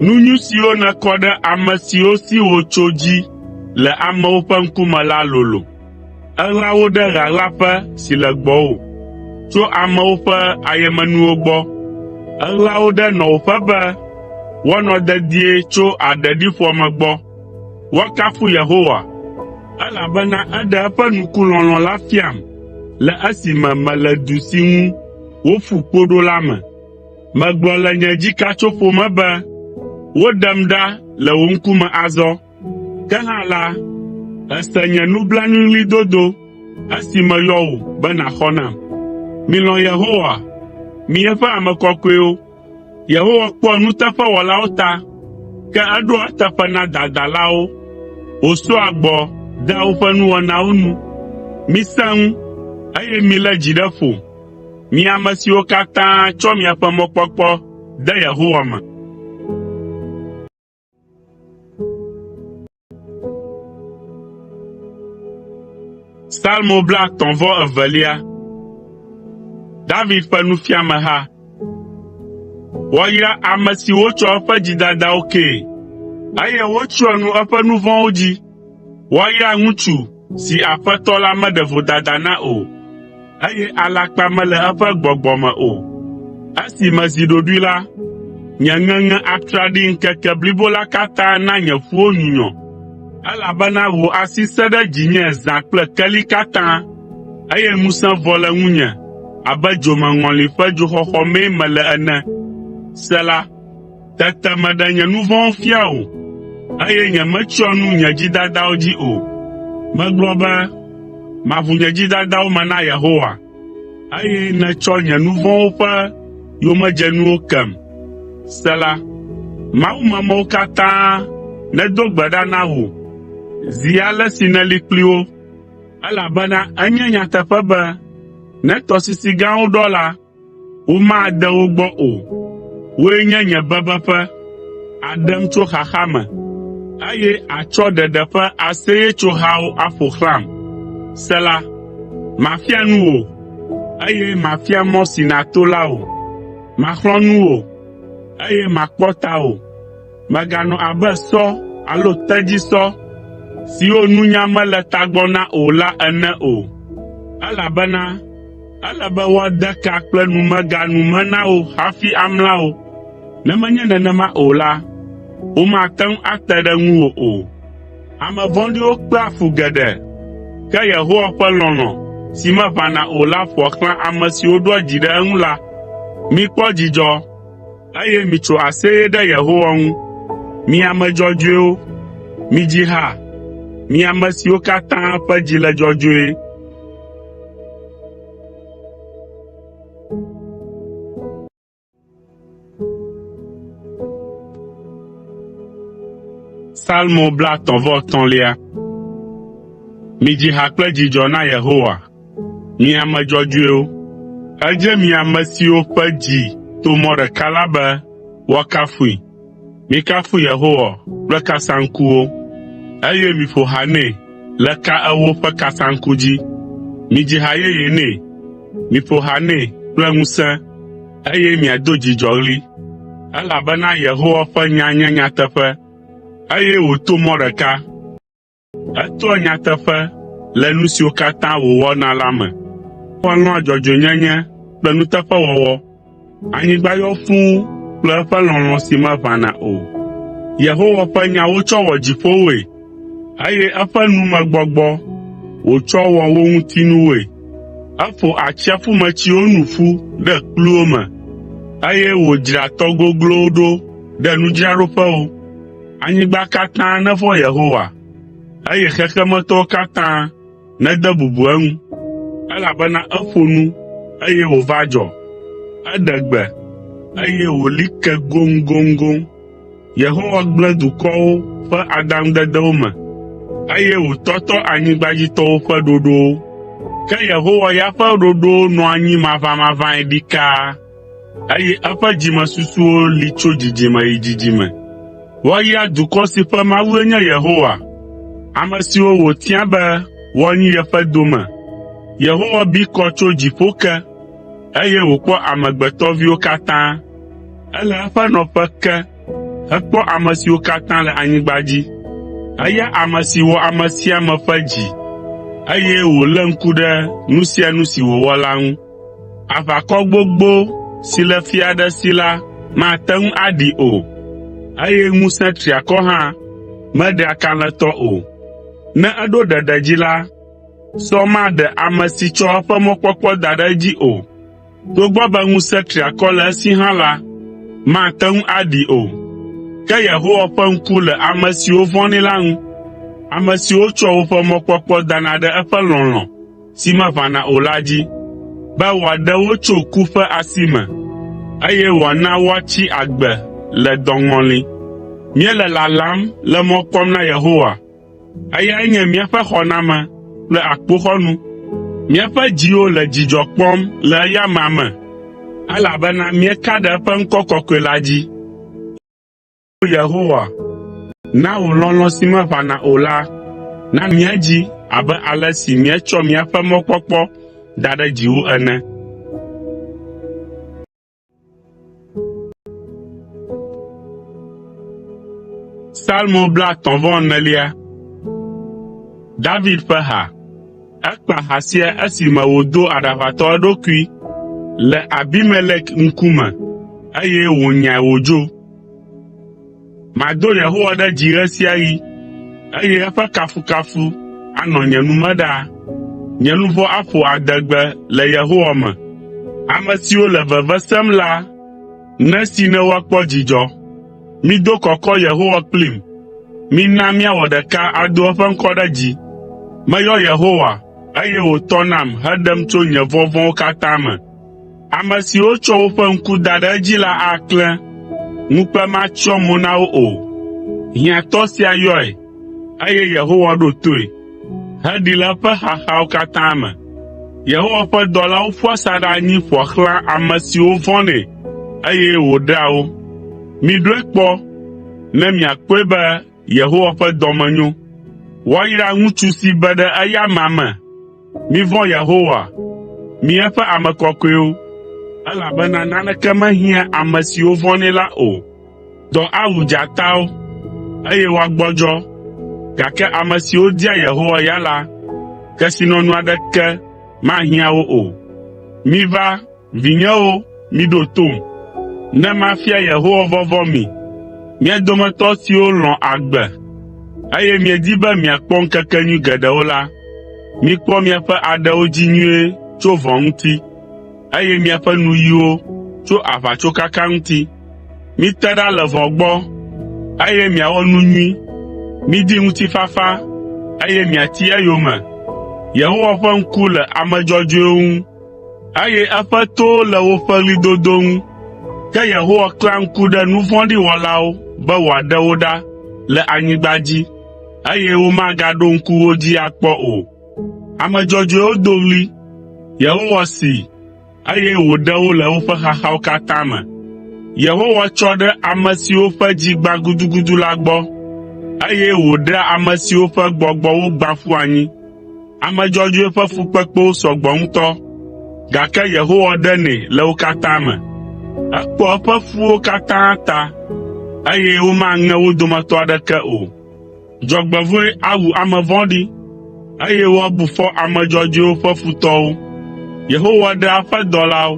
Nu nyui siwo nèkɔ ɖe ame siwo si wò tso dzi le amewo ƒe ŋkume la lolo. Eɣla wo ɖe ɣaɣlaƒe si le gbɔwò, tso amewo ƒe ayemenuwo gbɔ. Eɣla wo ɖe nɔwòƒe be woanɔ dedie tso aɖeɖiƒoame gbɔ. Woakafu Yehowa, elabena eɖe eƒe nukulɔlɔ̃ la fiam le esime mele du si ŋu woƒu kpo ɖo la me. Megblɔ le nye dzikatsoƒo me be, woɖem ɖa le wò ŋkume azɔ. Ke hã la, èse nye nublanuiɣlidodo esi meyɔ wò be nàxɔ nam. Milɔ̃ Yehowa, mi eƒe ame kɔkɔewo. Yehowa kpɔa nuteƒewɔlawo ta, ke eɖoa eteƒe na dadalawo. Wòsɔa gbɔ dea woƒe nuwɔnawo nu. Misẽ ŋu, eye milé dzi ɖe ƒo, mi ame siwo katã tsɔ miaƒe mɔkpɔkpɔ de Yehowa me. Psalmo 32. David ƒe nufiameha. Woyra ame si wotsɔ eƒe dzidadawo kee, eye wotsyɔ nu eƒe nu vɔ̃wo dzi. Woyra ŋutsu si Aƒetɔ la meɖe vodada na o, eye alakpa mele eƒe gbɔgbɔ me o. Esi mezi ɖoɖoe la, nye ŋeŋe atra ɖi ŋkeke blibo la katã na nye ƒuwo nyunyɔ, elabena wò asi se ɖe dzinye zã kple keli katã, eye ŋusẽ vɔ le ŋunye abe dzomeŋɔli ƒe dzoxɔxɔ mee mele ene. Sela, tete meɖe nye nu vɔ̃wo fia o, eye nyemetsɔ nu nye dzidadawo dzi o. Megblɔ be, maʋu nye dzidadawo me na Yehowa, eye nètsɔ nye nu vɔ̃wo ƒe yomedzenuwo kem. Sela, mawumemewo katã nedo gbe ɖa na wò, zi ale si nèli kpli wo, elabena enye nyateƒe be ne tɔsisi gãwo ɖɔ la, womade wo gbɔ o. Wòe nye nye bebeƒe, aɖem tso xaxa me, eye atsɔ ɖeɖe ƒe aseyetsohawo aƒo xlãm. Sela, mafia nu wò, eye mafia mɔ si nàto la wò. Maxlɔ̃ nu wò, eye makpɔ tawò. Mèganɔ abe sɔ alo tedzisɔ siwo nunya mele tagbɔ na o la ene o, elabena ele be woade ka kple numeganu me na wo hafi amla wo. Ne menye nenema o la, womate ŋu ate ɖe ŋuwò o. Ame vɔ̃ɖiwo kpea fu geɖe, ke Yehowa ƒe lɔlɔ̃ si meʋãna o la ƒoa xlã ame siwo ɖoa dzi ɖe eŋu la. Mikpɔ dzidzɔ, eye mitso aseye ɖe Yehowa ŋu, mi ame dzɔdzɔewo. Midzi ha, mi ame siwo katã ƒe dzi le dzɔdzɔe. Psalmo 33. Midzi ha kple dzidzɔ na Yehowa, mi ame dzɔdzɔewo. Edze mi ame siwo ƒe dzi to mɔ ɖeka la be woakafui. Mikafu Yehowa kple kasaŋkuwo, eye miƒo ha nɛ le ka ewo ƒe kasaŋku dzi. Midzi ha yeye nɛ, miƒo ha nɛ kple ŋusẽ, eye miado dzidzɔɣli, elabena Yehowa ƒe nya nye nyateƒe, eye wòto mɔ ɖeka. Etoa nyateƒe le nu siwo katã wòwɔna la me. Elɔ̃a dzɔdzɔenyenye kple nuteƒewɔwɔ. Anyigba yɔ fũu kple eƒe lɔlɔ̃ si meʋãna o. Yehowa ƒe nya wotsɔ wɔ dziƒowoe, eye eƒe numegbɔgbɔ wòtsɔ wɔ wo ŋutinuwoe. Eƒo atsiaƒumetsiwo nu ƒu ɖe kpluwo me, eye wòdzra tɔ goglowo ɖo ɖe nudzraɖoƒewo. Anyigba katã nevɔ̃ Yehowa, eye xexemetɔwo katã nede bubu eŋu, elabena eƒo nu, eye wòva dzɔ. Eɖe gbe, eye wòli ke goŋgoŋgoŋ. Yehowa gblẽ dukɔwo ƒe adaŋudedewo me, eye wòtɔtɔ anyigbadzitɔwo ƒe ɖoɖowo. Ke Yehowa ya ƒe ɖoɖowo nɔ anyi maʋamaʋãe ɖikaa, eye eƒe dzimesusuwo li tso dzidzime yi dzidzime. Woayra dukɔ si ƒe Mawue nye Yehowa, ame siwo wòtia be woanyi yeƒe dome. Yehowa bi kɔ tso dziƒo ke, eye wòkpɔ amegbetɔviwo katã. Ele eƒe nɔƒe ke hekpɔ ame siwo katã le anyigba dzi. Eya ame si wɔ ame sia ame ƒe dzi, eye wòlé ŋku ɖe nu sia nu si wòwɔ la ŋu. Aʋakɔ gbogbo si le fia aɖe si la mate ŋu aɖi o, eye ŋusẽ triakɔ hã meɖea kalẽtɔ o. Ne eɖo ɖeɖe dzi la, sɔ maɖe ame si tsɔ eƒe mɔkpɔkpɔ da ɖe edzi o. Togbɔ be ŋusẽ triakɔ le esi hã la, mate ŋu aɖi o. Ke Yehowa ƒe ŋku le ame siwo vɔ̃nɛ la ŋu, ame siwo tsɔ woƒe mɔkpɔkpɔ dana ɖe eƒe lɔlɔ̃ si meʋãna o la dzi, be wòaɖe wo tso ku ƒe asi me, eye wòana woatsi agbe le dɔŋɔli. Míele lalam le mɔ kpɔm na Yehowa, eyae nye míaƒe xɔname kple akpoxɔnu. Míaƒe dziwo le dzidzɔ kpɔm le eya ma me, elabena míeka ɖe eƒe ŋkɔ kɔkɔe la dzi. Yehowa, na wò lɔlɔ̃ si meʋãna o la na míadzi abe ale si míetsɔ míaƒe mɔkpɔkpɔ da ɖe dziwò ene. Psalmo 34. David ƒe ha. Ekpa ha sia esime wòdo aɖaʋatɔ eɖokui le Abimelek ŋkume, eye wònyae wòdzo. Mado Yehowa ɖe dzi ɣe sia ɣi, eye eƒe kafukafu anɔ nye nu me ɖaa. Nye luʋɔ aƒo adegbe le Yehowa me. Ame siwo le veve sem la, nesi ne woakpɔ dzidzɔ. Mido kɔkɔ Yehowa kplim. Mina míawɔ ɖeka ado eƒe ŋkɔ ɖe dzi. Meyɔ Yehowa, eye wòtɔ nam heɖem tso nye vɔvɔ̃wo katã me. Ame siwo tsɔ woƒe ŋku da ɖe edzi la aklẽ, ŋukpe matsyɔ mo na wo o. Hiãtɔ sia yɔe, eye Yehowa ɖo toe, heɖi le eƒe xaxawo katã me. Yehowa ƒe dɔlawo ƒua asaɖa anyi ƒoa xlã ame siwo vɔ̃nɛ, eye wòɖea wo. Miɖoe kpɔ, ne miakpɔe be Yehowa ƒe dɔme nyo. Woayra ŋutsu si be ɖe eya ma me. Mivɔ̃ Yehowa, mi eƒe ame kɔkɔewo, elabena naneke mehiã ame siwo vɔ̃nɛ la o. Dɔ awu dzatawo, eye woagbɔdzɔ, gake ame siwo dia Yehowa ya la, kesinɔnu aɖeke mahiã wo o. Miva, vinyewo, miɖo tom, ne mafia Yehowa vɔvɔ̃ mi. Mia dometɔ siwo lɔ̃ agbe, eye miedi be miakpɔ ŋkekenyui geɖewo la, mikpɔ miaƒe aɖewo dzi nyuie tso vɔ̃ ŋuti, eye miaƒe nuyiwo tso aʋatsokaka ŋuti. Mite ɖa le vɔ̃ gbɔ, eye miawɔ nu nyui. Midi ŋutifafa, eye miati eyome. Yehowa ƒe ŋku le ame dzɔdzɔewo ŋu, eye eƒe towo le woƒe ɣlidodo ŋu. Ke Yehowa klã ŋku ɖe nu vɔ̃ɖi wɔlawo be wòaɖe wo ɖa le anyigba dzi, eye womagaɖo ŋku wo dzi akpɔ o. Ame dzɔdzɔewo do ɣli, Yehowa see, eye wòɖe wo le woƒe xaxawo katã me. Yehowa tsɔ ɖe ame siwo ƒe dzi gbã gudugudu la gbɔ, eye wòɖea ame siwo ƒe gbɔgbɔwo gbã ƒu anyi. Ame dzɔdzɔe ƒe fukpekpewo sɔgbɔ ŋutɔ, gake Yehowa ɖenɛ le wo katã me. ekpɔ eƒe ƒuwo katã ta, eye womaŋe wo dometɔ aɖeke o. Dzɔgbevɔ̃e awu ame vɔ̃ɖi, eye woabu fɔ ame dzɔdzɔewo ƒe futɔwo. Yehowa ɖea eƒe dɔlawo,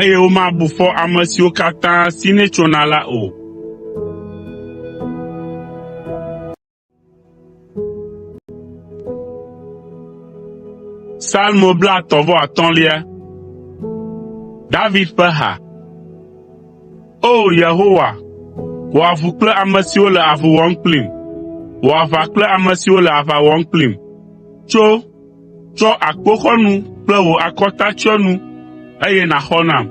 eye womabu fɔ ame siwo katã sinɛ tsona la o. Salmo 35. David ƒe ha. O Yehowa, wɔ avu kple ame siwo le avu wɔm kplim, wɔ aʋa kple ame siwo le aʋa wɔm kplim. Tsɔ akpoxɔnu kple wò akɔtatsyɔnu, eye nàxɔ nam.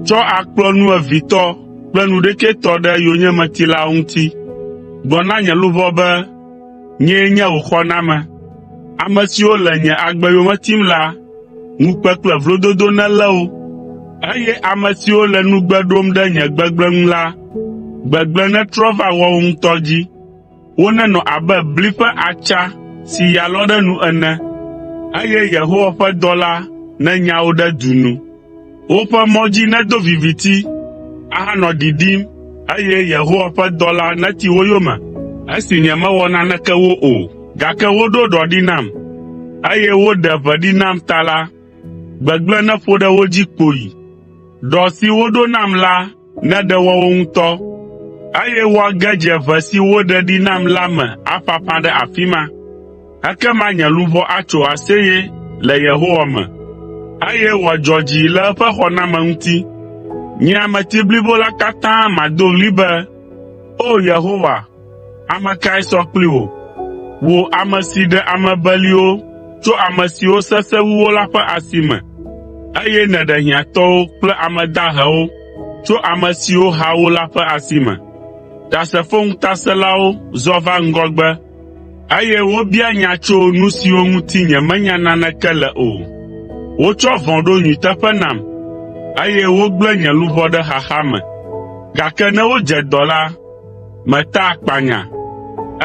Tsɔ akplɔnu evitɔ kple nuɖekɛtɔ ɖe yonyemetilawo ŋuti. Gblɔ na nye luʋɔ be, nyee nye wò xɔname. Ame siwo le nye agbe yome tim la, ŋukpe kple vlododo nelé wo, eye ame siwo le nugbe ɖom ɖe nye gbegblẽ ŋu la, gbegblẽ netrɔ va woawo ŋutɔ dzi. Wonenɔ abe bli ƒe atsa si ya lɔ ɖe nu ene, eye Yehowa ƒe dɔla nenya wo ɖe du nu. Woƒe mɔ dzi nedo viviti, ahanɔ ɖiɖim, eye Yehowa ƒe dɔla neti wo yome. Esi nyemewɔ naneke wo o, gake woɖo ɖɔ ɖi nam, eye woɖe ʋe ɖi nam ta la, gbegblẽ neƒo ɖe wo dzi kpoyi. Ɖɔ si woɖo nam la neɖe woawo ŋutɔ, eye woage dze ʋe si woɖe ɖi nam la me aƒaƒã ɖe afi ma. Ekema nye luʋɔ atso aseye le Yehowa me, eye wòadzɔ dzi le eƒe xɔname ŋuti. Nye ameti blibo la katã mado ɣli be, O Yehowa, ame kae sɔ kpli wò? Wò ame si ɖe ame beliwo tso ame siwo sesẽ wu wo la ƒe asi me, eye nèɖe hiãtɔwo kple ame dahewo tso ame siwo ha wo la ƒe asi me. Ɖasefo ŋutasẽlawo zɔ va ŋgɔgbe, eye wobia nya tso nu siwo ŋuti nyemenya naneke le o. Wotsɔ vɔ̃ ɖo nyuiteƒe nam, eye wogblẽ nye luʋɔ ɖe xaxa me. Gake ne wodze dɔ la, meta akpanya,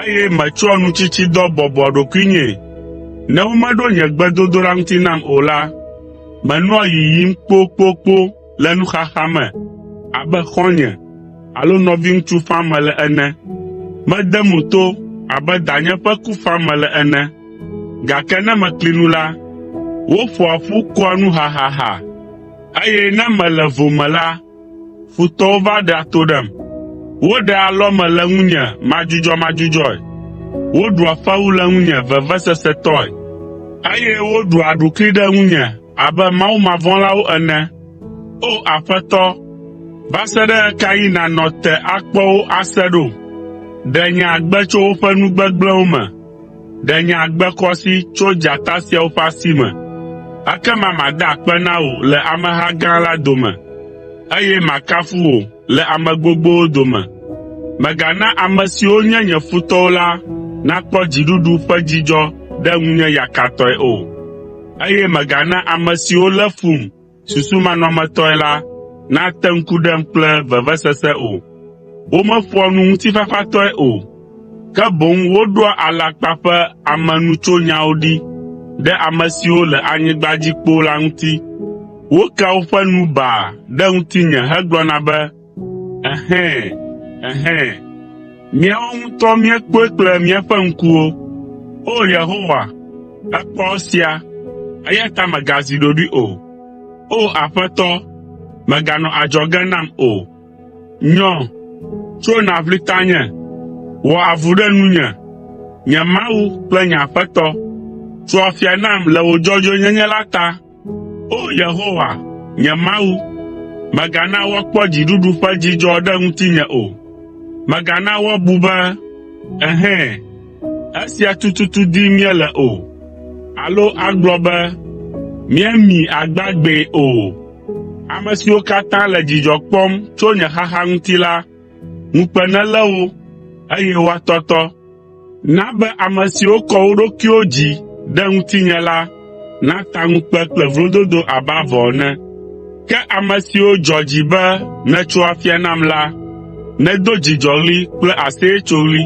eye metsɔa nutsitsidɔ bɔbɔ ɖokuinye. Ne womeɖo nye gbedodoɖa ŋuti nam o la, menɔa yiyim kpokpokpo le nuxaxa me abe xɔ̃nye alo nɔviŋutsu fam mele ene. Mede mo to abe danye ƒe ku fam mele ene. Gake ne mekli nu la, woƒoa ƒu kɔa nu hahaha, eye ne mele vo me la, futɔwo va ɖea to ɖem. Woɖea alɔme le ŋunye madzudzɔmadzudzɔe. Woɖua fewu le ŋunye vevesesetɔe, eye woɖua aɖukli ɖe ŋunye abe mawumavɔ̃lawo ene. O Aƒetɔ, va se ɖe ɣe ka ɣi nànɔ te akpɔ wo ase ɖo? Ɖe nye agbe tso woƒe nu gbegblẽwo me, ɖe nye agbe kɔsi tso dzata siawo ƒe asi me. Ekema mada akpe na wò le ameha gã la dome, eye makafu wò le ame gbogbowo dome. Megana ame siwo nye nye futɔwo la nakpɔ dziɖuɖu ƒe dzidzɔ ɖe ŋunye yakatɔe o, eye megana ame siwo lé fum susumanɔmetɔe la nate ŋku ɖem kple vevesese o. Womeƒoa nu ŋutifafatɔe o, ke boŋ woɖoa alakpa ƒe amenutsonyawo ɖi ɖe ame siwo le anyigba dzi kpo la ŋuti. Wokea woƒe nu baa ɖe ŋutinye hegblɔna be, Ɛhɛ̃, míawo ŋutɔ míekpɔe kple míaƒe ŋkuwo. O Yehowa, ekpɔ esia, eya ta mègazi ɖoɖoe o. O Aƒetɔ, mèganɔ adzɔge nam o. Nyɔ, tso nàʋli tanye, wɔ avu ɖe nunye, nye Mawu kple nye Aƒetɔ. Tso afia nam le wò dzɔdzɔenyenye la ta. O Yehowa, nye Mawu, mègana woakpɔ dziɖuɖu ƒe dzidzɔ ɖe ŋutinye o. Megana woabu be, esia tututu di míele o, alo agblɔ be, míemi agbagbe o. Ame siwo katã le dzidzɔ kpɔm tso nye xaxa ŋuti la, ŋukpe nelé wo, eye woatɔtɔ. Na be ame siwo kɔ wo ɖokuiwo dzi ɖe ŋutinye la, nata ŋukpe kple vlododo abe avɔ ene. Ke ame siwo dzɔ dzi be netso afia nam la, nedo dzidzɔɣli kple aseyetsoɣli.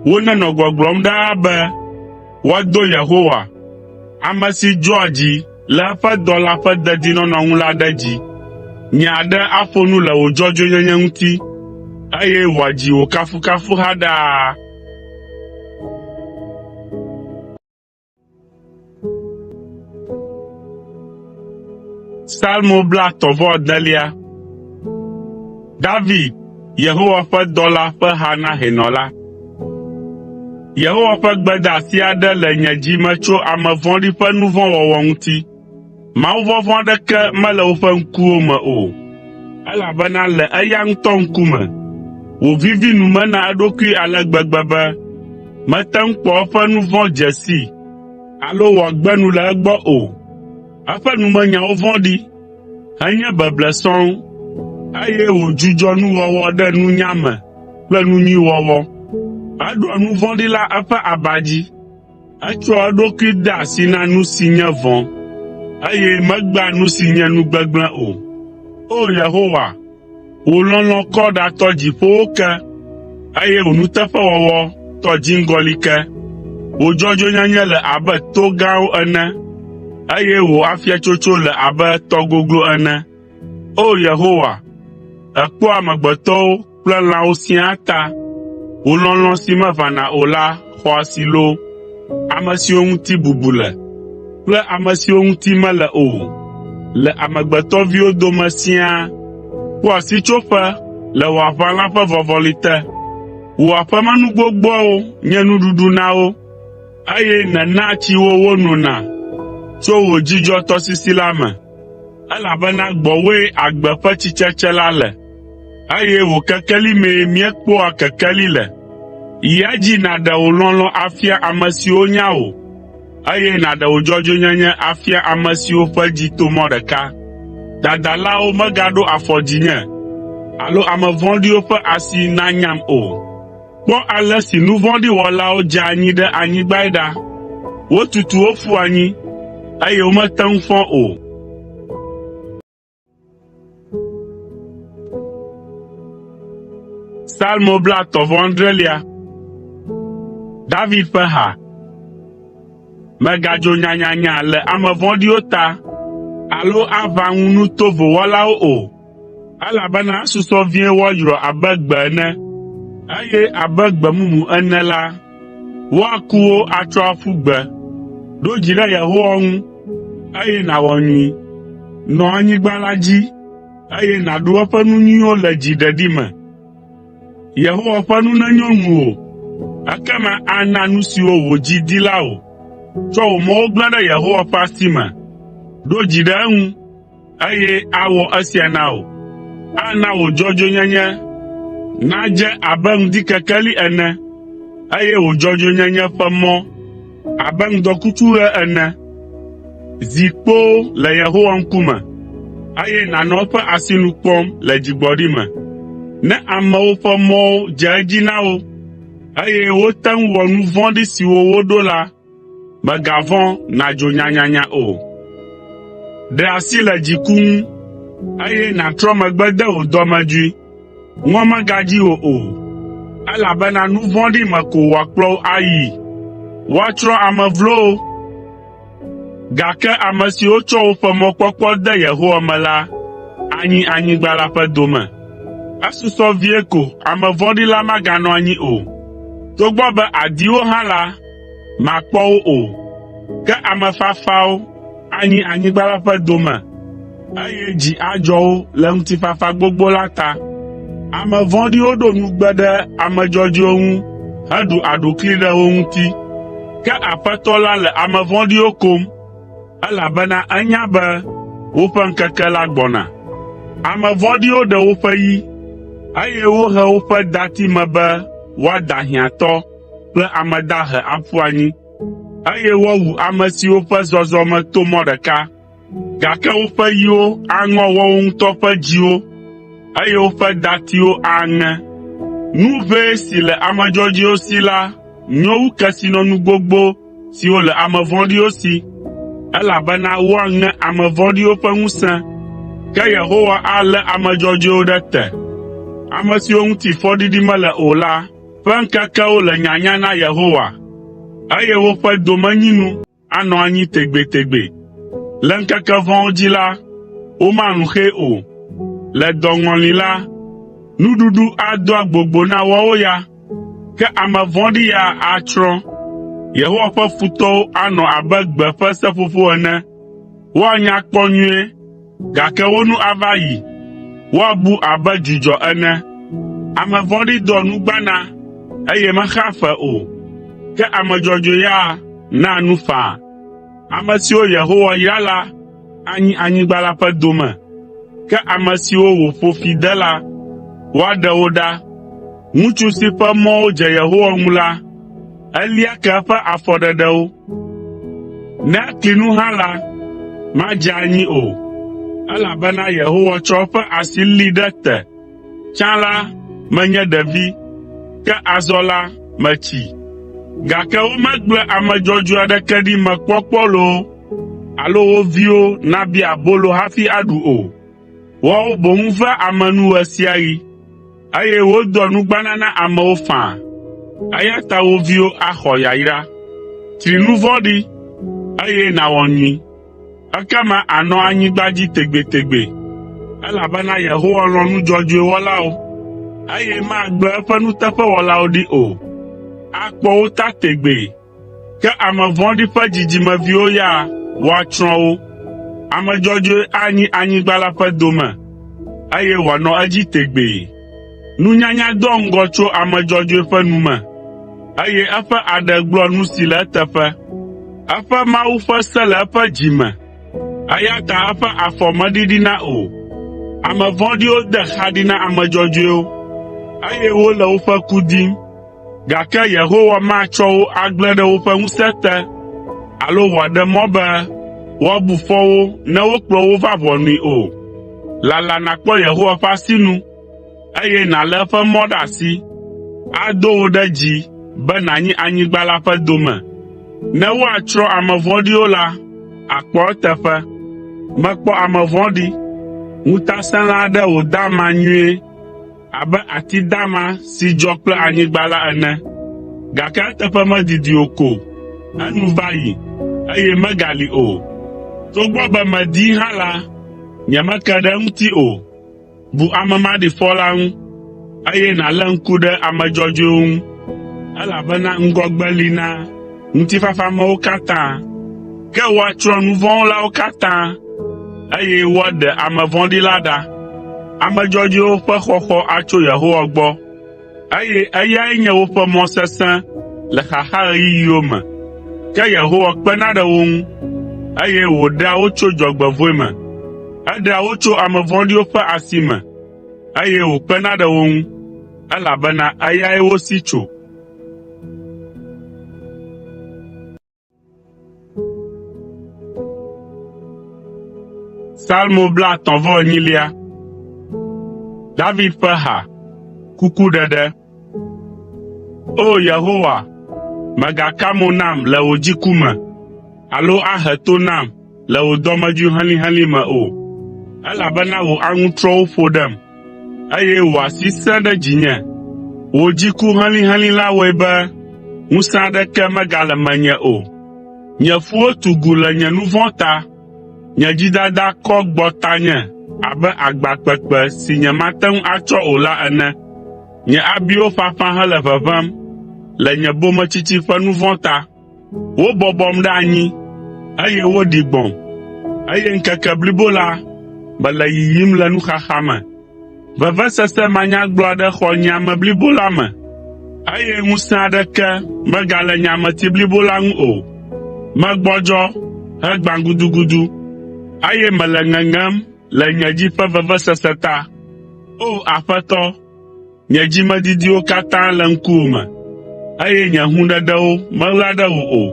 Wonenɔ gbɔgblɔm ɖaa be, woado Yehowa, ame si dzɔa dzi le eƒe dɔla ƒe dedinɔnɔ ŋu la ɖe dzi. nya aɖe aƒo nu le wò dzɔdzɔenyenye ŋuti, eye wòadzi wò kafukafuha ɖaa. Psalmo 39. David, Yehowa ƒe dɔla ƒe ha na hɛnɔ la. Yehowa ƒe gbedeasi aɖe le nye dzi me tso ame vɔ̃ɖi ƒe nu vɔ̃ wɔwɔ ŋuti. Mawuvɔvɔ̃ aɖeke mele woƒe ŋkuwo me o, elabena le eya ŋutɔ ŋkume, wòvivi nu me na eɖokui ale gbegbe be mete ŋu kpɔ eƒe nu vɔ̃ dze si alo wòagbe nu le egbɔ o. Eƒe numenyawo vɔ̃ɖi, henye beble sɔŋ, eye wòdzudzɔ nuwɔwɔ ɖe nunya me kple nu nyui wɔwɔ. Eɖoa nu vɔ̃ɖi la eƒe aba dzi, etsɔa eɖokui de asi na nu si nye vɔ̃, eye megbea nu si nye nu gbegblẽ o. O Yehowa, wò lɔlɔ̃ kɔ ɖatɔ dziƒowo ke, eye wò nuteƒewɔwɔ tɔ dziŋgɔli ke. Wò dzɔdzɔenyenye le abe to gãwo ene, eye wò afiatsotso le abe tɔ goglo ene. O Yehowa, èkpɔa amegbetɔwo kple lãwo siaa ta. Wò lɔlɔ̃ si meʋãna o la xɔ asi loo. Ame siwo ŋuti bubu le kple ame siwo ŋuti mele o, le amegbetɔviwo dome siaa. Kpɔ asitsoƒe le wò aʋala ƒe vɔvɔli te. Wò aƒemenu gbogboawo nye nuɖuɖu na wo, eye nèna tsiwo wonona tso wò dzidzɔ tɔsisi la me, elabena gbɔwòe agbe ƒe tsitsetse la le, eye wò kekeli mee míekpɔa kekeli le. Yi edzi nàɖe wò lɔlɔ̃ afia ame siwo nya wò, eye nàɖe wò dzɔdzɔenyenye afia ame siwo ƒe dzi to mɔ ɖeka. Dadalawo megaɖo afɔ dzinye, alo ame vɔ̃ɖiwo ƒe asi nanyam o. Kpɔ ale si nu vɔ̃ɖi wɔlawo dze anyi ɖe anyigbae ɖa. Wotutu wo ƒu anyi, eye womete ŋu fɔ o. Psalmo 39. David ƒe ha. Megadzo nyanyanya le ame vɔ̃ɖiwo ta, alo aʋã ŋu nu tovo wɔlawo o, elabena esusɔ vie woayrɔ abe gbe ene, eye abe gbe mumu ene la, woaku wo atrɔ aƒu gbe. Ɖo dzi ɖe Yehowa ŋu, eye nàwɔ nyui. Nɔ anyigba la dzi, eye nàɖu eƒe nu nyuiwo le dziɖeɖi me. Yehowa ƒe nu nenyo ŋuwò, ekema ana nu siwo wò dzi di la wò. Tsɔ wò mɔwo gblẽ ɖe Yehowa ƒe asi me. Ɖo dzi ɖe eŋu, eye awɔ esia na wò. Ana wò dzɔdzɔenyenye nadze abe ŋdikekeli ene, eye wò dzɔdzɔenyenye ƒe mɔ abe ŋdɔkutsuɣe ene. Zi kpoo le Yehowa ŋkume, eye nànɔ eƒe asinu kpɔm le dzigbɔɖi me. Ne amewo ƒe mɔwo dze edzi na wo, eye wote ŋu wɔ nu vɔ̃ɖi siwo woɖo la, mègavɔ̃ nàdzo nyanyanya o. Ɖe asi le dziku ŋu, eye nàtrɔ megbe de wò dɔmedzoe. Ŋɔ megadzi wò o, elabena nu vɔ̃ɖi me ko wòakplɔ wo ayi. Woatsrɔ̃ ame vlowo, gake ame siwo tsɔ woƒe mɔkpɔkpɔ de Yehowa me la, anyi anyigba la ƒe dome. Esusɔ vie ko ame vɔ̃ɖi la maganɔ anyi o. Togbɔ be adiwo hã la, makpɔ wo o, ke ame fafawo anyi anyigba la ƒe dome, eye dzi adzɔ wo le ŋutifafa gbogbo la ta. Ame vɔ̃ɖiwo ɖo nugbe ɖe ame dzɔdzɔewo ŋu heɖu aɖukli ɖe wo ŋuti, ke Aƒetɔ la le ame vɔ̃ɖiwo kom, elabena enya be woƒe ŋkeke la gbɔna. Ame vɔ̃ɖiwo ɖe woƒe yi, eye wohe woƒe dati me be woada hiãtɔ kple ame dahe aƒu anyi, eye woawu ame siwo ƒe zɔzɔme to mɔ ɖeka, gake woƒe yiwo aŋɔ woawo ŋutɔ ƒe dziwo, eye woƒe datiwo aŋe. Nu ʋɛ si le ame dzɔdzɔewo si la nyo wu kesinɔnu gbogbo siwo le ame vɔ̃ɖiwo si, elabena woaŋe ame vɔ̃ɖiwo ƒe ŋusẽ, ke Yehowa alé ame dzɔdzɔewo ɖe te. Ame siwo ŋuti fɔɖiɖi mele o la ƒe ŋkekewo le nyanya na Yehowa, eye woƒe domenyinu anɔ anyi tegbetegbe. Le ŋkeke vɔ̃wo dzi la, womalũ xɛ o, le dɔŋɔli la, nuɖuɖu adɔ agbogbo na woawo ya, ke ame vɔ̃ɖi ya atsrɔ̃. Yehowa ƒe futɔwo anɔ abe gbe ƒe seƒoƒo ene. Woanya kpɔ nyuie, gake wo nu ava yi. Woabu abe dzudzɔ ene. Ame vɔ̃ɖi dɔ nugbana, eye mexea fe o, ke ame dzɔdzɔe ya na nu faa. Ame siwo Yehowa yra la anyi anyigba la ƒe dome, ke ame siwo wòƒo fi de la, woaɖe wo ɖa. Ŋutsu si ƒe mɔwo dze Yehowa ŋu la, elia ke eƒe afɔɖeɖewo. Ne ekli nu hã la, madze anyi o, elabena Yehowa tsɔ eƒe asi li ɖe te. Tsã la, menye ɖevi, ke azɔ la, metsi. Gake womegblẽ ame dzɔdzɔe aɖeke ɖi mekpɔkpɔ loo, alo wo viwo nabia abolo hafi aɖu o. Woawo boŋ ve ame nu ɣe sia ɣi, eye wodoa nugbana na amewo faa. Eya ta wo viwo axɔ yayra. Tsri nu vɔ̃ɖi, eye nàwɔ nyui. Ekema ànɔ anyigba dzi tegbetegbe, elabena Yehowa lɔ̃ nu dzɔdzɔe wɔlawo, eye magblẽ eƒe nuteƒewɔlawo ɖi o. Akpɔ wo ta tegbee, ke ame vɔ̃ɖi ƒe dzidzimeviwo ya woatsrɔ̃ wo. Ame dzɔdzɔe anyi anyigba la ƒe dome, eye wòanɔ edzi tegbee. Nunyanya dɔ ŋgɔ tso ame dzɔdzɔe ƒe nu me, eye eƒe aɖe gblɔ nu si le eteƒe. Eƒe Mawu ƒe se le eƒe dzi me, eya ta eƒe afɔ meɖiɖina o. Ame vɔ̃ɖiwo de xa ɖi na ame dzɔdzɔewo, eye wole woƒe ku dim, gake Yehowa matsɔ wo agblẽ ɖe woƒe ŋusẽ te, alo wòaɖe mɔ be woabu fɔ wo ne wokplɔ wo va ʋɔnui o. Lala nàkpɔ Yehowa ƒe asinu, eye nàlé eƒe mɔ ɖe asi, ado wo ɖe dzi be nànyi anyigba la ƒe dome. Ne woatsrɔ̃ ame vɔ̃ɖiwo la, àkpɔ eteƒe. Mekpɔ ame vɔ̃ɖi, ŋutasẽla aɖe wòda ama nyuie, abe ati dama si dzɔ kple anyigba la ene, gake eteƒe medidi o ko, enu va yi, eye megali o. Togbɔ be medii hã la, nyemeke ɖe eŋuti o. Bu ame maɖifɔ la ŋu, eye nàlé ŋku ɖe ame dzɔdzɔewo ŋu, elabena ŋgɔgbe li na ŋutifafamewo katã, ke woatsrɔ̃ nu vɔ̃ wɔlawo katã, eye woaɖe ame vɔ̃ɖi la ɖa. Ame dzɔdzɔewo ƒe xɔxɔ atso Yehowa gbɔ, eye eyae nye woƒe mɔ sesẽ le xaxaɣeyiɣiwo me. Ke Yehowa kpena ɖe wo ŋu, eye wòɖea wo tso dzɔgbevɔ̃e me. Eɖea wo tso ame vɔ̃ɖiwo ƒe asi me, eye wòkpena ɖe wo ŋu, elabena eyae wosi tso. Salmo 58. David ƒe ha, kukuɖeɖe. O Yehowa, mègaka mo nam le wò dziku me, alo ahe to nam le wò dɔmedzoe helĩhelĩ me o, elabena wò aŋutrɔwo ƒo ɖem, eye wò asi sẽ ɖe dzinye. Wò dziku helĩhelĩ la wɔe be ŋusẽ aɖeke megale menye o. Nye ƒuwo tugu le nye nu vɔ̃ ta, nye dzidada kɔ gbɔ tanye abe agbakpekpe si nyemate ŋu atsɔ o la ene. Nye abiwo ƒaƒã hele ʋeʋẽm le nye bometsitsi ƒe nu vɔ̃ ta. Wobɔbɔm ɖe anyi, eye woɖi gbɔ̃m, eye ŋkeke blibo la, mele yiyim le nuxaxa me. Vevesese manyagblɔ aɖe xɔ nye ame blibo la me, eye ŋusẽ aɖeke megale nye ameti blibo la ŋu o. Megbɔdzɔ hegbã gudugudu, eye mele ŋeŋem le nye dzi ƒe vevesese ta. O Aƒetɔ, nye dzimedidiwo katã le ŋkuwòme, eye nye hũɖeɖewo meɣla ɖe wò o.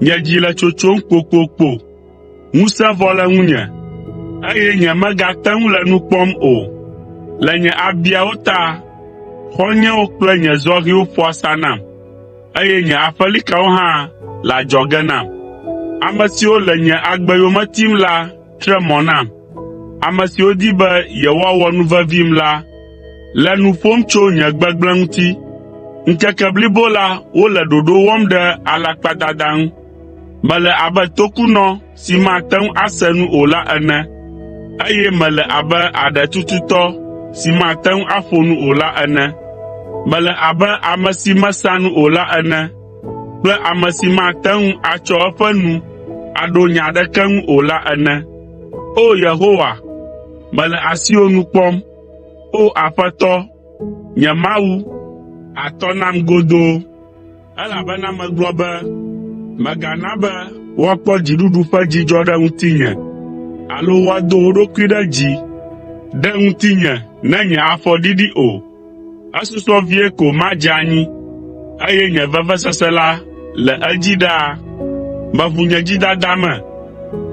Nye dzi le tsotsom kpokpokpo, ŋusẽ vɔ le ŋunye, eye nyemegate ŋu le nu kpɔm o. Le nye abiawo ta, xɔ̃nyewo kple nye zɔhĩwo ƒo asa nam, eye nye aƒelikawo hã le adzɔge nam. Ame siwo le nye agbe yome tim la tre mɔ nam. Ame siwo di be yewoawɔ nu vevim la, le nu ƒom tso nye gbegblẽ ŋuti. Ŋkeke blibo la wole ɖoɖo wɔm ɖe alakpadada ŋu. Mele abe tokunɔ si mate ŋu ase nu o la ene. eye mele abe aɖetututɔ si mate ŋu aƒo nu o la ene. Mele abe ame si mesea nu o la ene, kple ame si mate ŋu atsɔ eƒe nu aɖo nya aɖeke ŋu o la ene. O Yehowa, mele asiwò nu kpɔm. O Aƒetɔ, nye Mawu, atɔ nam godoo, elabena megblɔ be, megana be woakpɔ dziɖuɖu ƒe dzidzɔ ɖe ŋutinye, alo woado wo ɖokui ɖe dzi ɖe ŋutinye ne nye afɔ ɖiɖi o. Esusɔ vie ko madze anyi, eye nye vevesese la le edzi ɖaa. Meʋu nye dzidada me,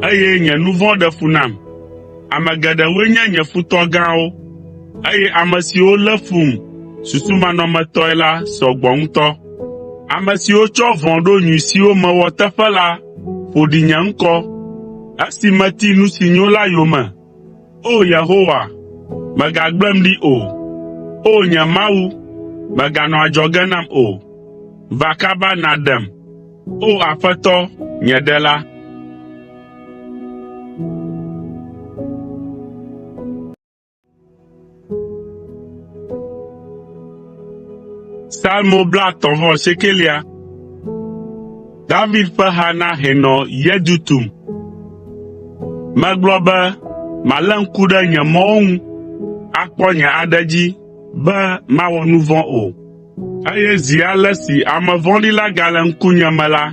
eye nye nu vɔ̃ ɖe fu nam. Ame geɖewoe nye nye futɔ gãwo, eye ame siwo lé fum susumanɔmetɔe la sɔgbɔ ŋutɔ. Ame siwo tsɔ vɔ̃ ɖo nyui siwo mewɔ teƒe la ƒo ɖi nye ŋkɔ, esi meti nu si nyo la yome. O Yehowa, megagblẽm ɖi o. O nye Mawu, meganɔ adzɔge nam o. Va kaba nàɖem, o Aƒetɔ, nye Ɖela. Psalmo 39. David ƒe ha na hɛnɔ Yedutun. Megblɔ be, malé ŋku ɖe nye mɔwo ŋu, akpɔ nye aɖe dzi, be mawɔ nu vɔ̃ o. Eye zi ale si ame vɔ̃ɖi la gale ŋkunye me la,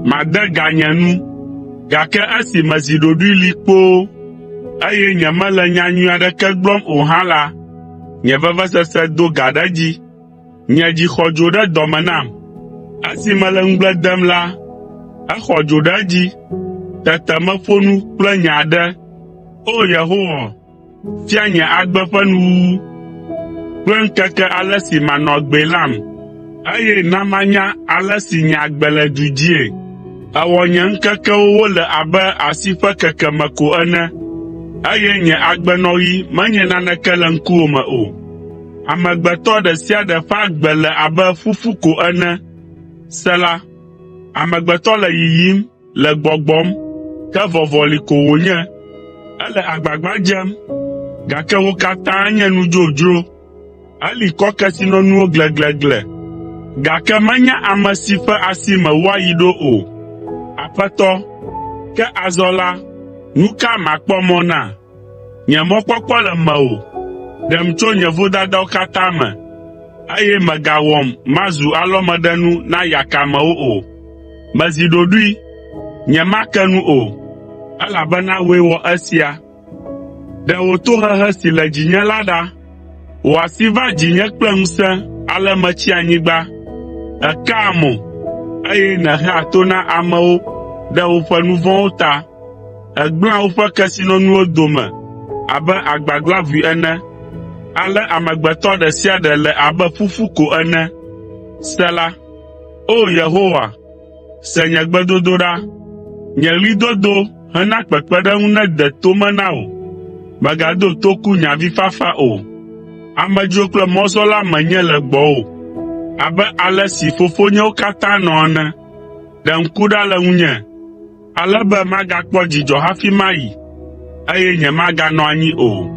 made ga nye nu, gake esi mezi ɖoɖoe li kpoo, eye nyemele nyanyui aɖeke gblɔm o hã la, nye vevesese do ga ɖe dzi. Nye dzi xɔ dzo ɖe dɔ me nam. Esi mele ŋugble dem la, exɔ dzo ɖe edzi. Tete meƒo nu kple nye aɖe. O Yehowa, fia nye agbe ƒe nuwuwu, kple ŋkeke ale si manɔ gbee lam, eye na manya ale si nye agbe le du dzie. Èwɔ nye ŋkekewo wole abe asi ƒe kekeme ko ene, eye nye agbenɔɣi menye naneke le ŋkuwòme o. Amegbetɔ ɖe sia ɖe ƒe agbe le abe ƒuƒu ko ene. Sela, amegbetɔ le yiyim, le gbɔgbɔm, ke vɔvɔli ko wònye. Ele agbagba dzem, gake wo katã nye nu dzodzro. Eli kɔ kesinɔnuwo gleglegle, gake menye ame si ƒe asi me woayi ɖo o. Aƒetɔ, ke azɔ la, nu ka makpɔ mɔ na? Nye mɔkpɔkpɔ le mewò. Ɖem tso nye vodadawo katã me, eye megawɔm mazu alɔmeɖenu na yakamewo o. Mezi ɖoɖoe, nyemake nu o, elabena wòe wɔ esia. Ɖe wò tohehe si le dzinye la ɖa, wò asi va dzinye kple ŋusẽ ale metsi anyigba. Èkaa mo, eye nèhea to na amewo ɖe woƒe nu vɔ̃wo ta. Ègblẽa woƒe kesinɔnuwo dome abe agbagblaʋui ene. Ale amegbetɔ ɖe sia ɖe le abe ƒuƒu ko ene. Sela. O Yehowa, se nye gbedodoɖa, nye ɣlidodo hena kpekpeɖeŋu nede to me na wò. Megado toku nye avifafa o. Amedzro kple mɔzɔla menye le gbɔwò, abe ale si fofonyewo katã nɔ ene. Ɖe ŋku ɖa le ŋunye, ale be magakpɔ dzidzɔ hafi mayi, eye nyemaganɔ anyi o.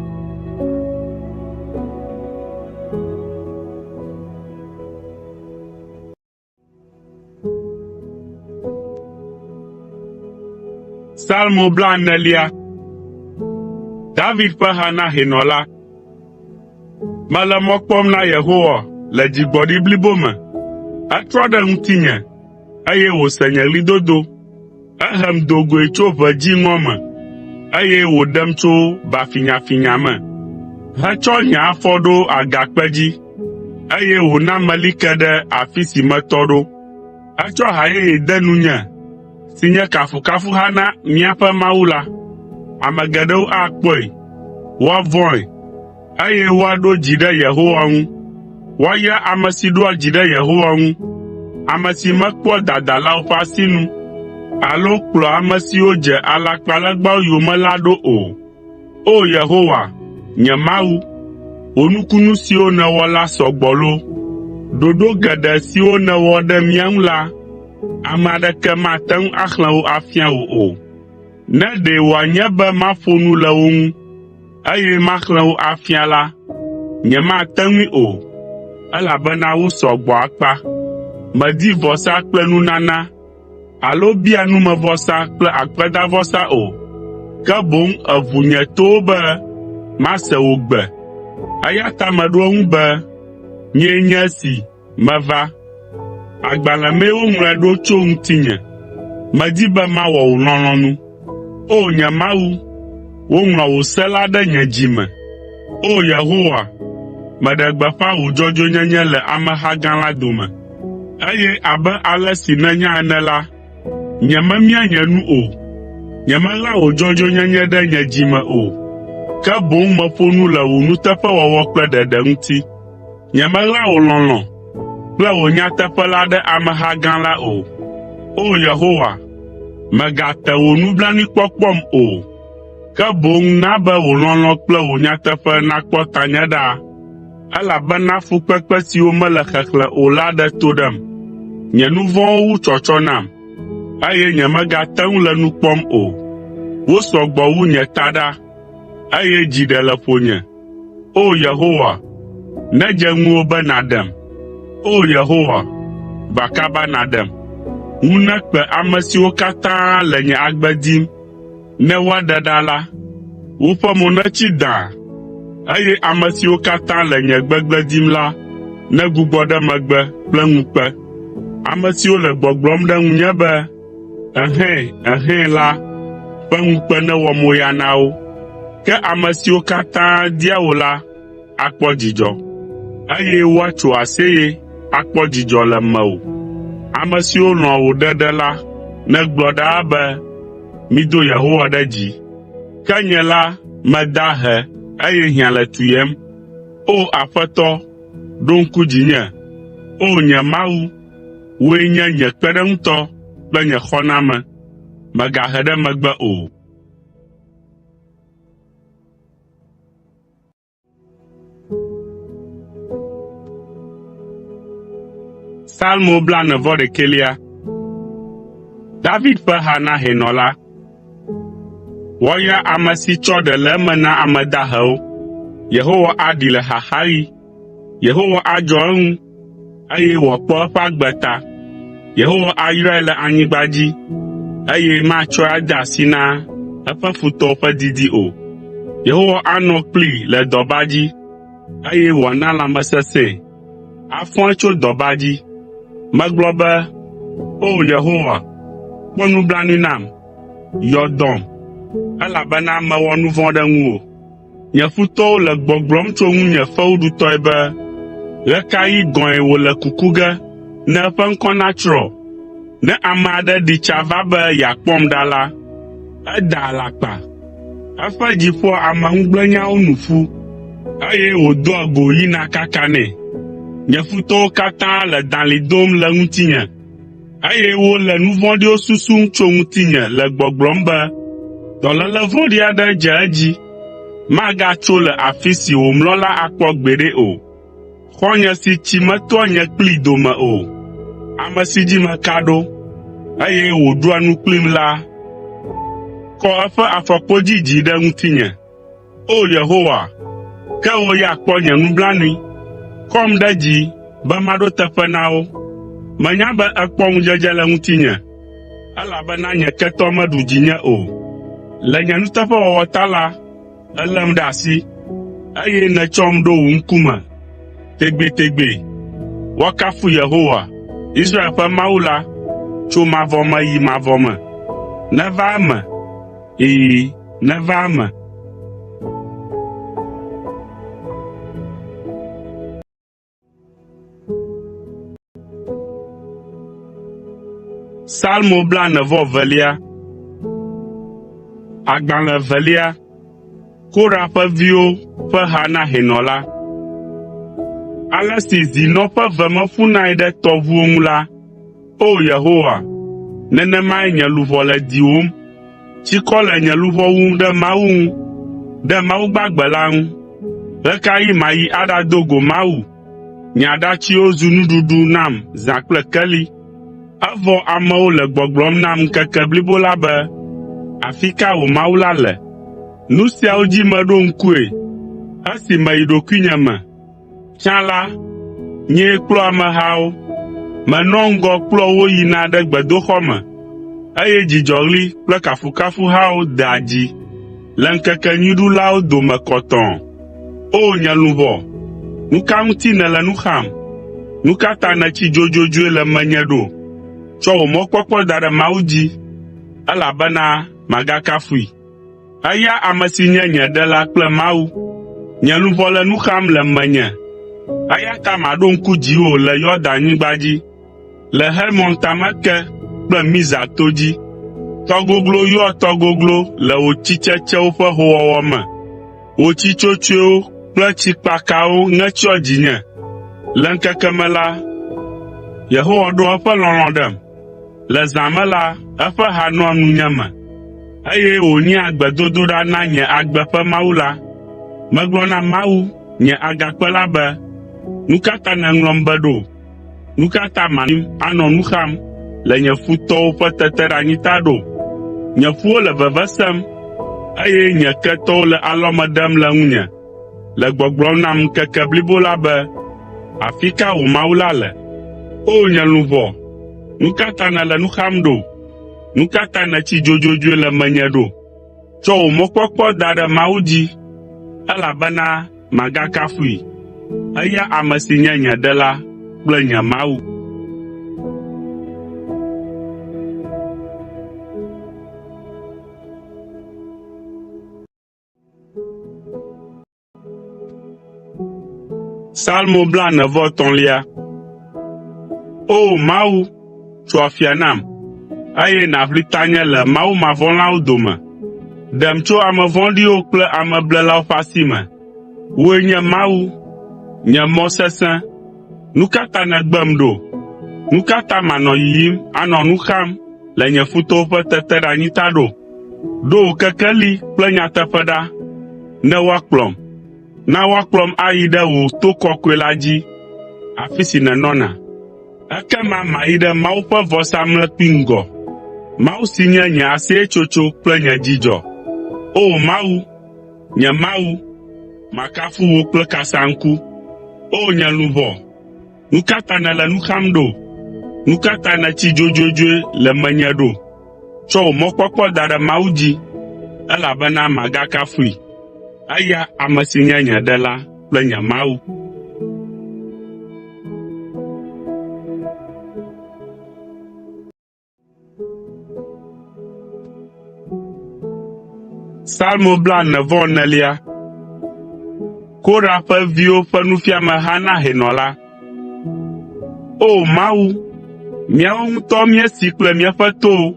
Psalmo 40. David ƒe ha na hɛnɔ la. Mele mɔ kpɔm na Yehowa le dzigbɔɖi blibo me. Etrɔ ɖe ŋutinye, eye wòse nye ɣlidodo. Ehem do goe tso ʋe dziŋɔ me, eye wòɖem tso bafinyafinya me. Hetsɔ nye afɔ ɖo agakpe dzi, eye wòna meli ke ɖe afi si metɔ ɖo. Etsɔ ha yeye de nunye, si nye kafukafuha na míaƒe Mawu la. Ame geɖewo akpɔe, woavɔ̃e, eye woaɖo dzi ɖe Yehowa ŋu. Woayra ame si ɖoa dzi ɖe Yehowa ŋu, ame si mekpɔa dadalawo ƒe asinu, alo kplɔ ame siwo dze alakpalegbawo yome la ɖo o. O Yehowa, nye Mawu, wò nukunu siwo nèwɔ la sɔgbɔ lo. Ɖoɖo geɖe siwo nèwɔ ɖe mía ŋu la, ame aɖeke mate ŋu axlẽ wo afia wò o. Ne ɖe wòanye be maƒo nu le wo ŋu, eye maxlẽ wo afia la, nyemate ŋui o, elabena wosɔ gbɔ akpa. Medi vɔsa kple nunana, alo bia numevɔsa kple akpedavɔsa o, ke boŋ eʋu nye towo be mase wo gbe. Eya ta meɖo eŋu be, nyee nye esi meva. Agbalẽ mee woŋlɔe ɖo tso ŋutinye. Medi be mawɔ wò lɔlɔ̃nu. O nye Mawu, woŋlɔ wò se la ɖe nye dzi me. O Yehowa, meɖe gbeƒã wò dzɔdzɔenyenye le ameha gã la dome. Eye abe ale si nènya ene la, nyememia nye nu o. Nyemeɣla wò dzɔdzɔenyenye ɖe nye dzi me o, ke boŋ meƒo nu le wò nuteƒewɔwɔ kple ɖeɖe ŋuti. Nyemeɣla wò lɔlɔ̃ kple wò nyateƒe la ɖe ameha gã la o. O Yehowa, mègate wò nublanuikpɔkpɔm o, ke boŋ na be wò lɔlɔ̃ kple wò nyateƒe nakpɔ tanye ɖaa, elabena fukpekpe siwo mele xexlẽ o la ɖe to ɖem. Nye nu vɔ̃wo wu tsɔtsɔ nam, eye nyemegate ŋu le nu kpɔm o. Wosɔ gbɔ wu nye taɖa, eye dzi ɖe le ƒonye. O Yehowa, nedze ŋuwò be nàɖem. O Yehowa, bakaba nàɖem. Ŋu nekpe ame siwo katã le nye agbe dim, ne woaɖe ɖa la, woƒe mo netsi dãa, eye ame siwo katã le nye gbegblẽ dim la, negbugbɔ ɖe megbe kple ŋukpe. Ame siwo le gbɔgblɔm ɖe ŋunye be, ɛhɛ̃ la, ƒe ŋukpe newɔ moya na wo. Ke ame siwo katã dia wò la, akpɔ dzidzɔ, eye woatso aseye akpɔ dzidzɔ le mewò. Ame siwo lɔ̃a wò ɖeɖe la, negblɔ ɖaa be, mido Yehowa ɖe dzi. Ke nye la, meda he, eye hiã le tuyem. O Aƒetɔ, ɖo ŋku dzinye. O nye Mawu, wòe nye nye kpeɖeŋutɔ kple nye xɔname. Mègahe ɖe megbe o. Salmo 41. David ƒe ha na hɛnɔ la. Woayra ame si tsɔ ɖe le eme na ame dahewo. Yehowa aɖi le xaxaɣi. Yehowa adzɔ eŋu, eye wòakpɔ eƒe agbe ta. Yehowa ayrae le anyigba dzi, eye matsɔe ade asi na eƒe futɔwo ƒe didi o. Yehowa anɔ kplii le dɔba dzi, eye wòana lãmesesẽ. Afɔe tso dɔba dzi. Megblɔ be, O Yehowa, kpɔ nublanui nam, yɔ dɔm, elabena mewɔ nu vɔ̃ ɖe ŋuwò. Nye futɔwo le gbɔgblɔm tso ŋunye fewuɖutɔe be, ɣe ka ɣi gɔ̃e wòle kuku ge ne eƒe ŋkɔ natsrɔ̃? Ne ame aɖe ɖi tsa va be yeakpɔm ɖa la, eda alakpa. Eƒe dzi ƒoa ameŋugblẽnyawo nu ƒu, eye wòdoa go yina kakanɛ. Nye futɔwo katã le dalĩ dom le ŋutinye, eye wole nu vɔ̃ɖiwo susum tso ŋutinye le gbɔgblɔm be, dɔléle vɔ̃ɖi aɖe dze edzi, magatso le afi si wòmlɔ la akpɔ gbeɖe o. Xɔ̃nye si tsi metoa nye kplii dome o, ame si dzi meka ɖo, eye wòɖua nu kplim la, kɔ eƒe afɔkpodzi dzi ɖe ŋutinye. O Yehowa, ke wò ya kpɔ nye nublanui. Kɔm ɖe dzi be maɖo teƒe na wo. Menya be ekpɔ ŋudzedze le ŋutinye, elabena nye ketɔ meɖu dzinye o. Le nye nuteƒewɔwɔ ta la, elém ɖe asi, eye nètsɔm ɖo wò ŋkume. Tegbetegbe, woakafu Yehowa, Israel ƒe Mawu la, tso mavɔ me yi mavɔ me. Neva eme, neva eme. Salmo 42. Agbalẽ velia. Korah ƒe viwo ƒe ha na hɛnɔ la. Ale si zinɔ ƒe ve me ƒunae ɖe tɔʋuwo ŋu la, O Yehowa, nenemae nye luʋɔ le diwòm. Tsikɔ le nye luʋɔ wum ɖe Mawu ŋu, ɖe Mawu gbagbe la ŋu. Ɣe ka ɣi mayi aɖado go Mawu? Nye aɖatsiwo zu nuɖuɖu nam zã kple keli. Evɔ amewo le gbɔgblɔm nam ŋkeke blibo la be, afi ka wò Mawu la le? Nu siawo dzi meɖo ŋkue esi meyi ɖokuinye me. Tsã la, nyee kplɔ amehawo, menɔ ŋgɔ kplɔ wo yina ɖe gbedoxɔ me, eye dzidzɔɣli kple kafukafuhawo dea dzi le ŋkekenyuiɖulawo dome kɔtɔɔ. O nye luʋɔ, nu ka ŋuti nèle nu xam? Nu ka ta nètsi dzodzoedzoe le menye ɖo? Tsɔ wò mɔkpɔkpɔ da ɖe Mawu dzi, elabena magakafui. Eya ame si nye nye ɖela kple Mawu. Nye luʋɔ le nu xam le menye. Eya ta maɖo ŋku dziwò le Yɔdanyigba dzi, le Hermon tame ke kple Miza to dzi. Tɔgoglo yɔ tɔgoglo le wò tsitsetsewo ƒe hoowɔwɔ me. Wò tsitsotsoewo kple tsikpakawo ŋe tsyɔ dzinye. Le ŋkeke me la, Yehowa ɖo eƒe lɔlɔ̃ ɖem. Le zã me la, eƒe ha nɔa nunye me, eye wònyea gbedodoɖa na nye agbe ƒe Mawu la. Megblɔ na Mawu, nye agakpe la be, nu ka ta nèŋlɔm be ɖo? Nu ka ta manim anɔ nu xam le nye futɔwo ƒe teteɖeanyi ta ɖo? Nye ƒuwo le veve sem, eye nye ketɔwo le alɔme ɖem le ŋunye, le gbɔgblɔm nam ŋkeke blibo la be, afi ka wò Mawu la le? O nye luʋɔ, nu ka ta nèle nu xam ɖo? Nu ka ta nètsi dzodzoedzoe le menye ɖo? Tsɔ wò mɔkpɔkpɔ da ɖe Mawu dzi, elabena magakafui. Eya ame si nye nye ɖela kple nye Mawu. Salmo 49. O Mawu, tso afia nam, eye nàʋli tanye le Mawu mavɔ̃lawo dome. Ɖem tso ame vɔ̃ɖiwo kple ameblélawo ƒe asi me. Wòe nye Mawu, nye mɔ sesẽ. Nu ka ta nègbem ɖo? Nu ka ta manɔ yiyim anɔ nu xam le nye futɔwo ƒe teteɖeanyi ta ɖo? Ɖo wò kekeli kple nyateƒe ɖa, ne woakplɔm. Na woakplɔm ayi ɖe wò to kɔkɔe la dzi, afi si nènɔna. Ekema mayi ɖe Mawu ƒe vɔsamlekpui ŋgɔ, Mawu si nye nye aseyetsotso kple nye dzidzɔ. O Mawu, nye Mawu, makafu wò kple kasaŋku. O nye luʋɔ, nu ka ta nèle nu xam ɖo? Nu ka ta nètsi dzodzoedzoe le menye ɖo? Tsɔ wò mɔkpɔkpɔ da ɖe Mawu dzi, elabena magakafui. Eya ame si nye nye ɖela kple nye Mawu. Salmo 49. Korah ƒe viwo ƒe nufiameha na hɛnɔ la. O Mawu, míawo ŋutɔ míesi kple míaƒe towo,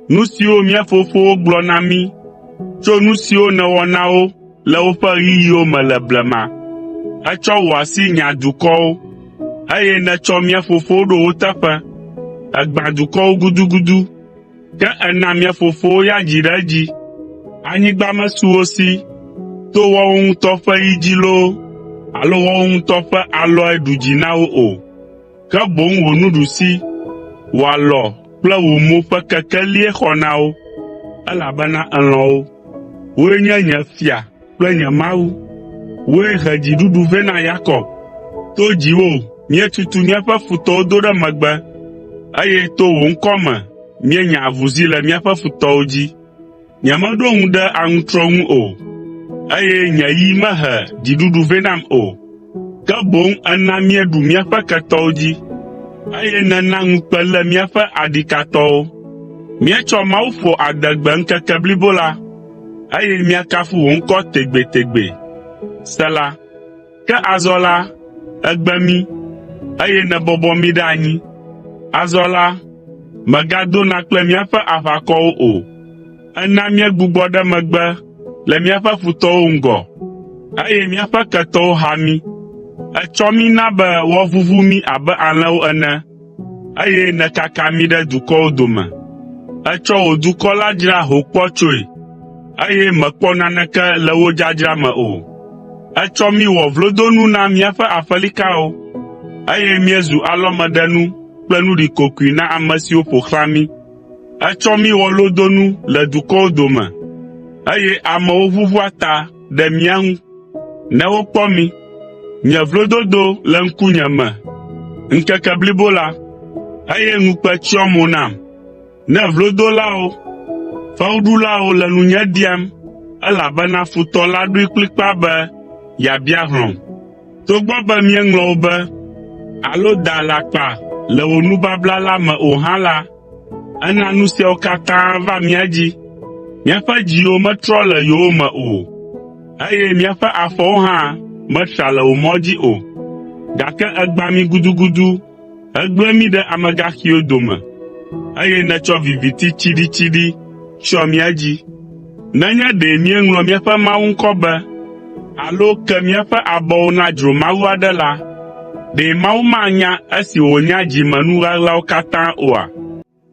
nu siwo mía fofowo gblɔ na mí, tso nu siwo nèwɔ na wo le woƒe ɣeyiɣiwo me le blema. Etsɔ wò asi nya dukɔwo, eye nètsɔ mía fofowo ɖo wo teƒe. Ègbã dukɔwo gudugudu, ke èna mía fofowo ya dzi ɖe edzi. Anyigba mesu wo si, to woawo ŋutɔ ƒe yi dzi loo, alo woawo ŋutɔ ƒe alɔe ɖu dzi na wo o, ke boŋ wò nuɖusi, wò alɔ kple wò mo ƒe kekelie xɔ na wo, elabena èlɔ̃ wo. Wòe nye nye fia kple nye Mawu. Wòe he dziɖuɖu vɛ na Yakob. To dziwò míetutu míaƒe futɔwo do ɖe megbe, eye to wò ŋkɔ me míenya avuzi le míaƒe futɔwo dzi. Nyemeɖo ŋu ɖe aŋutrɔ ŋu o, eye nye yi mehe dziɖuɖu vɛ nam o, ke boŋ ena míeɖu míaƒe ketɔwo dzi, eye nèna ŋukpe lé míaƒe adikatɔwo. Míetsɔ Mawu ƒo adegbe ŋkeke blibo la, eye míakafu wò ŋkɔ tegbetegbe. Sela. Ke azɔ la, ègbe mí, eye nèbɔbɔ mí ɖe anyi. Azɔ la, mègadona kple míaƒe aʋakɔwo o. Ena míegbugbɔ ɖe megbe le míaƒe futɔwo ŋgɔ, eye míaƒe ketɔwo ha mí. Ètsɔ mí na be woavuvu mí abe alẽwo ene, eye nèkaka mí ɖe dukɔwo dome. Ètsɔ wò dukɔ la dzra ho kpɔtsoe, eye mèkpɔ naneke le wo dzadzra me o. Ètsɔ mí wɔ vlodonu na míaƒe aƒelikawo, eye míezu alɔmeɖenu kple nuɖikokoe na ame siwo ƒo xlã mí. etsɔ mi wɔ lodonu le dukɔwo dome, eye amewo ʋuʋua ta ɖe mía ŋu. Ne wokpɔ mi, nye vlododo le ŋkunye me ŋkeke blibo la, eye ŋukpe tsyɔ mo nam. Ne vlodolawo, fewuɖulawo le nunye ɖiam, elabena futɔ la ɖoe kplikpaa be yeabia hlɔ̃m. Togbɔ be míeŋlɔ wo be, alo da alakpa le wò nubabla la me o hã la, ena nu siawo katã va mía dzi. Míaƒe dziwo metrɔ le yowòme o, eye míaƒe afɔwo hã metra le wò mɔ dzi o. Gake ègbã mi gudugudu, egblẽ mi ɖe amegaxiwo dome, eye nètsɔ viviti tsiɖitsiɖi tsyɔ mía dzi. Nenye ɖe míeŋlɔ míaƒe Mawu ŋkɔ be, alo ke míaƒe abɔwo na dzro Mawu aɖe la, ɖe Mawu manya esi wònya dzimenu ɣaɣlawo katã oa?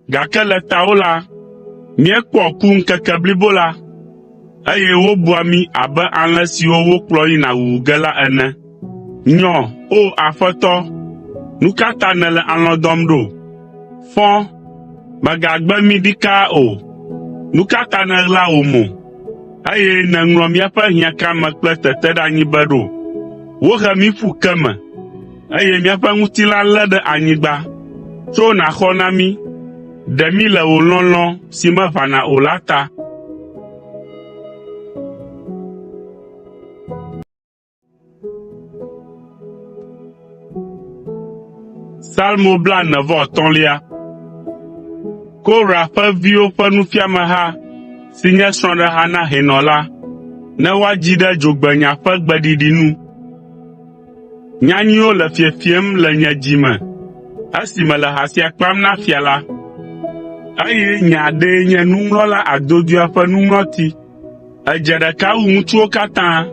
Gake le tawò la, míekpɔ ku ŋkeke blibo la, eye wobua mi abe alẽ siwo wokplɔ yina wuwu ge la ene. Nyɔ, o Aƒetɔ, nu ka ta nèle alɔ̃ dɔm ɖo? Fɔ, mègagbe mi ɖikaa o. Nu ka ta nèɣla wò mo, eye nèŋlɔ míaƒe hiãkame kple teteɖeanyi be ɖo? Wohe mí ƒu ke me, eye míaƒe ŋutilã lé ɖe anyigba. Tso nàxɔ na mí, ɖe mí le wò lɔlɔ̃ si meʋãna o la ta. Salmo 45. Korah ƒe viwo ƒe nufiameha si nye srɔ̃ɖeha na hɛnɔ la, ne woadzi ɖe dzogbenya ƒe gbeɖiɖi nu. Nyanyuiwo le fiefiem le nye dzime esi mele ha sia kpam na fia la, eye nye aɖee nye nuŋlɔla adodoea ƒe nuŋlɔti. Edze ɖeka wu ŋutsuwo katã.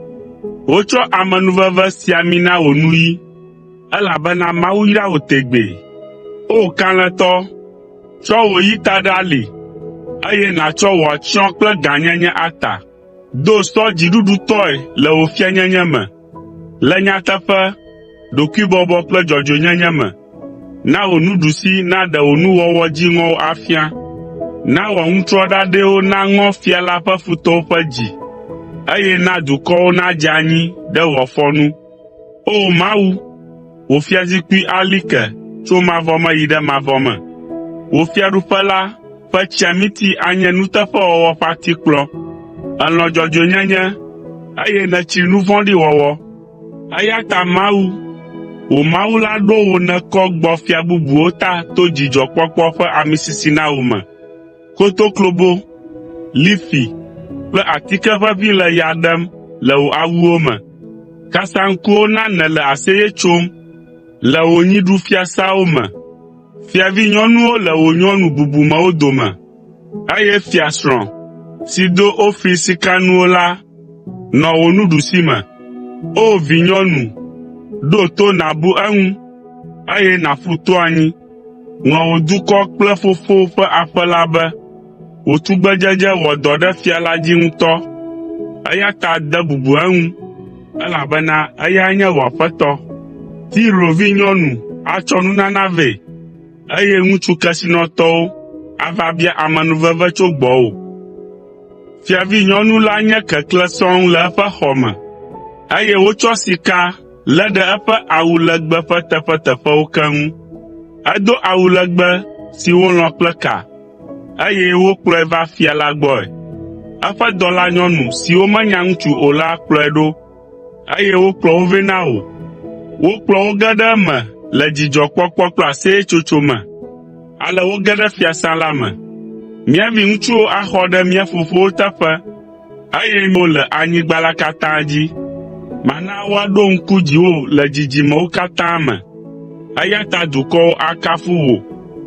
Wotsɔ amenuveve sia mi na wò nuyi, elabena Mawu yra wò tegbee. O kalẽtɔ, tsɔ wò yi ta ɖe ali, eye nàtsɔ wò atsyɔ̃ kple gãnyenye ata. Do sɔ dziɖuɖutɔe le wò fianyenye me, le nyateƒe, ɖokuibɔbɔ kple dzɔdzɔenyenye me. Na wò nuɖusi naɖe wò nuwɔwɔ dziŋɔwo afia. Na wò ŋutrɔɖaɖewo naŋɔ fia la ƒe futɔwo ƒe dzi, eye na dukɔwo nadze anyi ɖe wò afɔ nu. O Mawu, wò fiazikpui ali ke tso mavɔ me yi ɖe mavɔ me. Wò fiaɖuƒe la ƒe tsiamiti anye nuteƒewɔwɔ ƒe atikplɔ. Èlɔ̃ dzɔdzɔenyenye, eye nètsri nu vɔ̃ɖi wɔwɔ. Eya ta Mawu, wò Mawu la ɖo wò nekɔ gbɔ fia bubuwo ta to dzidzɔkpɔkpɔ ƒe amisisi na wò me. Kotoklobo, lifi kple atike ʋeʋĩ le ya ɖem le wò awuwo me. Kasaŋkuwo na nèle aseye tsom le wò nyiɖufiasawo me. Fiavinyɔnuwo le wò nyɔnu bubumewo dome, eye fiasrɔ̃ si do Ofir sikanuwo la nɔ wò nuɖusime. O vinyɔnu, ɖo to nàbu eŋu, eye nàƒu to anyi. Ŋlɔ wò dukɔ kple fofo ƒe aƒe la be, wò tugbedzedze wɔ dɔ ɖe fia la dzi ŋutɔ. Eya ta de bubu eŋu, elabena eya nye wò aƒetɔ. Tiro vinyɔnu atsɔ nunana vɛ, eye ŋutsu kesinɔtɔwo ava bia amenuveve tso gbɔwò. Fiavinyɔnu la nye keklẽ sɔŋ le eƒe xɔ me, eye wotsɔ sika lé ɖe eƒe awu legbe ƒe teƒeteƒewo keŋ. Edo awu legbe si wolɔ̃ kple ka, eye wokplɔe va fia la gbɔe. Eƒe dɔlanyɔnu siwo menya ŋutsu o la kplɔe ɖo, eye wokplɔ wo vɛ na wò. Wokplɔ wo ge ɖe eme le dzidzɔkpɔkpɔ kple aseyetsotso me. Ale wo ge ɖe fiasã la me. Mía viŋutsuwo axɔ ɖe mía fofowo teƒe, eye mo le anyigba la katã dzi. Mana woaɖo ŋku dziwò le dzidzimewo katã me. Eya ta dukɔwo akafu wò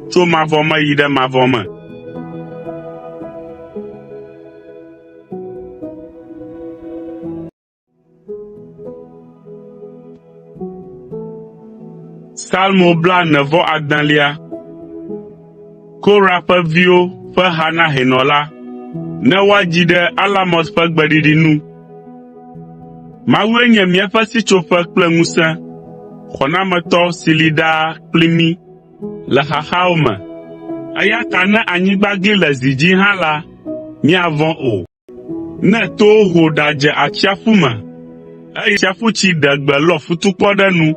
tso mavɔ me yi ɖe mavɔ me. Salmo 46. Korah ƒe viwo ƒe ha na hɛnɔ la, ne woadzi ɖe Alamot ƒe gbeɖiɖi nu. Mawue nye míaƒe sitsoƒe kple ŋusẽ, xɔnametɔ si li ɖaa kpli mí le xaxawo me, eya ta ne anyigba gli le zi dzi hã la, míavɔ̃ o. Ne towo ho ɖadze atsiaƒu me, eye atsiaƒutsi ɖe gbe lɔ futukpɔ ɖe nu,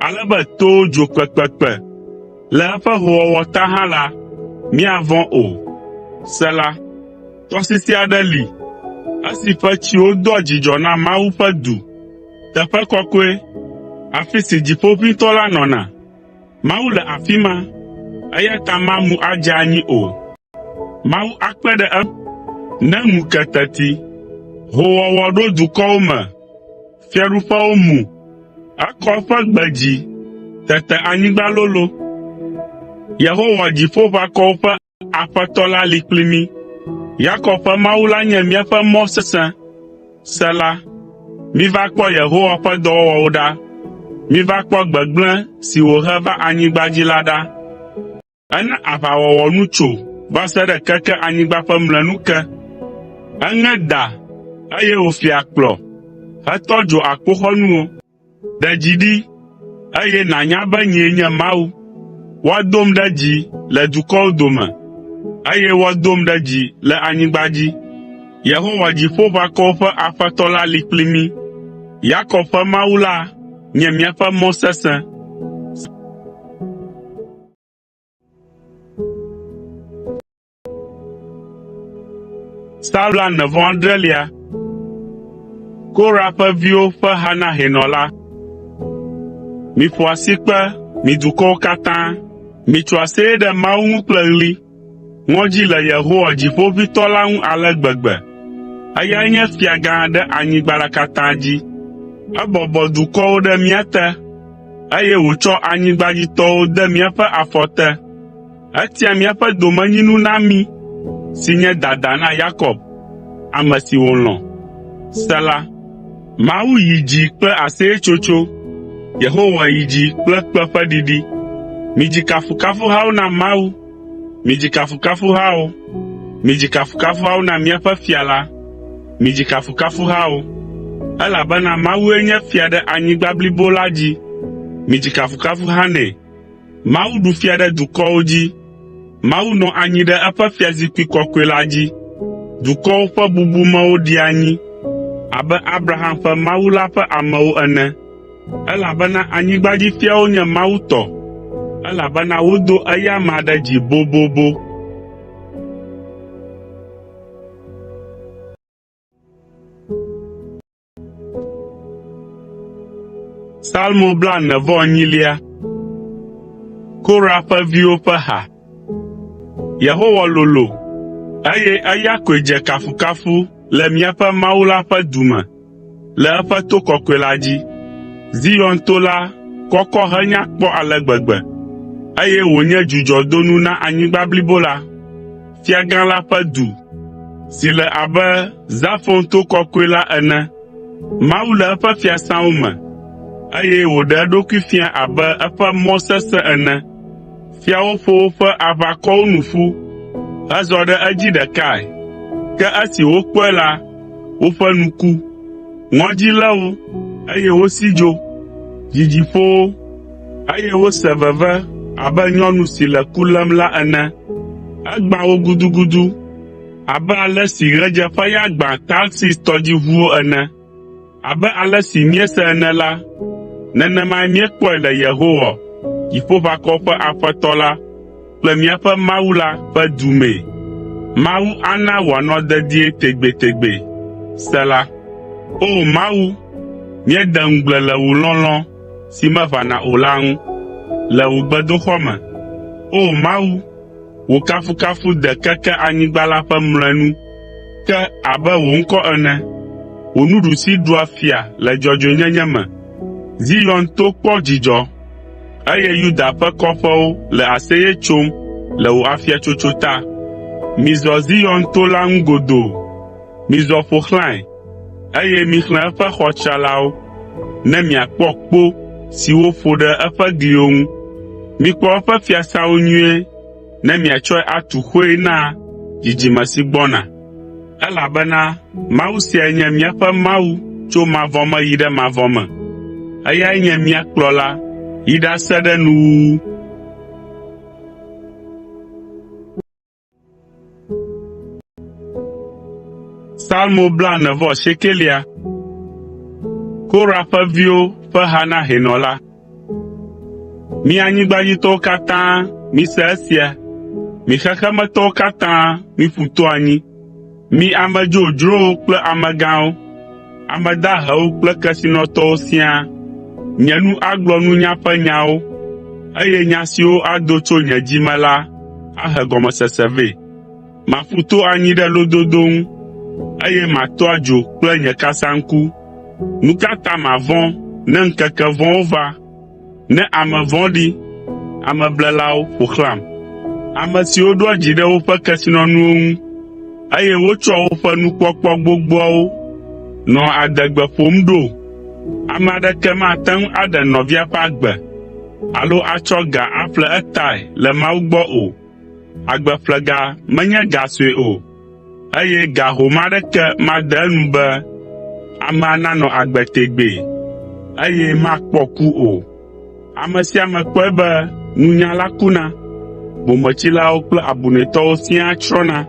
ale be towo dzo kpekpekpe, le eƒe hoowɔwɔ ta hã la, míavɔ̃ o. Sela, tɔsisi aɖe li, esi ƒe tsiwo doa dzidzɔ na Mawu ƒe du, teƒe kɔkɔe, afi si Dziƒoʋĩtɔ la nɔna. Mawu le afi ma, eya ta mamu adze anyi o. Mawu akpe ɖe eŋu. Ne ŋu ke teti, hoowɔwɔ ɖo dukɔwo me, fiaɖuƒewo mu, ekɔ eƒe gbe dzi, tete anyigba lolo. Yehowa Dziƒoʋakɔwo ƒe Aƒetɔ la li kpli mí. Yakob ƒe Mawu la nye míaƒe mɔ sesẽ. Sela, miva kpɔ Yehowa ƒe dɔwɔwɔwo ɖa. Miva kpɔ gbegblẽ si wòhe va anyigba dzi la ɖa. Ena aʋawɔwɔ nu tso va se ɖe keke anyigba ƒe mlɔenu ke. Eŋe da, eye wòfia akplɔ, hetɔ dzo akpoxɔnuwo. Ɖe dzi ɖi, eye nànya be nyee nye Mawu. Woadom ɖe dzi le dukɔwo dome, eye woadom ɖe dzi le anyigba dzi. Yehowa Dziƒoʋakɔwo ƒe Aƒetɔ la li kpli mí. Yakob ƒe Mawu la nye míaƒe mɔ sesẽ. Psalm 97. Korah ƒe viwo ƒe ha na hɛnɔ la. Miƒo asikpe, mi dukɔwo katã. Mitso aseye ɖe Mawu ŋu kple ɣli. Ŋɔdzi le Yehowa Dziƒoʋĩtɔ la ŋu ale gbegbe. Eyae nye fia gã ɖe anyigba la katã dzi. Ebɔbɔ dukɔwo ɖe mía te, eye wòtsɔ anyigbadzitɔwo de míaƒe afɔ te. Etia míaƒe domenyinu na mí, si nye dada na Yakob, ame si wòlɔ̃. Sela. Mawu yi dzi kple aseyetsotso, Yehowa yi dzi kple kpẽ ƒe ɖiɖi. Midzi kafukafuhawo na Mawu, midzi kafukafuhawo, midzi kafukafuhawo na míaƒe fia la, midzi kafukafuhawo, elabena Mawue nye fia ɖe anyigba blibo la dzi. Midzi kafukafuha nɛ. Mawu ɖu fia ɖe dukɔwo dzi. Mawu nɔ anyi ɖe eƒe fiazikpui kɔkɔe la dzi. Dukɔwo ƒe bubumewo ɖi anyi, abe Abraham ƒe Mawu la ƒe amewo ene. Elabena anyigbadzifiawo nye Mawu tɔ, elabena wodo eya amea ɖe dzi bobobo. Psalmo 98. Korah ƒe viwo ƒe ha. Yehowa lolo, eye eya koe dze kafukafu le míaƒe Mawu la ƒe du me, le eƒe to kɔkɔe la dzi. Zion to la kɔkɔ henya kpɔ ale gbegbe, eye wònye dzudzɔdonu na anyigba blibo la. Fiagã la ƒe du, si le abe Zafon to kɔkɔe la ene. Mawu le eƒe fiasãwo me, eye wòɖe eɖokui fia abe eƒe mɔ sesẽ ene. Fiawo ƒo woƒe aʋakɔwo nu ƒu, hezɔ ɖe edzi ɖekae. Ke esi wokpɔe la, woƒe nu ku. Ŋɔdzi lé wo, eye wosi dzo. Dzidzi ƒo wo, eye wose veve abe nyɔnu si le ku lém la ene. Egbã wo gudugudu, abe ale si ɣedzeƒeya gbã Tarsis tɔdziʋuwo ene. Abe ale si míese ene la, nenemae míekpɔe le Yehowa, Dziƒoʋakɔwo ƒe Aƒetɔ la kple míaƒe Mawu la ƒe du mee. Mawu ana wòanɔ dedie tegbetegbe. Sela. O Mawu, míede ŋugble le wò lɔlɔ̃ si meʋãna o la ŋu, le wò gbedoxɔ me. O Mawu, wò kafukafu de keke anyigba la ƒe mlɔenu, ke abe wò ŋkɔ ene, wò nuɖusi ɖua fia le dzɔdzɔenyenye me. Zion to kpɔ dzidzɔ, eye Yuda ƒe kɔƒewo le aseye tsom le wò afiatsotso ta. Mizɔ Zion to la ŋu godoo, mizɔ ƒo xlãe, eye mixlẽ eƒe xɔ tsralawo, ne miakpɔ kpo siwo ƒo ɖe eƒe gliwo ŋu. Mikpɔ eƒe fiasãwo nyuie, ne miatsɔe atu xoe na dzidzime si gbɔna. Elabena Mawu siae nye míaƒe Mawu tso mavɔ me yi ɖe mavɔ me. Eyae nye mía kplɔla yi ɖase ɖe nuwuwu. Salmo 49. Kora ƒe viwo ƒe ha na hɛnɔla. Mi anyigbadzitɔwo katã, mise esia. Mi xexemetɔwo katã, mi ƒu to anyi. Mi ame dzodzrowo kple amegãwo, ame dahewo kple kesinɔtɔwo siaa. Nye nu agblɔ nunya ƒe nyawo, eye nya siwo ado tso nye dzi me la ahe gɔmesese vɛ. Maƒu to anyi ɖe lododo ŋu, eye mato adzo kple nye kasaŋku. Nu ka ta mavɔ̃ ne ŋkeke vɔ̃wo va, ne ame vɔ̃ɖi, ameblelawo ƒo xlãm, ame siwo ɖoa dzi ɖe woƒe kesinɔnuwo ŋu, eye wotsɔ woƒe nukpɔkpɔ gbogboawo nɔ adegbe ƒom ɖo. Ame aɖeke mate ŋu aɖe nɔvia ƒe agbe, alo atsɔ ga aƒle etae le Mawu gbɔ o. Agbeƒlega menye ga sue o, eye ga home aɖeke made enu be amea nanɔ agbe tegbee, eye makpɔ ku o. Ame sia ame kpɔe be nunyala kuna, bometsilawo kple abunɛtɔwo siaa tsrɔ̃na,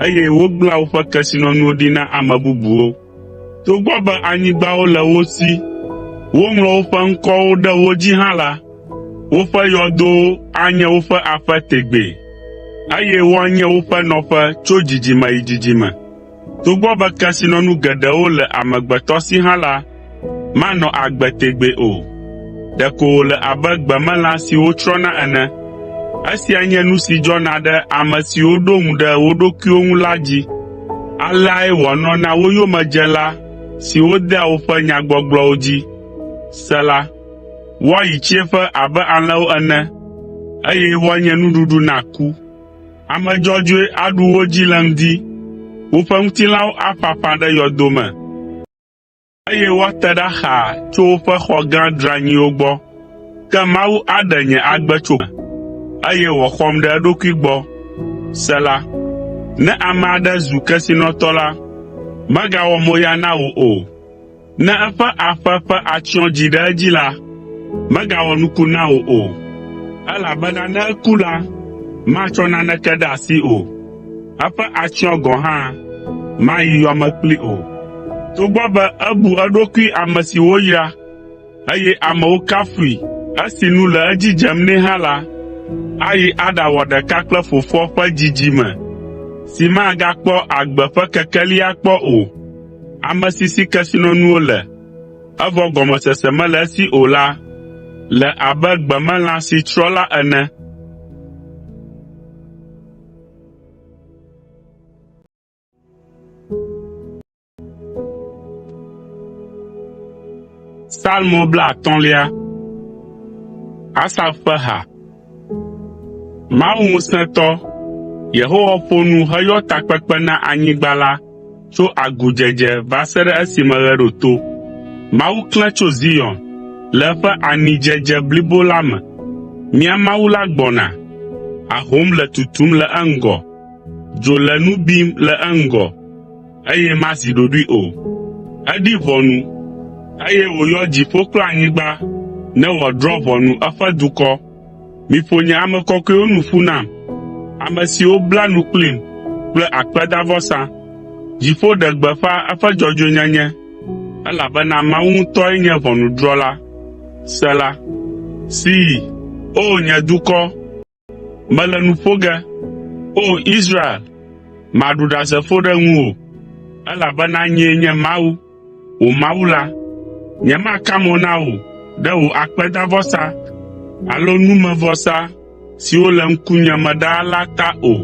eye wogblẽa woƒe kesinɔnuwo ɖi na ame bubuwo. Togbɔ be anyigbawo le wo si, woŋlɔ woƒe ŋkɔwo ɖe wo dzi hã la, woƒe yɔdowo anye woƒe aƒe tegbee, eye woanye woƒe nɔƒe tso dzidzime yi dzidzime. Togbɔ be kesinɔnu geɖewo le amegbetɔ si hã la, manɔ agbe tegbee o. Ɖeko wòle abe gbemelã siwo tsrɔ̃na ene. Esia nye nu si dzɔna ɖe ame siwo ɖo ŋu ɖe wo ɖokuiwo ŋu la dzi. Aleae wòanɔ na wo yomedzela siwo dea woƒe nyagbɔgblɔwo dzi. Sela. Woayi tsiẽƒe abe alẽwo ene, eye woanye nuɖuɖu na ku. Ame dzɔdzɔe aɖu wo dzi le ŋdi, woƒe ŋutilãwo aƒaƒã ɖe yɔdo me, eye woate ɖa xaa tso woƒe xɔ gã dranyiwo gbɔ. Ke Mawu aɖe nye agbe tso me, eye wòxɔm ɖe eɖokui gbɔ. Sela. Ne ame aɖe zu kesinɔtɔ la, megawɔ moya na wò o. Ne eƒe aƒe ƒe atsyɔ̃ dzi ɖe edzi la, megawɔ nuku na wò o, elabena ne eku la, matsɔ naneke ɖe asi o. Eƒe atsyɔ̃ gɔ̃ hã mayi yɔme kpli o. Togbɔ be ebu eɖokui ame si woyra, eye amewo kafui esi nu le edzi dzem nɛ hã la, ayi aɖawɔ ɖeka kple fofoa ƒe dzidzime, si magakpɔ agbe ƒe kekelia kpɔ o. Ame si kesinɔnuwo le, evɔ gɔmesese mele esi o la, le abe gbemelã si tsrɔ̃ la ene. Salmo 50. Asaf ƒe ha. Mawu ŋusẽtɔ, Yehowa ƒo nu heyɔ takpekpe na anyigba la tso agudzedze va se ɖe esime ɣe ɖo to. Mawu klẽ tso Zion le eƒe anidzedze blibo la me. Mía Mawu la gbɔna, ahom le tutum le eŋgɔ, dzo le nu bim le eŋgɔ, eye mazi ɖoɖoe o. Eɖi ʋɔnu, eye wòyɔ dziƒo kple anyigba ne wòadrɔ̃ ʋɔnu eƒe dukɔ. Miƒo nye ame kɔkɔewo nu ƒu nam, ame siwo bla nu kplim kple akpedavɔsa. Dziƒo ɖe gbeƒã eƒe dzɔdzɔenyenye, elabena Mawu ŋutɔe nye ʋɔnudrɔ̃la. Sela. See, o nye dukɔ, mele nu ƒo ge. O Israel, maɖu ɖasefo ɖe ŋuwò, elabena nyee nye Mawu, wò Mawu la. Nyemaka mo na wò ɖe wò akpedavɔsa alo numevɔsa siwo le ŋkunye me ɖaa la ta o.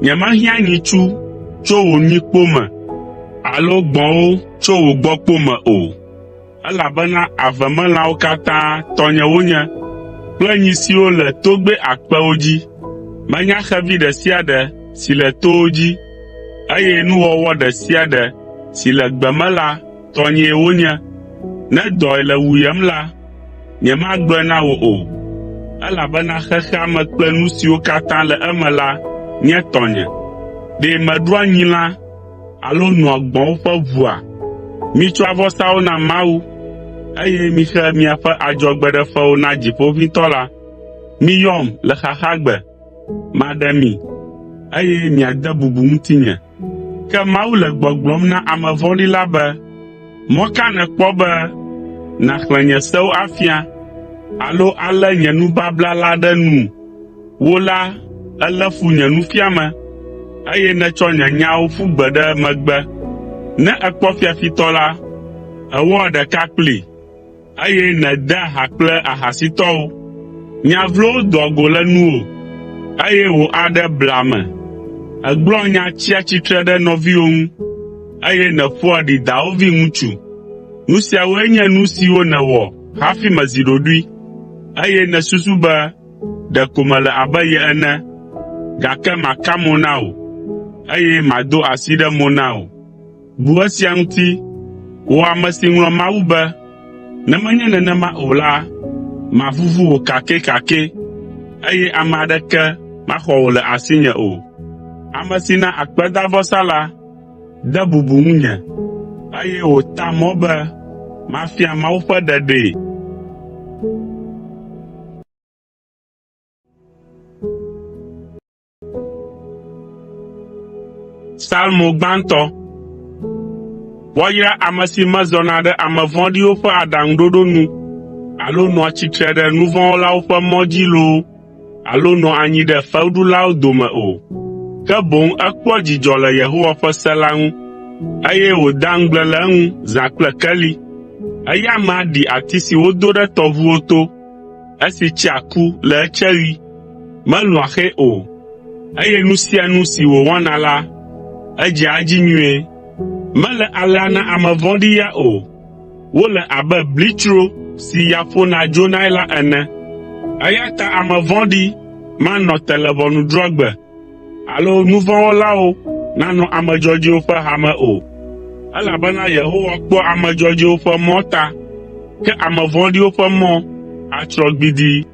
Nyemehiã nyitsu tso wò nyikpo me, alo gbɔ̃wo tso wò gbɔkpo me o, elabena avemelãwo katã tɔnye wonye, kple nyi siwo le togbɛ akpewo dzi. Menya xevi ɖe sia ɖe si le towo dzi, eye nuwɔwɔ ɖe sia ɖe si le gbe me la tɔnyee wonye. Ne dɔe le wuyem la, nyemagblɔe na wò o, elabena xexea me kple nu siwo katã le eme la nye tɔnye. Ɖe meɖoa nyilã alo nɔa gbɔ̃wo ƒe ʋua? Mitsɔ avɔsawo na Mawu, eye mixe miaƒe adzɔgbeɖefewo na Dziƒoʋĩtɔ la. Miyɔm le xaxagbe, maɖe mi, eye miade bubu ŋutinye. Ke Mawu le gbɔgblɔm na ame vɔ̃ɖi la be, mɔ ka nèkpɔ be nàxlẽ nye sewo afia, alo alé nye nubabla la ɖe nu? Wò la, èlé fu nye nufiame, eye nètsɔ nye nyawo ƒu gbe ɖe megbe. Ne èkpɔ fiafitɔ la, èwɔ ɖeka kplii, eye nèdea ha kple ahasitɔwo. Nya vlowo doa go le nuwò, eye wò aɖe blea ame. Ègblɔ nya tsia tsitre ɖe nɔviwò ŋu, eye nèƒoa ɖi dawòvi ŋutsu. Nu siawoe nye nu siwo nèwɔ hafi mezi ɖoɖoe, eye nèsusu be ɖeko mele abe ye ene, gake maka mo na wò, eye mado asi ɖe mo na wò. Bu esia ŋuti, wò ame si ŋlɔ Mawu be, ne menye nenema o la, mavuvu wò kakɛkakɛ, eye ame aɖeke maxɔ wò le asinye o. Ame si na akpedavɔsa la, de bubu ŋunye, eye wòta mɔ be mafia Mawu ƒe ɖeɖee. Salmo gbãtɔ. Woayra ame si mezɔna ɖe ame vɔ̃ɖiwo ƒe aɖaŋuɖoɖo nu, alo nɔa tsitre ɖe nu vɔ̃ wɔlawo ƒe mɔ dzi loo, alo nɔ anyi ɖe fewuɖulawo dome o. Ke boŋ ekpɔ dzidzɔ le Yehowa ƒe se la ŋu, eye wòda ŋugble le eŋu zã kple keli. Eya amea ɖi ati si wodo ɖe tɔʋuwo to, esi tsia ku le etseɣi, melũa xe o, eye nu sia nu si wòwɔna la, edzea edzi nyuie. Mele alea na ame vɔ̃ɖi ya o. Wole abe blitsro si ya ƒona dzonae la ene. Eya ta ame vɔ̃ɖi manɔ te le ʋɔnudrɔ̃gbe, alo nu vɔ̃ wɔlawo nanɔ ame dzɔdzɔewo ƒe hame o. Elabena Yehowa kpɔ ame dzɔdzɔewo ƒe mɔ ta, ke ame vɔ̃ɖiwo ƒe mɔ atrɔ gbidii.